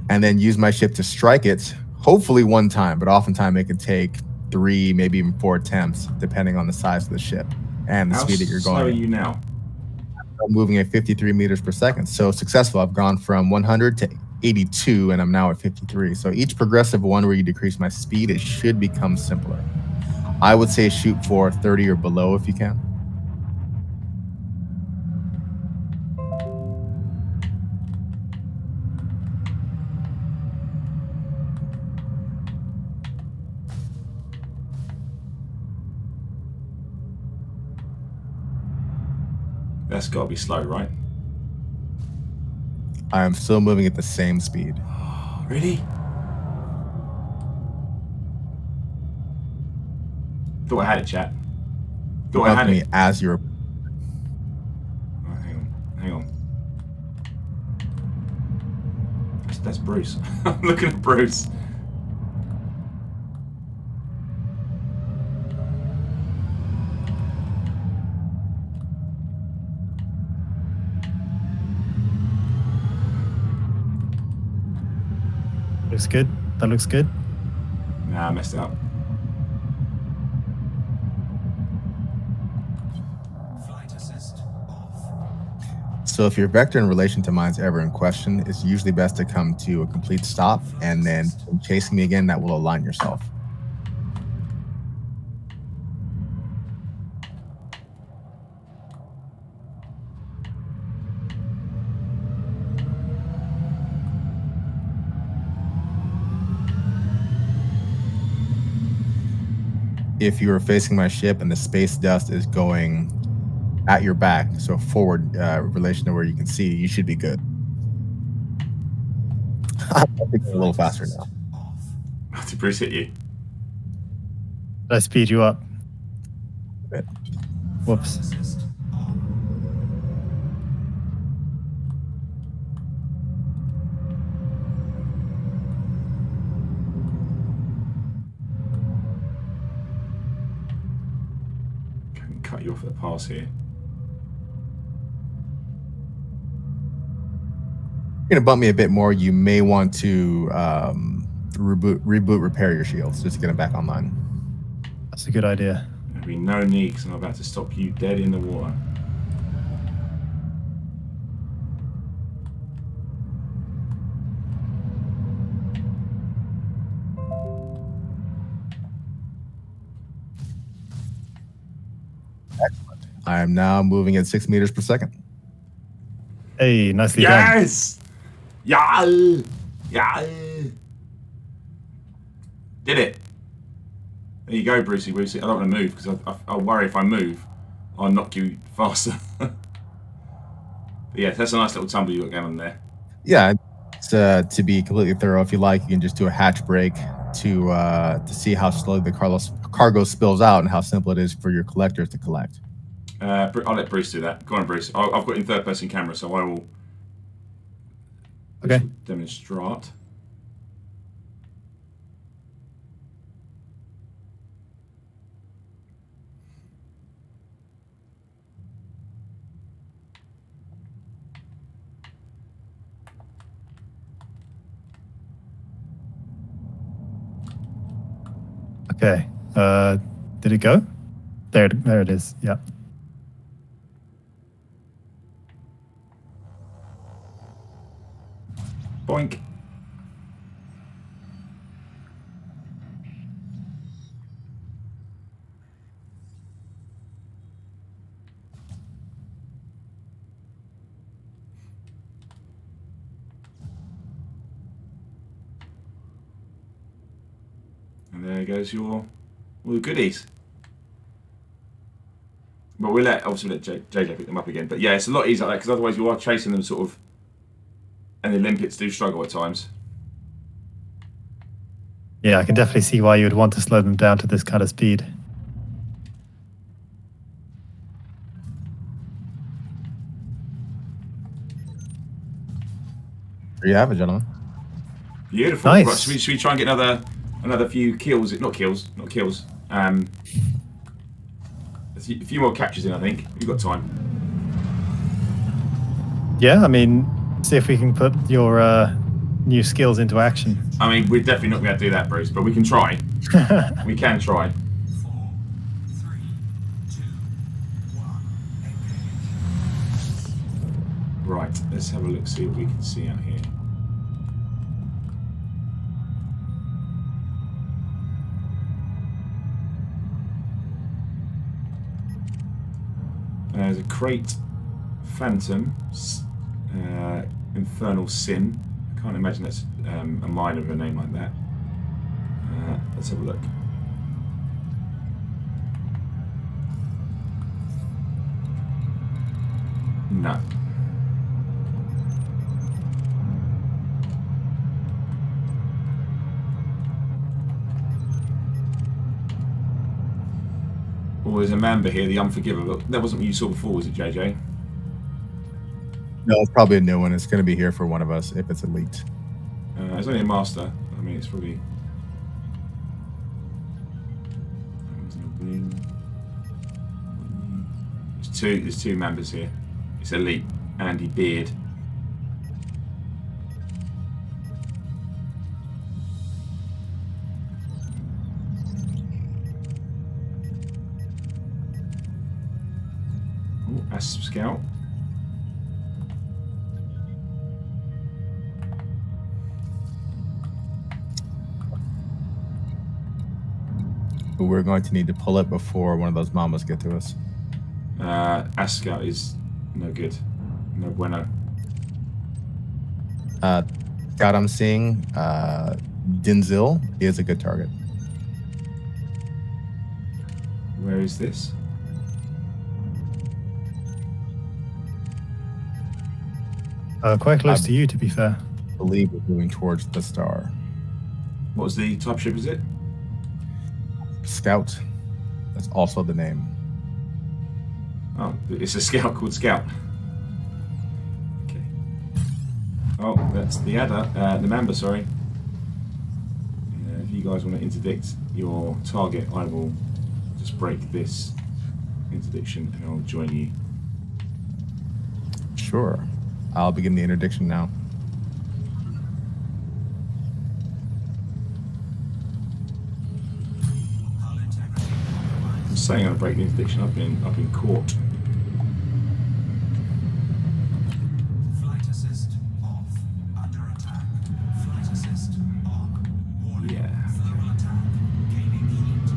And then use my ship to strike it, hopefully one time, but oftentimes it could take 3, maybe even 4 attempts, depending on the size of the ship and the speed that you're going. How slow are you now? I'm moving at 53 meters per second. So successful. I've gone from 100 to 82, and I'm now at 53. So each progressive one where you decrease my speed, it should become simpler. I would say shoot for 30 or below if you can. That's got to be slow, right? I am still moving at the same speed. Really? Thought I had it, chat. Thought I Above had me it. as you're. Oh, hang on. That's Bruce. I'm looking at Bruce. Looks good. That looks good. Nah, I messed it up. Flight assist off. So if your vector in relation to mine's ever in question, it's usually best to come to a complete stop, and then when chasing me again, that will align yourself. If you are facing my ship and the space dust is going at your back, so forward relation to where you can see, you should be good. I think it's a little faster now. Off. Did Bruce hit you? Did I speed you up? A bit. Whoops. Assist on. Can cut you off at the pass here. You're gonna bump me a bit more. You may want to reboot, repair your shields just to get them back online. That's a good idea. There'll be no need because I'm about to stop you dead in the water. Excellent. I am now moving at 6 meters per second. Hey, nicely done. Yes! Yeah! Yeah! Did it. There you go, Brucey. I don't want to move because I'll worry if I move, I'll knock you faster. But yeah, that's a nice little tumble you got going on there. Yeah, it's, to be completely thorough, if you like, you can just do a hatch break to see how slowly the cargo spills out and how simple it is for your collectors to collect. I'll let Bruce do that. Go on, Bruce. I've got in third-person camera, so I will Okay. demonstrate. Okay. Did it go? There it is. Yeah. Boink. And there goes all the goodies. But we'll obviously let JJ pick them up again. But yeah, it's a lot easier like that because otherwise you are chasing them sort of, and the limpets do struggle at times. Yeah, I can definitely see why you would want to slow them down to this kind of speed. There you have it, gentlemen. Beautiful. Nice. Right, should we try and get another few kills? Not kills. A few more captures in, I think. We've got time. Yeah, I mean, see if we can put your new skills into action. I mean, we're definitely not going to do that, Bruce, but we can try. We can try. 4, 3, 2, 1. Engage. Right, let's have a look, see what we can see out here. There's a crate, Phantom, Infernal Sin. I can't imagine that's a mine of a name like that. Let's have a look. No. Oh, there's a Mamba here, the Unforgivable. That wasn't what you saw before, was it, JJ? No, it's probably a new one. It's going to be here for one of us if it's elite. It's only a master. I mean, it's probably. There's two members here. It's elite. Andy Beard. Ooh, Asp Scout. But we're going to need to pull it before one of those mamas get to us. Asp Scout is no good. No bueno. Scout I'm seeing, Dinzil is a good target. Where is this? Quite close to you, to be fair. I believe we're moving towards the star. What was the type ship, is it? Scout. That's also the name. Oh, it's a scout called Scout. Okay. Oh, that's the adder, the member, sorry. If you guys want to interdict your target, I will just break this interdiction and I'll join you. Sure. I'll begin the interdiction now. Hull integrity compromised. I'm saying I'm gonna break the interdiction. I've been caught. Flight assist off. Under attack. Flight assist on. Warning. Yeah. Thermal attack. Gaining heat.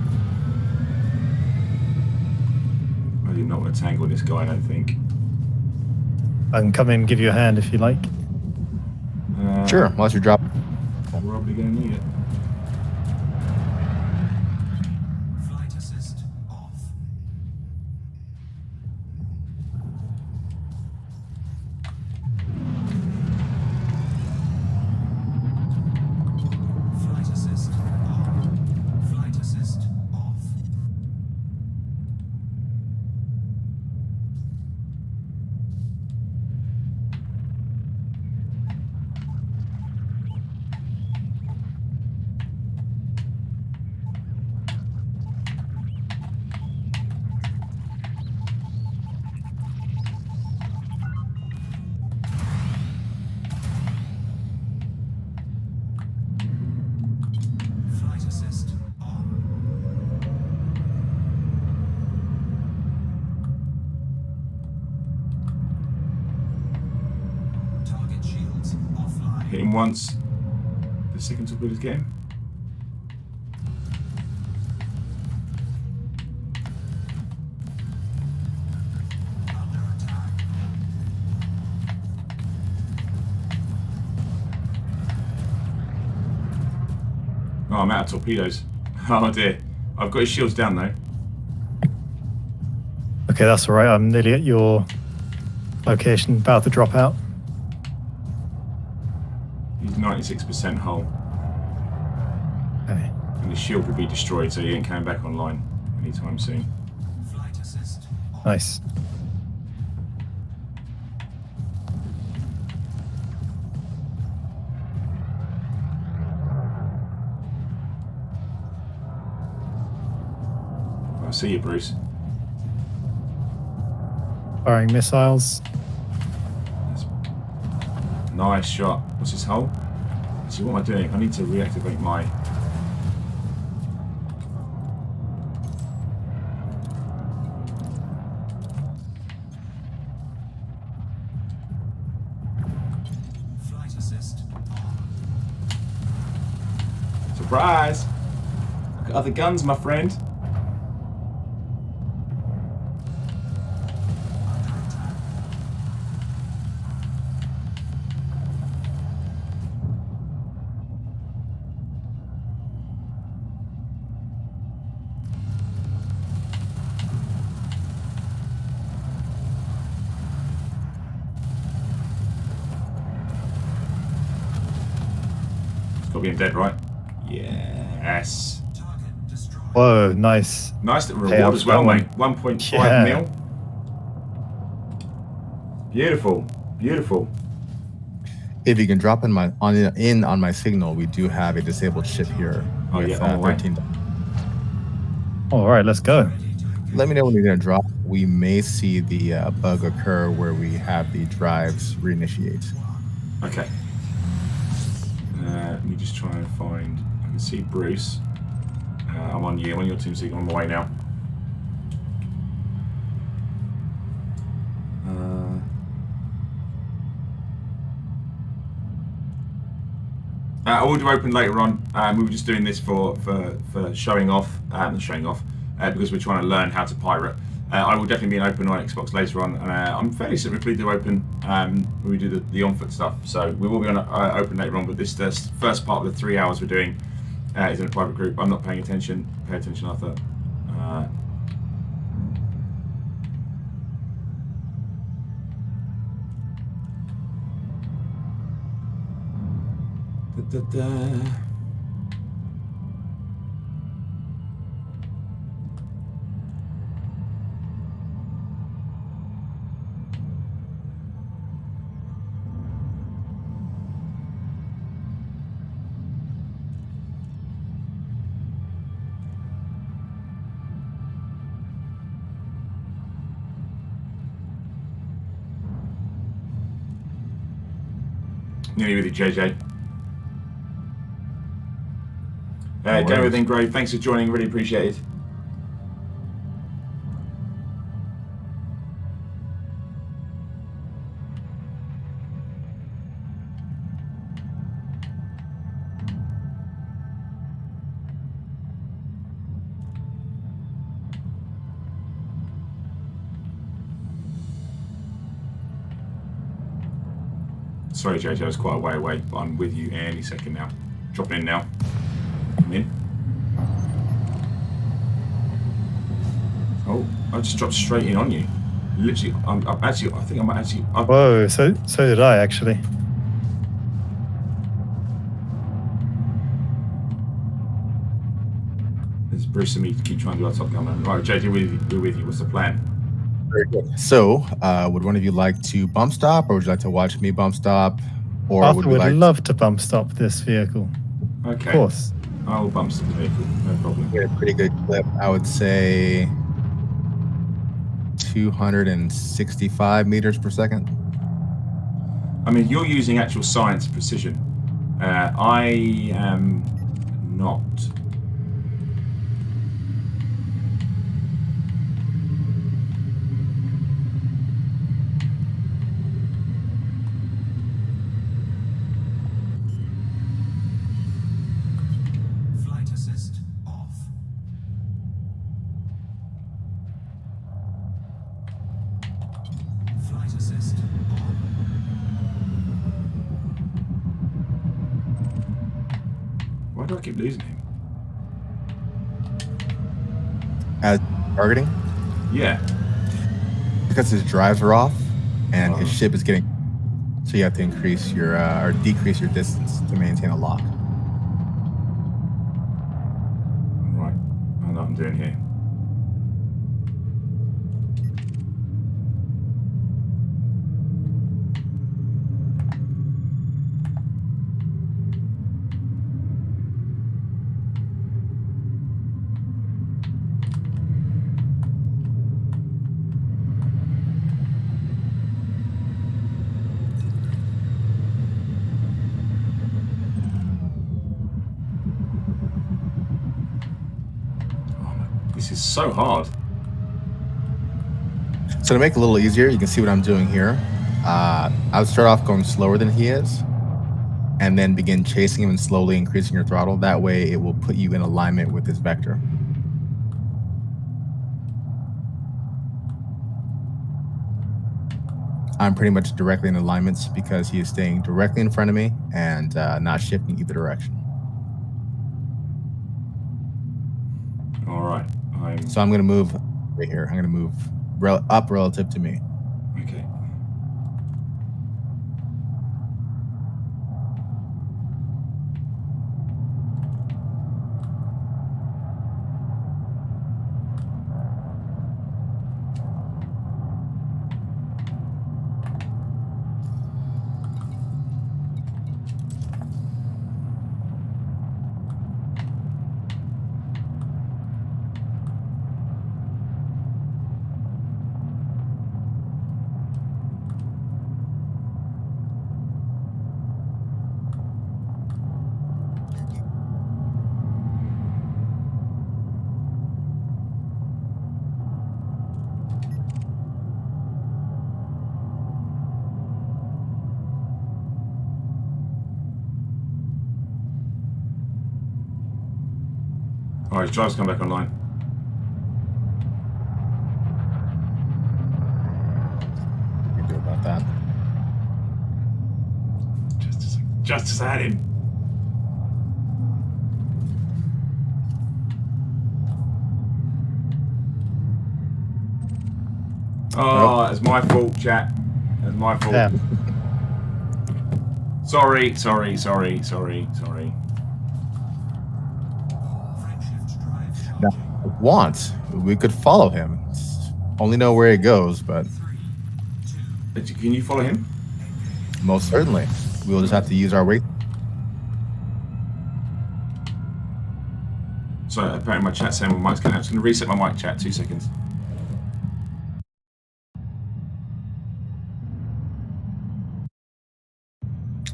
I did not want to tangle this guy, I don't think. I can come in and give you a hand if you like. Sure, unless you drop. We're probably going to need it. Flight assist off. Flight assist on. Flight assist off. Flight assist on. Target shields offline. Hit him once. The second to his game. Under attack. Oh, I'm out of torpedoes. Oh dear. I've got his shields down though. Okay, that's all right. I'm nearly at your location, about to drop out. He's 96% hull. Okay. And his shield will be destroyed, so he ain't coming back online anytime soon. Flight assist on. Nice. I see you, Bruce. Firing missiles. Nice shot. What's his hull? See, what am I doing? I need to reactivate my... Flight assist on. Surprise! Got other guns, my friend. Under attack. It's got to be in dead, right? Yes. Target destroyed. Whoa, nice. Nice little Hey, reward I've as well, got mate. 1.5 Yeah. mil. Beautiful. Beautiful. If you can drop in on my signal, we do have a disabled ship here. Oh, with, yeah, on the way. 13. All right, let's go. Let me know when you're gonna drop. We may see the bug occur where we have the drives reinitiate. Okay. Let me just try and find... I can see Bruce. I'm on you. I'm on your team signal. On the way now. I will do open later on. We were just doing this for showing off, because we're trying to learn how to pirate. I will definitely be in open on Xbox later on, and I'm fairly typically do open when we do the on-foot stuff. So we will be on open later on, but this first part of the 3 hours we're doing is in a private group. I'm not paying attention. Pay attention, Arthur. Nearly with you, JJ. Go with Engrave. Thanks for joining. Really appreciate it. Sorry, JJ, I was quite a way away, but I'm with you any second now. Dropping in now. Come in. Oh, I just dropped straight in on you. Literally, I'm actually, I think I'm actually... Whoa, so did I, actually. There's Bruce and me to keep trying to do our top gun. Right, JJ, we're with you. What's the plan? Very good. So, would one of you like to bump stop, or would you like to watch me bump stop? Or Arthur would we would like love to bump stop this vehicle. Okay. Of course. I'll bump stop the vehicle, no problem. get a pretty good clip? I would say 265 meters per second. I mean, you're using actual science precision. I am not. Flight assist off. Flight assist on. Why do I keep losing him? As targeting, Yeah. because his drives are off and his Oh. ship is getting, so you have to increase your or decrease your distance to maintain a lock. Right. I know what I'm doing here. This is so hard. So to make it a little easier, you can see what I'm doing here. I would start off going slower than he is, and then begin chasing him and slowly increasing your throttle. That way, it will put you in alignment with his vector. I'm pretty much directly in alignments because he is staying directly in front of me and not shifting either direction. All right. So I'm going to move right here. I'm going to move up relative to me. Okay. Oh, his drive's come back online. What do you do about that? Just as I had him. Oh, that's my fault, chat. That's my fault. Yeah. Sorry. Frameshift drive Now, charging. if want, we could follow him. Only know where he goes, but 3, 2, Can you follow him? most certainly, we'll just have to use our weight. Sorry, apparently my chat's saying my mic's going out. I'm just going to reset my mic, chat. 2 seconds.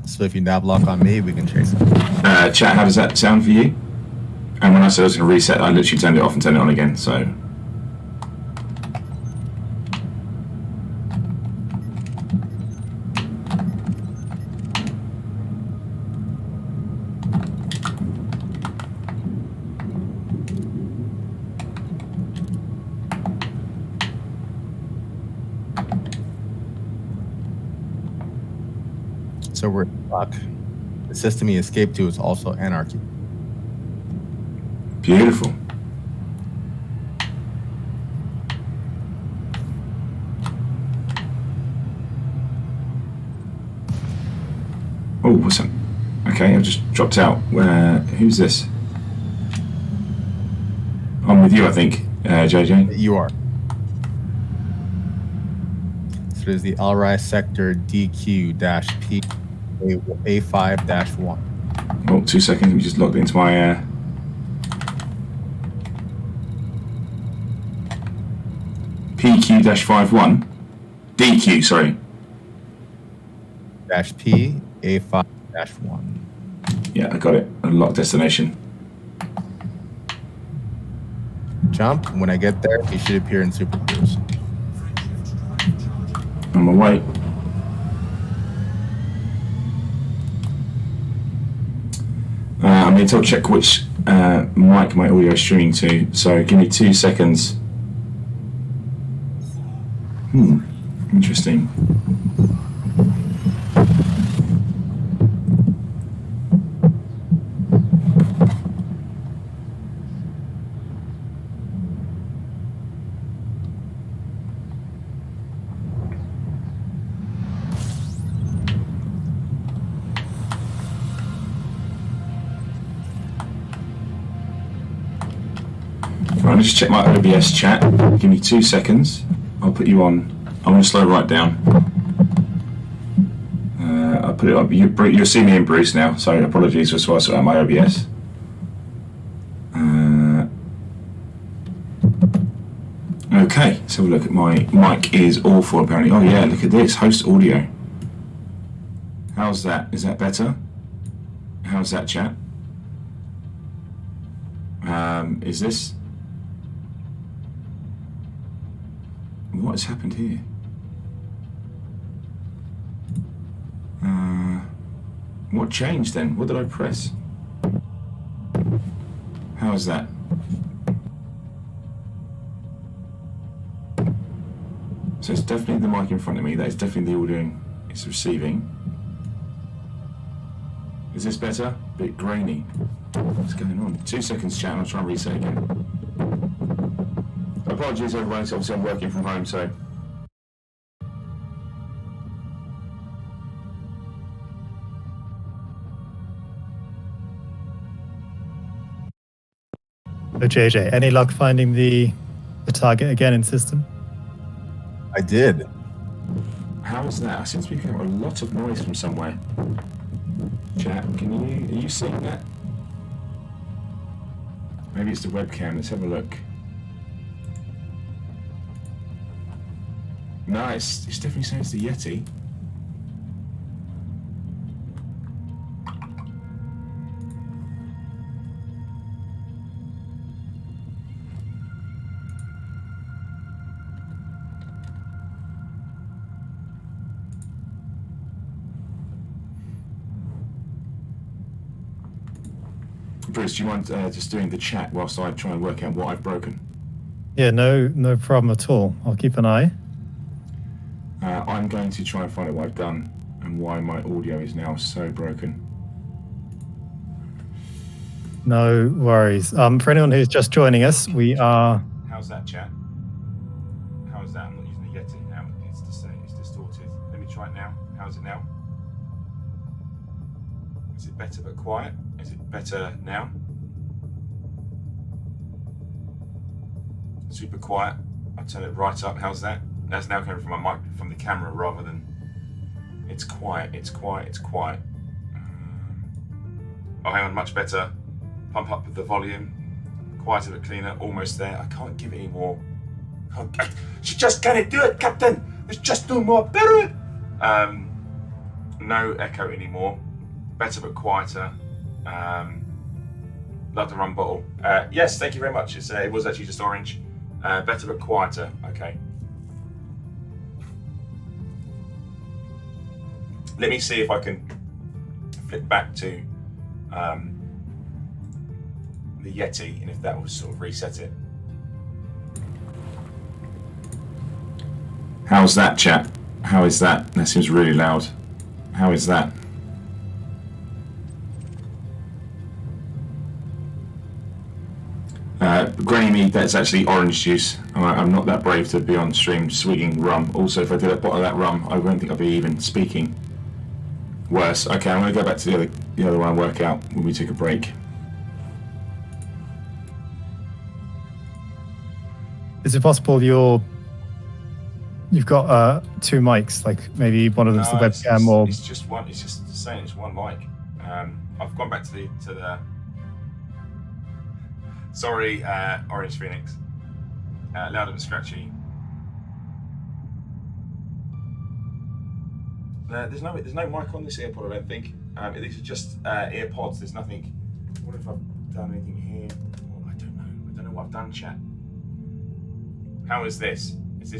So if you nav lock on me, we can chase him. Chat, how does that sound for you? And when I said I was going to reset, I literally turned it off and turned it on again, so... So we're stuck. The system he escaped to is also anarchy. Beautiful. Oh, what's that? Okay, I've just dropped out. Who's this? I'm with you, I think, JJ. You are. So there's the Alrai sector DQ-P A5-1. Oh, 2 seconds. Let me just log into my... PQ-51. DQ, sorry. -P A5-1. Yeah, I got it. Unlock destination. Jump. When I get there, he should appear in Super Cruise. frameshift drive charging. I'm away. I need to check which mic my audio is streaming to, so give me 2 seconds. Interesting. Right, let's just check my OBS chat. Give me 2 seconds. I'll put you on. I'm going to slow right down. I'll put it up. You'll see me and Bruce now, so apologies for sort out my OBS. Okay, so we'll look at my mic is awful apparently. Oh yeah, look at this, host audio. How's that? Is that better? How's that, chat? Is this? What has happened here? What changed then? What did I press? How is that? So it's definitely the mic in front of me. That is definitely the audio it's receiving. Is this better? A bit grainy. What's going on? 2 seconds, chat. I'll try and reset again. Apologies, everyone. It's obviously I'm working from home, so. So JJ, any luck finding the target again in system? I did. How is that? I seem to be hearing a lot of noise from somewhere. Chat, are you seeing that? Maybe it's the webcam. Let's have a look. Nice. It's definitely saying it's the Yeti. Bruce, do you mind just doing the chat whilst I try and work out what I've broken? Yeah, no problem at all. I'll keep an eye. I'm going to try and find out what I've done and why my audio is now so broken. No worries. For anyone who's just joining us, we are... How's that, chat? How is that? I'm not using the Yeti now. It's distorted. Let me try it now. How's it now? Is it better but quiet? Is it better now? Super quiet. I'll turn it right up. How's that? That's now coming from my mic, from the camera rather than... It's quiet, it's quiet, it's quiet. Oh, hang on, much better. Pump up the volume. Quieter but cleaner, almost there. I can't give it any more. She just can't do it, Captain! It's just no more better! No echo anymore. Better but quieter. Love the rum bottle. Yes, thank you very much. It was actually just orange. Better but quieter. Okay. Let me see if I can flip back to the Yeti and if that will sort of reset it. How's that, chat? How is that? That seems really loud. How is that? Granny me, that's actually orange juice. I'm not that brave to be on stream swigging rum. Also, if I did a bottle of that rum, I won't think I'd be even speaking. Worse. Okay, I'm going to go back to the other one and work out when we took a break. Is it possible you've got two mics, like maybe one of them's the webcam or... It's just one, it's just saying it's one mic. I've gone back to the sorry, Orange Phoenix. Loud and scratchy. There's no mic on this AirPod, I don't think. These are just AirPods. There's nothing. What if I've done anything here? Oh, I don't know. I don't know what I've done, chat. How is this? Is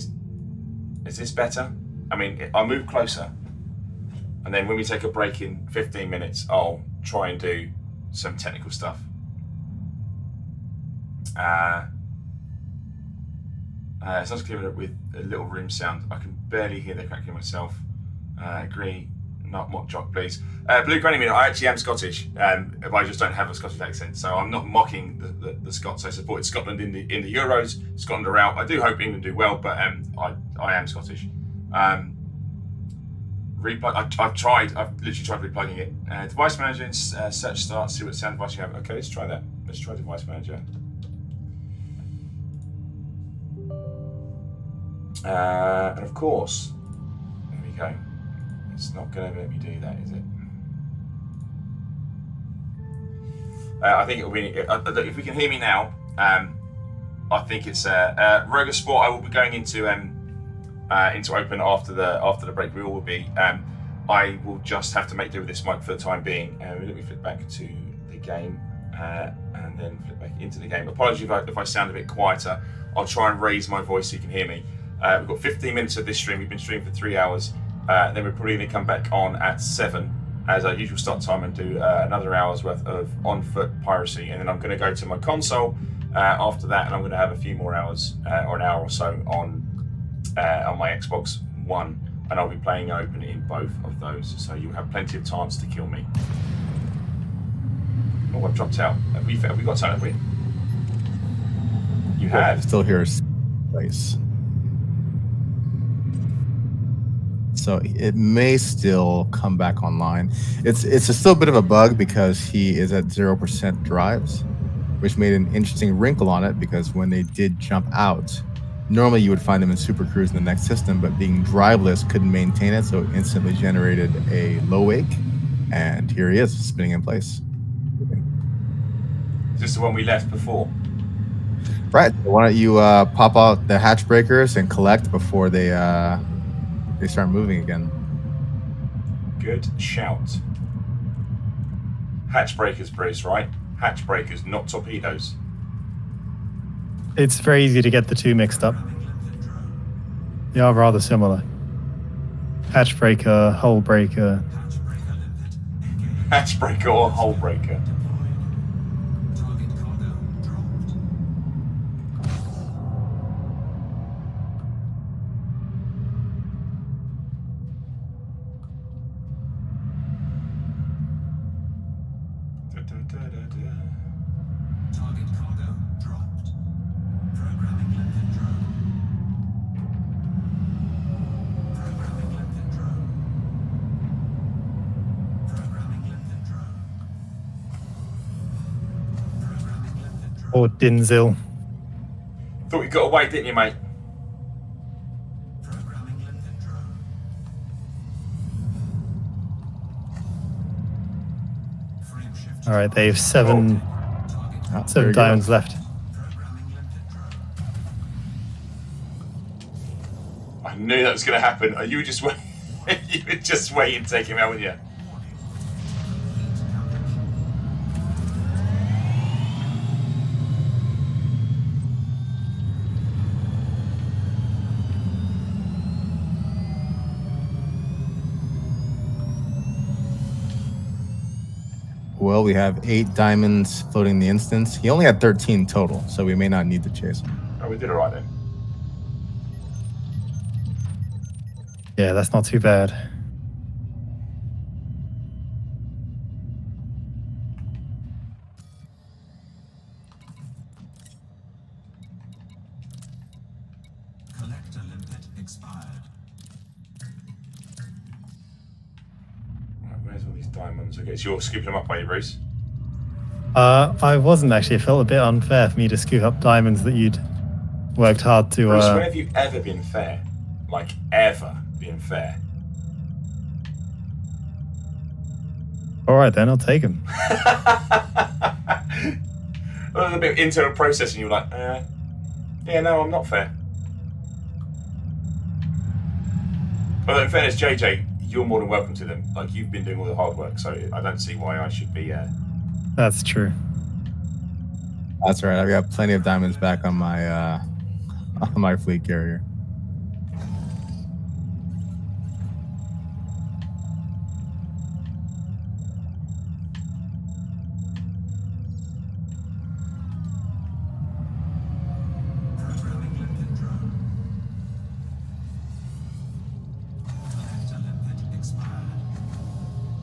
this better? I mean, I'll move closer, and then when we take a break in 15 minutes, I'll try and do some technical stuff. It sounds clear with a little room sound. I can barely hear the crackling myself. Agree, not mock jock, please. Blue Granny Minute, I actually am Scottish, but I just don't have a Scottish accent, so I'm not mocking the Scots. I supported Scotland in the Euros. Scotland are out. I do hope England do well, but I am Scottish. I've literally tried replugging it. Device manager, search start, see what sound device you have. Okay, let's try that. Let's try device manager. And of course, there we go. It's not going to let me do that, is it? I think it'll be. If we can hear me now, I think it's Roger Sport. I will be going into open after the break. We all will be. I will just have to make do with this mic for the time being. Let me flip back to the game and then flip back into the game. Apologies if I sound a bit quieter. I'll try and raise my voice so you can hear me. We've got 15 minutes of this stream. We've been streaming for 3 hours. Then we're probably going to come back on at 7 as our usual start time and do another hour's worth of on-foot piracy. And then I'm going to go to my console after that, and I'm going to have a few more hours or an hour or so on my Xbox One, and I'll be playing open in both of those. So you'll have plenty of chance to kill me. Oh, I've dropped out. Have we got something, have we? You have. Still here, place. So it may still come back online. It's still a bit of a bug because he is at 0% drives, which made an interesting wrinkle on it because when they did jump out, normally you would find them in Super Cruise in the next system, but being driveless couldn't maintain it, so it instantly generated a low wake, and here he is, spinning in place. Is this the one we left before? Right. Why don't you pop out the hatch breakers and collect before they start moving again. Good shout. Hatch breakers, Bruce, right? Hatch breakers, not torpedoes. It's very easy to get the two mixed up. They are rather similar. Hatch breaker, hull breaker. Hatch breaker or hull breaker. Or Dinzil. Thought you got away, didn't you, mate? Programming limpet drone. Frame shift. All right, they have seven Target. There you go. diamonds left. Programming limpet drone. I knew that was going to happen. You were just waiting. You were just waiting to take him out, weren't you? Well, we have 8 diamonds floating the instance. He only had 13 total, so we may not need to chase him. Oh, we did all right then. Yeah, that's not too bad. Collector limpet expired. Right, where's all these diamonds? Okay, so you're scooping them up, are you, Bruce? I wasn't actually. It felt a bit unfair for me to scoop up diamonds that you'd worked hard to. Bruce, when have you ever been fair? Like, ever been fair? All right, then I'll take them. There was a bit of internal processing. You were like, yeah, no, I'm not fair. Well, in fairness, JJ, you're more than welcome to them. Like, you've been doing all the hard work, so I don't see why I should be. That's true. That's right. I've got plenty of diamonds back on my fleet carrier. Programming limpet drone. Collector limpet expired.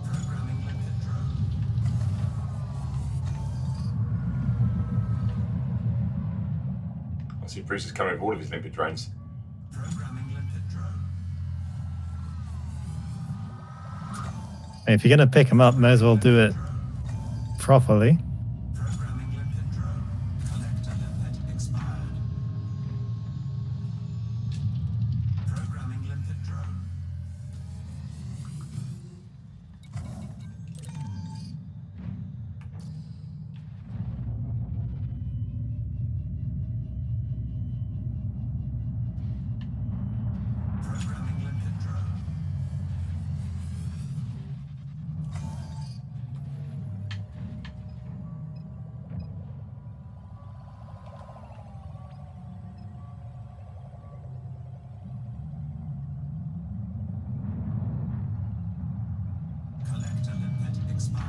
Programming limpet drone. I see Bruce is coming with all of his limpet drones. Programming limpet drone. And if you're going to pick them up, may as well do it properly. Programming limpet drone. Collector limpet expired. Programming limpet drone. Programming limpet drone. Collector limpet expired.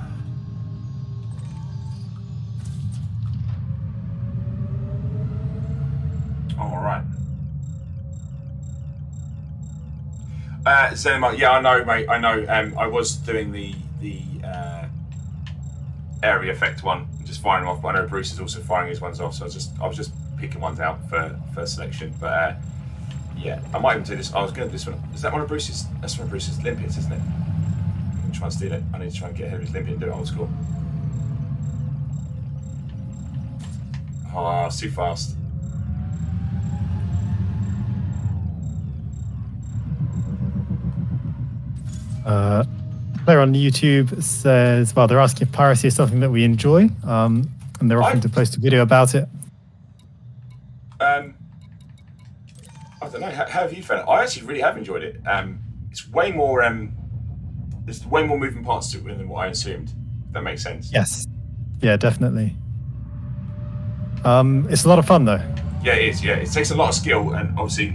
All right. Zenima, yeah, I know, mate. I know. I was doing the area effect one, and just firing them off. But I know Bruce is also firing his ones off, so I was just picking ones out for selection. But yeah, I might even do this. I was going to do this one. Is that one of Bruce's? That's one of Bruce's limpets, isn't it? I'm going to try and steal it. I need to try and get ahead of his limpet and do it old school. Oh, it's too fast. Player on YouTube says, well, they're asking if piracy is something that we enjoy, and they're offering to post a video about it. I don't know. How have you found it? I actually really have enjoyed it. It's way more. There's way more moving parts to it than what I assumed. If that makes sense. Yes. Yeah, definitely. It's a lot of fun, though. Yeah, it is. Yeah, it takes a lot of skill, and obviously,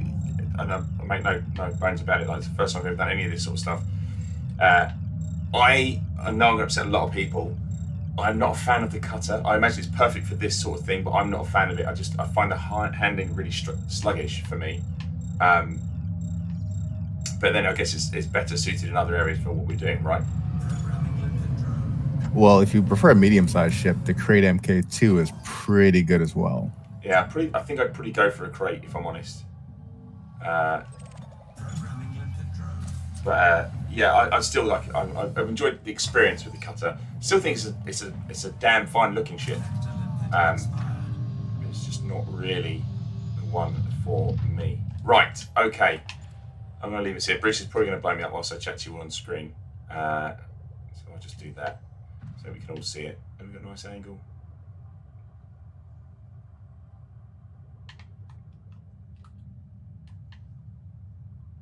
and I make no bones about it. Like, it's the first time I've ever done any of this sort of stuff. I know I'm going to upset a lot of people. I'm not a fan of the cutter. I imagine it's perfect for this sort of thing, but I'm not a fan of it. I find the handling really sluggish for me. But then I guess it's better suited in other areas for what we're doing, right? Programming limpet drone. Well, if you prefer a medium-sized ship, the Crate MK2 is pretty good as well. Yeah, I think I'd probably go for a crate if I'm honest. Programming limpet drone. But yeah, I still like. I've enjoyed the experience with the cutter. Still think it's a damn fine looking ship. Collector limpet expired. not really the one for me. Right, okay. I'm going to leave it here. Bruce is probably going to blow me up whilst I chat to you all on screen. So I'll just do that so we can all see it. Have we got a nice angle?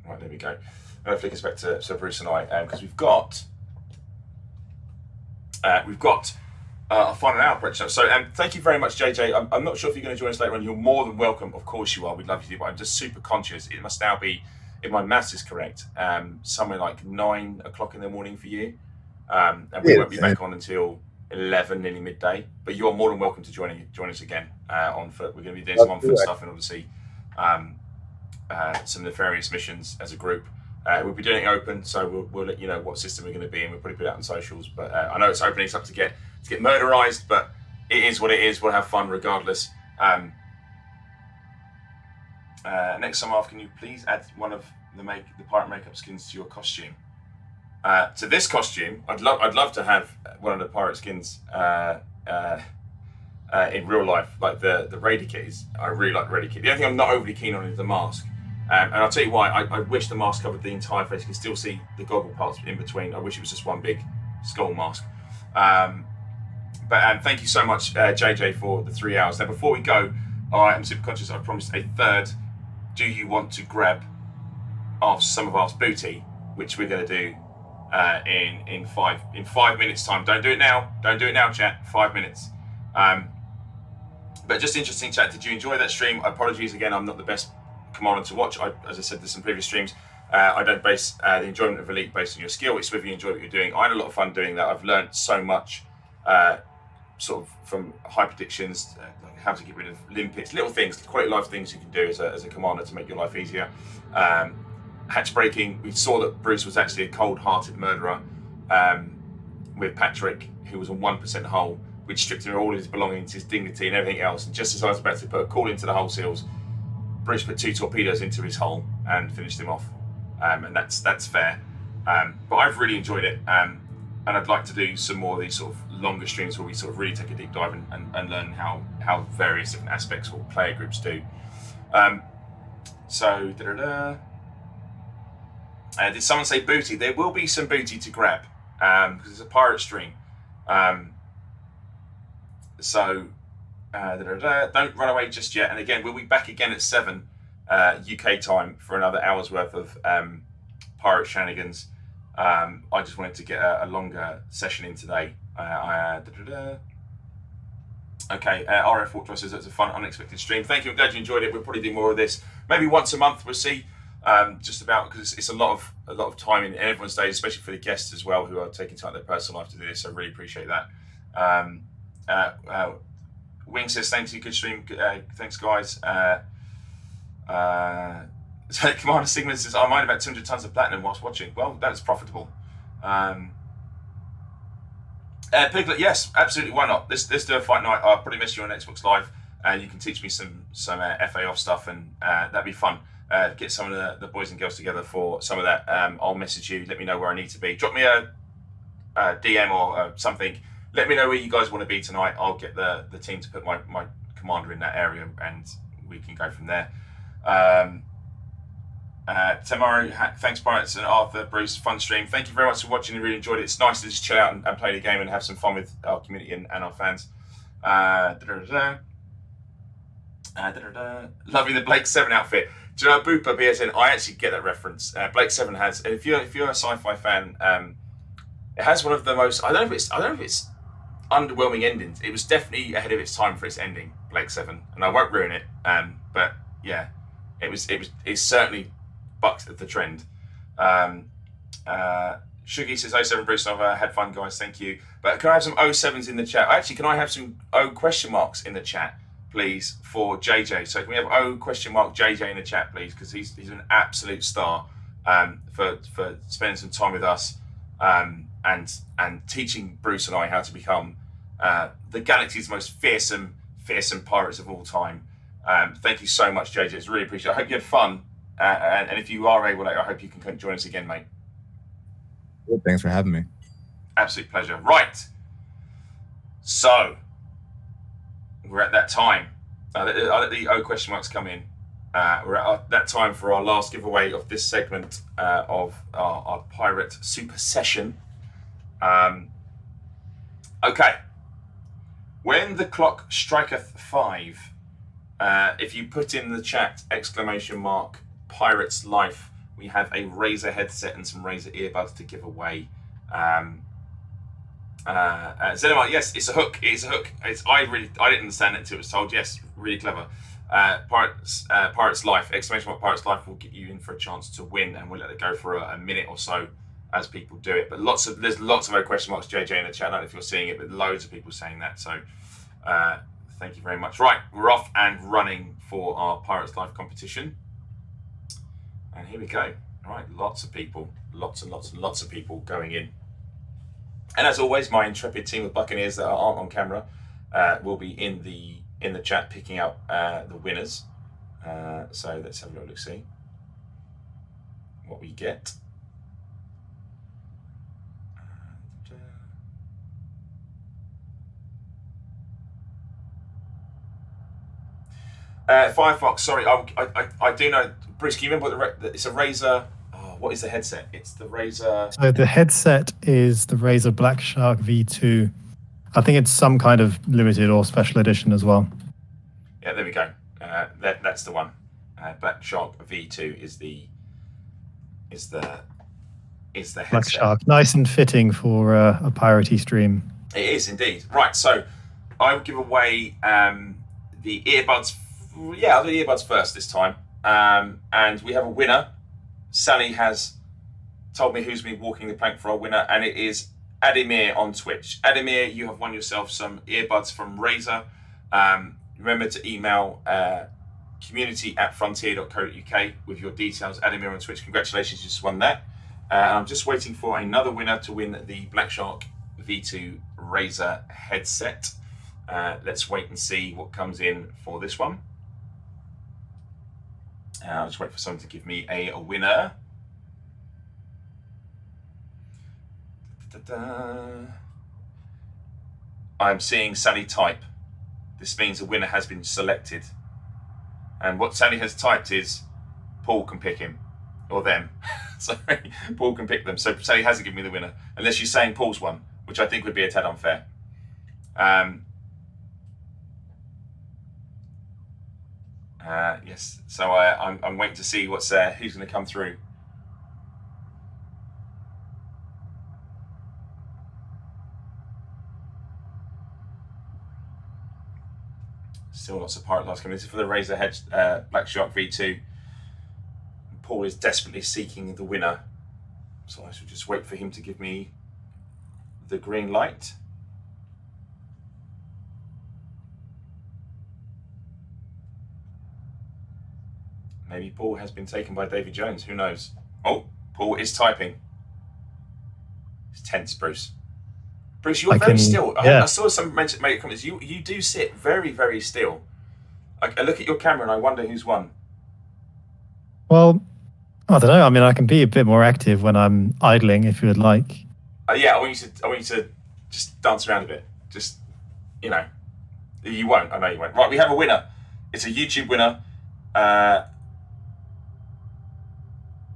Right, there we go. I'm going to flick us back to Bruce and I, because we've got a final hour prediction. So thank you very much, JJ. I'm not sure if you're going to join us later on. You're more than welcome. Of course you are. We'd love you to, but I'm just super conscious. It must now be, if my maths is correct, somewhere like 9 o'clock in the morning for you. And we won't be back on until 11, nearly midday. But you're more than welcome to join us again on foot. We're going to be doing some on foot stuff and obviously some nefarious missions as a group. We'll be doing it open, so we'll let you know what system we're going to be in. We'll probably put it out on socials, but I know it's open. It's up to get murderized, but it is what it is. We'll have fun regardless. Next time, Arf, can you please add one of the pirate makeup skins to your costume? To this costume, I'd love to have one of the pirate skins in real life, like the Raider kit. I really like the Raider kit. The only thing I'm not overly keen on is the mask. And I'll tell you why. I wish the mask covered the entire face. You can still see the goggle parts in between. I wish it was just one big skull mask. But thank you so much, JJ, for the 3 hours. Now, before we go, I'm super conscious. I've promised a third. Do you want to grab some of Arf's booty, which we're going to do in 5 minutes time? Don't do it now. Don't do it now, chat. 5 minutes. But just interesting chat. Did you enjoy that stream? Apologies again. I'm not the best commander to watch. As I said, there's some previous streams. I don't base the enjoyment of Elite based on your skill. It's whether you enjoy what you're doing. I had a lot of fun doing that. I've learned so much, sort of from high predictions, like how to get rid of limpets, little things, quality life things you can do as a commander to make your life easier. Hatch breaking. We saw that Bruce was actually a cold-hearted murderer with Patrick, who was a 1% hull. We'd stripped him of all his belongings, his dignity, and everything else. And just as I was about to put a call into the hull seals, Bruce put 2 torpedoes into his hull and finished him off, and that's fair. But I've really enjoyed it, and I'd like to do some more of these sort of longer streams where we sort of really take a deep dive and learn how various different aspects what player groups do. Did someone say booty? There will be some booty to grab because it's a pirate stream. Don't run away just yet. And again, we'll be back again at 7 UK time for another hour's worth of pirate shenanigans. I just wanted to get a longer session in today. Okay, RF Walk says that's a fun, unexpected stream. Thank you. I'm glad you enjoyed it. We'll probably do more of this. Maybe once a month. We'll see. Just about, because it's a lot of time in everyone's days, especially for the guests as well, who are taking time out of their personal life to do this. So I really appreciate that. Wing says, thanks, you good stream. Thanks, guys. So Commander Sigmund says, I mined about 200 tons of platinum whilst watching. Well, that's profitable. Piglet, yes, absolutely. Why not? Let's do a fight night. I'll probably miss you on Xbox Live, and you can teach me some FA off stuff, and that'd be fun. Get some of the boys and girls together for some of that. I'll message you. Let me know where I need to be. Drop me a DM or something. Let me know where you guys want to be tonight. I'll get the team to put my commander in that area, and we can go from there. Tamaru, thanks, Pirates and Arthur, Bruce, fun stream. Thank you very much for watching. I really enjoyed it. It's nice to just chill out and play the game and have some fun with our community and our fans. Loving the Blake 7 outfit. Do you know Booper BSN? I actually get that reference. Blake 7 has, and if you're a sci-fi fan, it has one of the most. I don't know if it's underwhelming endings. It was definitely ahead of its time for its ending, Blake 7, and I won't ruin it. But yeah, it's certainly bucked the trend. Shuggy says 07 Bruce, I've had fun, guys. Thank you. But can I have some 07s in the chat? Actually, can I have some O question marks in the chat, please, for JJ? So can we have O question mark JJ in the chat, please? Because he's an absolute star for spending some time with us and teaching Bruce and I how to become the galaxy's most fearsome pirates of all time. Thank you so much, JJ. It's really appreciated. I hope you had fun. And if you are able, I hope you can join us again, mate. Well, thanks for having me. Absolute pleasure. Right. So we're at that time. I'll let the O question marks come in. We're at that time for our last giveaway of this segment of our Pirate Super Session. Okay. When the clock striketh 5, if you put in the chat ! Pirate's Life, we have a Razer headset and some Razer earbuds to give away. Zenomar, yes, it's a hook. It's a hook. I didn't understand it until it was told. Yes, really clever. Pirate's Life, ! Pirate's Life will get you in for a chance to win, and we'll let it go for a minute or so as people do it. But there's lots of O question marks, JJ, in the chat. I don't know if you're seeing it, but loads of people saying that. So thank you very much. Right, we're off and running for our Pirate's Life competition. And here we go. All right, lots of people, lots and lots of people going in. And as always, my intrepid team of Buccaneers that aren't on camera will be in the chat picking out the winners. So let's have a look, see what we get. Firefox, sorry, I do know. Bruce, can you remember what it's a Razer? Oh, what is the headset? It's the Razer. So the headset is the Razer Black Shark V2. I think it's some kind of limited or special edition as well. Yeah, there we go. That's the one. Black Shark V2 is the headset. Black Shark, nice and fitting for a piratey stream. It is indeed. Right, so I will give away the earbuds. Yeah, I'll do the earbuds first this time. And we have a winner. Sally has told me who's been walking the plank for our winner, and it is Ademir on Twitch. Ademir, you have won yourself some earbuds from Razer. Remember to email community@frontier.co.uk with your details. Ademir on Twitch, congratulations, you just won that. I'm just waiting for another winner to win the Black Shark V2 Razer headset. Let's wait and see what comes in for this one. I'll just wait for someone to give me a winner. I'm seeing Sally type. This means a winner has been selected. And what Sally has typed is Paul can pick him. Or them. Sorry, Paul can pick them. So Sally hasn't given me the winner. Unless you're saying Paul's one, which I think would be a tad unfair. Yes, so I'm waiting to see who's going to come through. Still lots of Pirate Lives coming. This is for the Razer Black Shark V2. Paul is desperately seeking the winner, so I should just wait for him to give me the green light. Maybe Paul has been taken by Davy Jones. Who knows? Oh, Paul is typing. It's tense, Bruce. Bruce, you're very still. Yeah. I saw some make comments. You do sit very, very still. I look at your camera and I wonder who's won. Well, I don't know. I mean, I can be a bit more active when I'm idling, if you would like. Yeah, I want you to just dance around a bit. Just, you know, you won't. I know you won't. Right, we have a winner. It's a YouTube winner.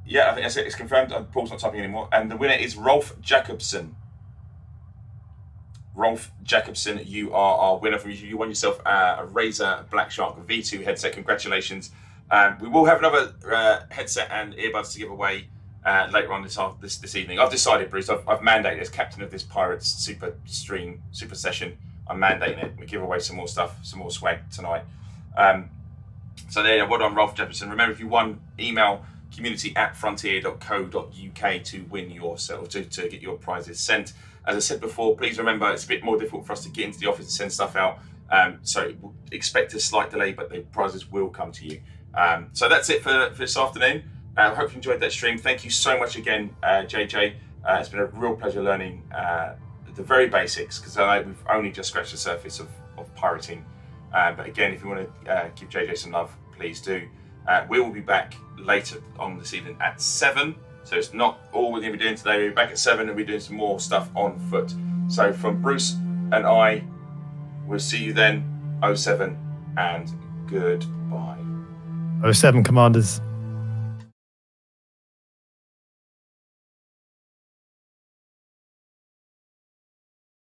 Yeah, I think that's it. It's confirmed. Paul's not typing anymore. And the winner is Rolf Jacobson. Rolf Jacobson, you are our winner from YouTube. You won yourself a Razer Black Shark V2 headset. Congratulations. We will have another headset and earbuds to give away later on this evening. I've decided, Bruce, I've mandated as captain of this Pirates Super Session. I'm mandating it. We give away some more stuff, some more swag tonight. So there, well done, Rolf Jefferson. Remember, if you won, email community@frontier.co.uk to win yourself, to get your prizes sent. As I said before, please remember it's a bit more difficult for us to get into the office and send stuff out. So expect a slight delay, but the prizes will come to you. So that's it for this afternoon. I hope you enjoyed that stream. Thank you so much again, JJ. It's been a real pleasure learning the very basics, because we've only just scratched the surface of pirating. But again, if you want to give JJ some love, please do. We will be back later on this evening at 7. So it's not all we're going to be doing today. We'll be back at 7 and we'll be doing some more stuff on foot. So from Bruce and I, we'll see you then. 07 and Goodbye. 07 commanders.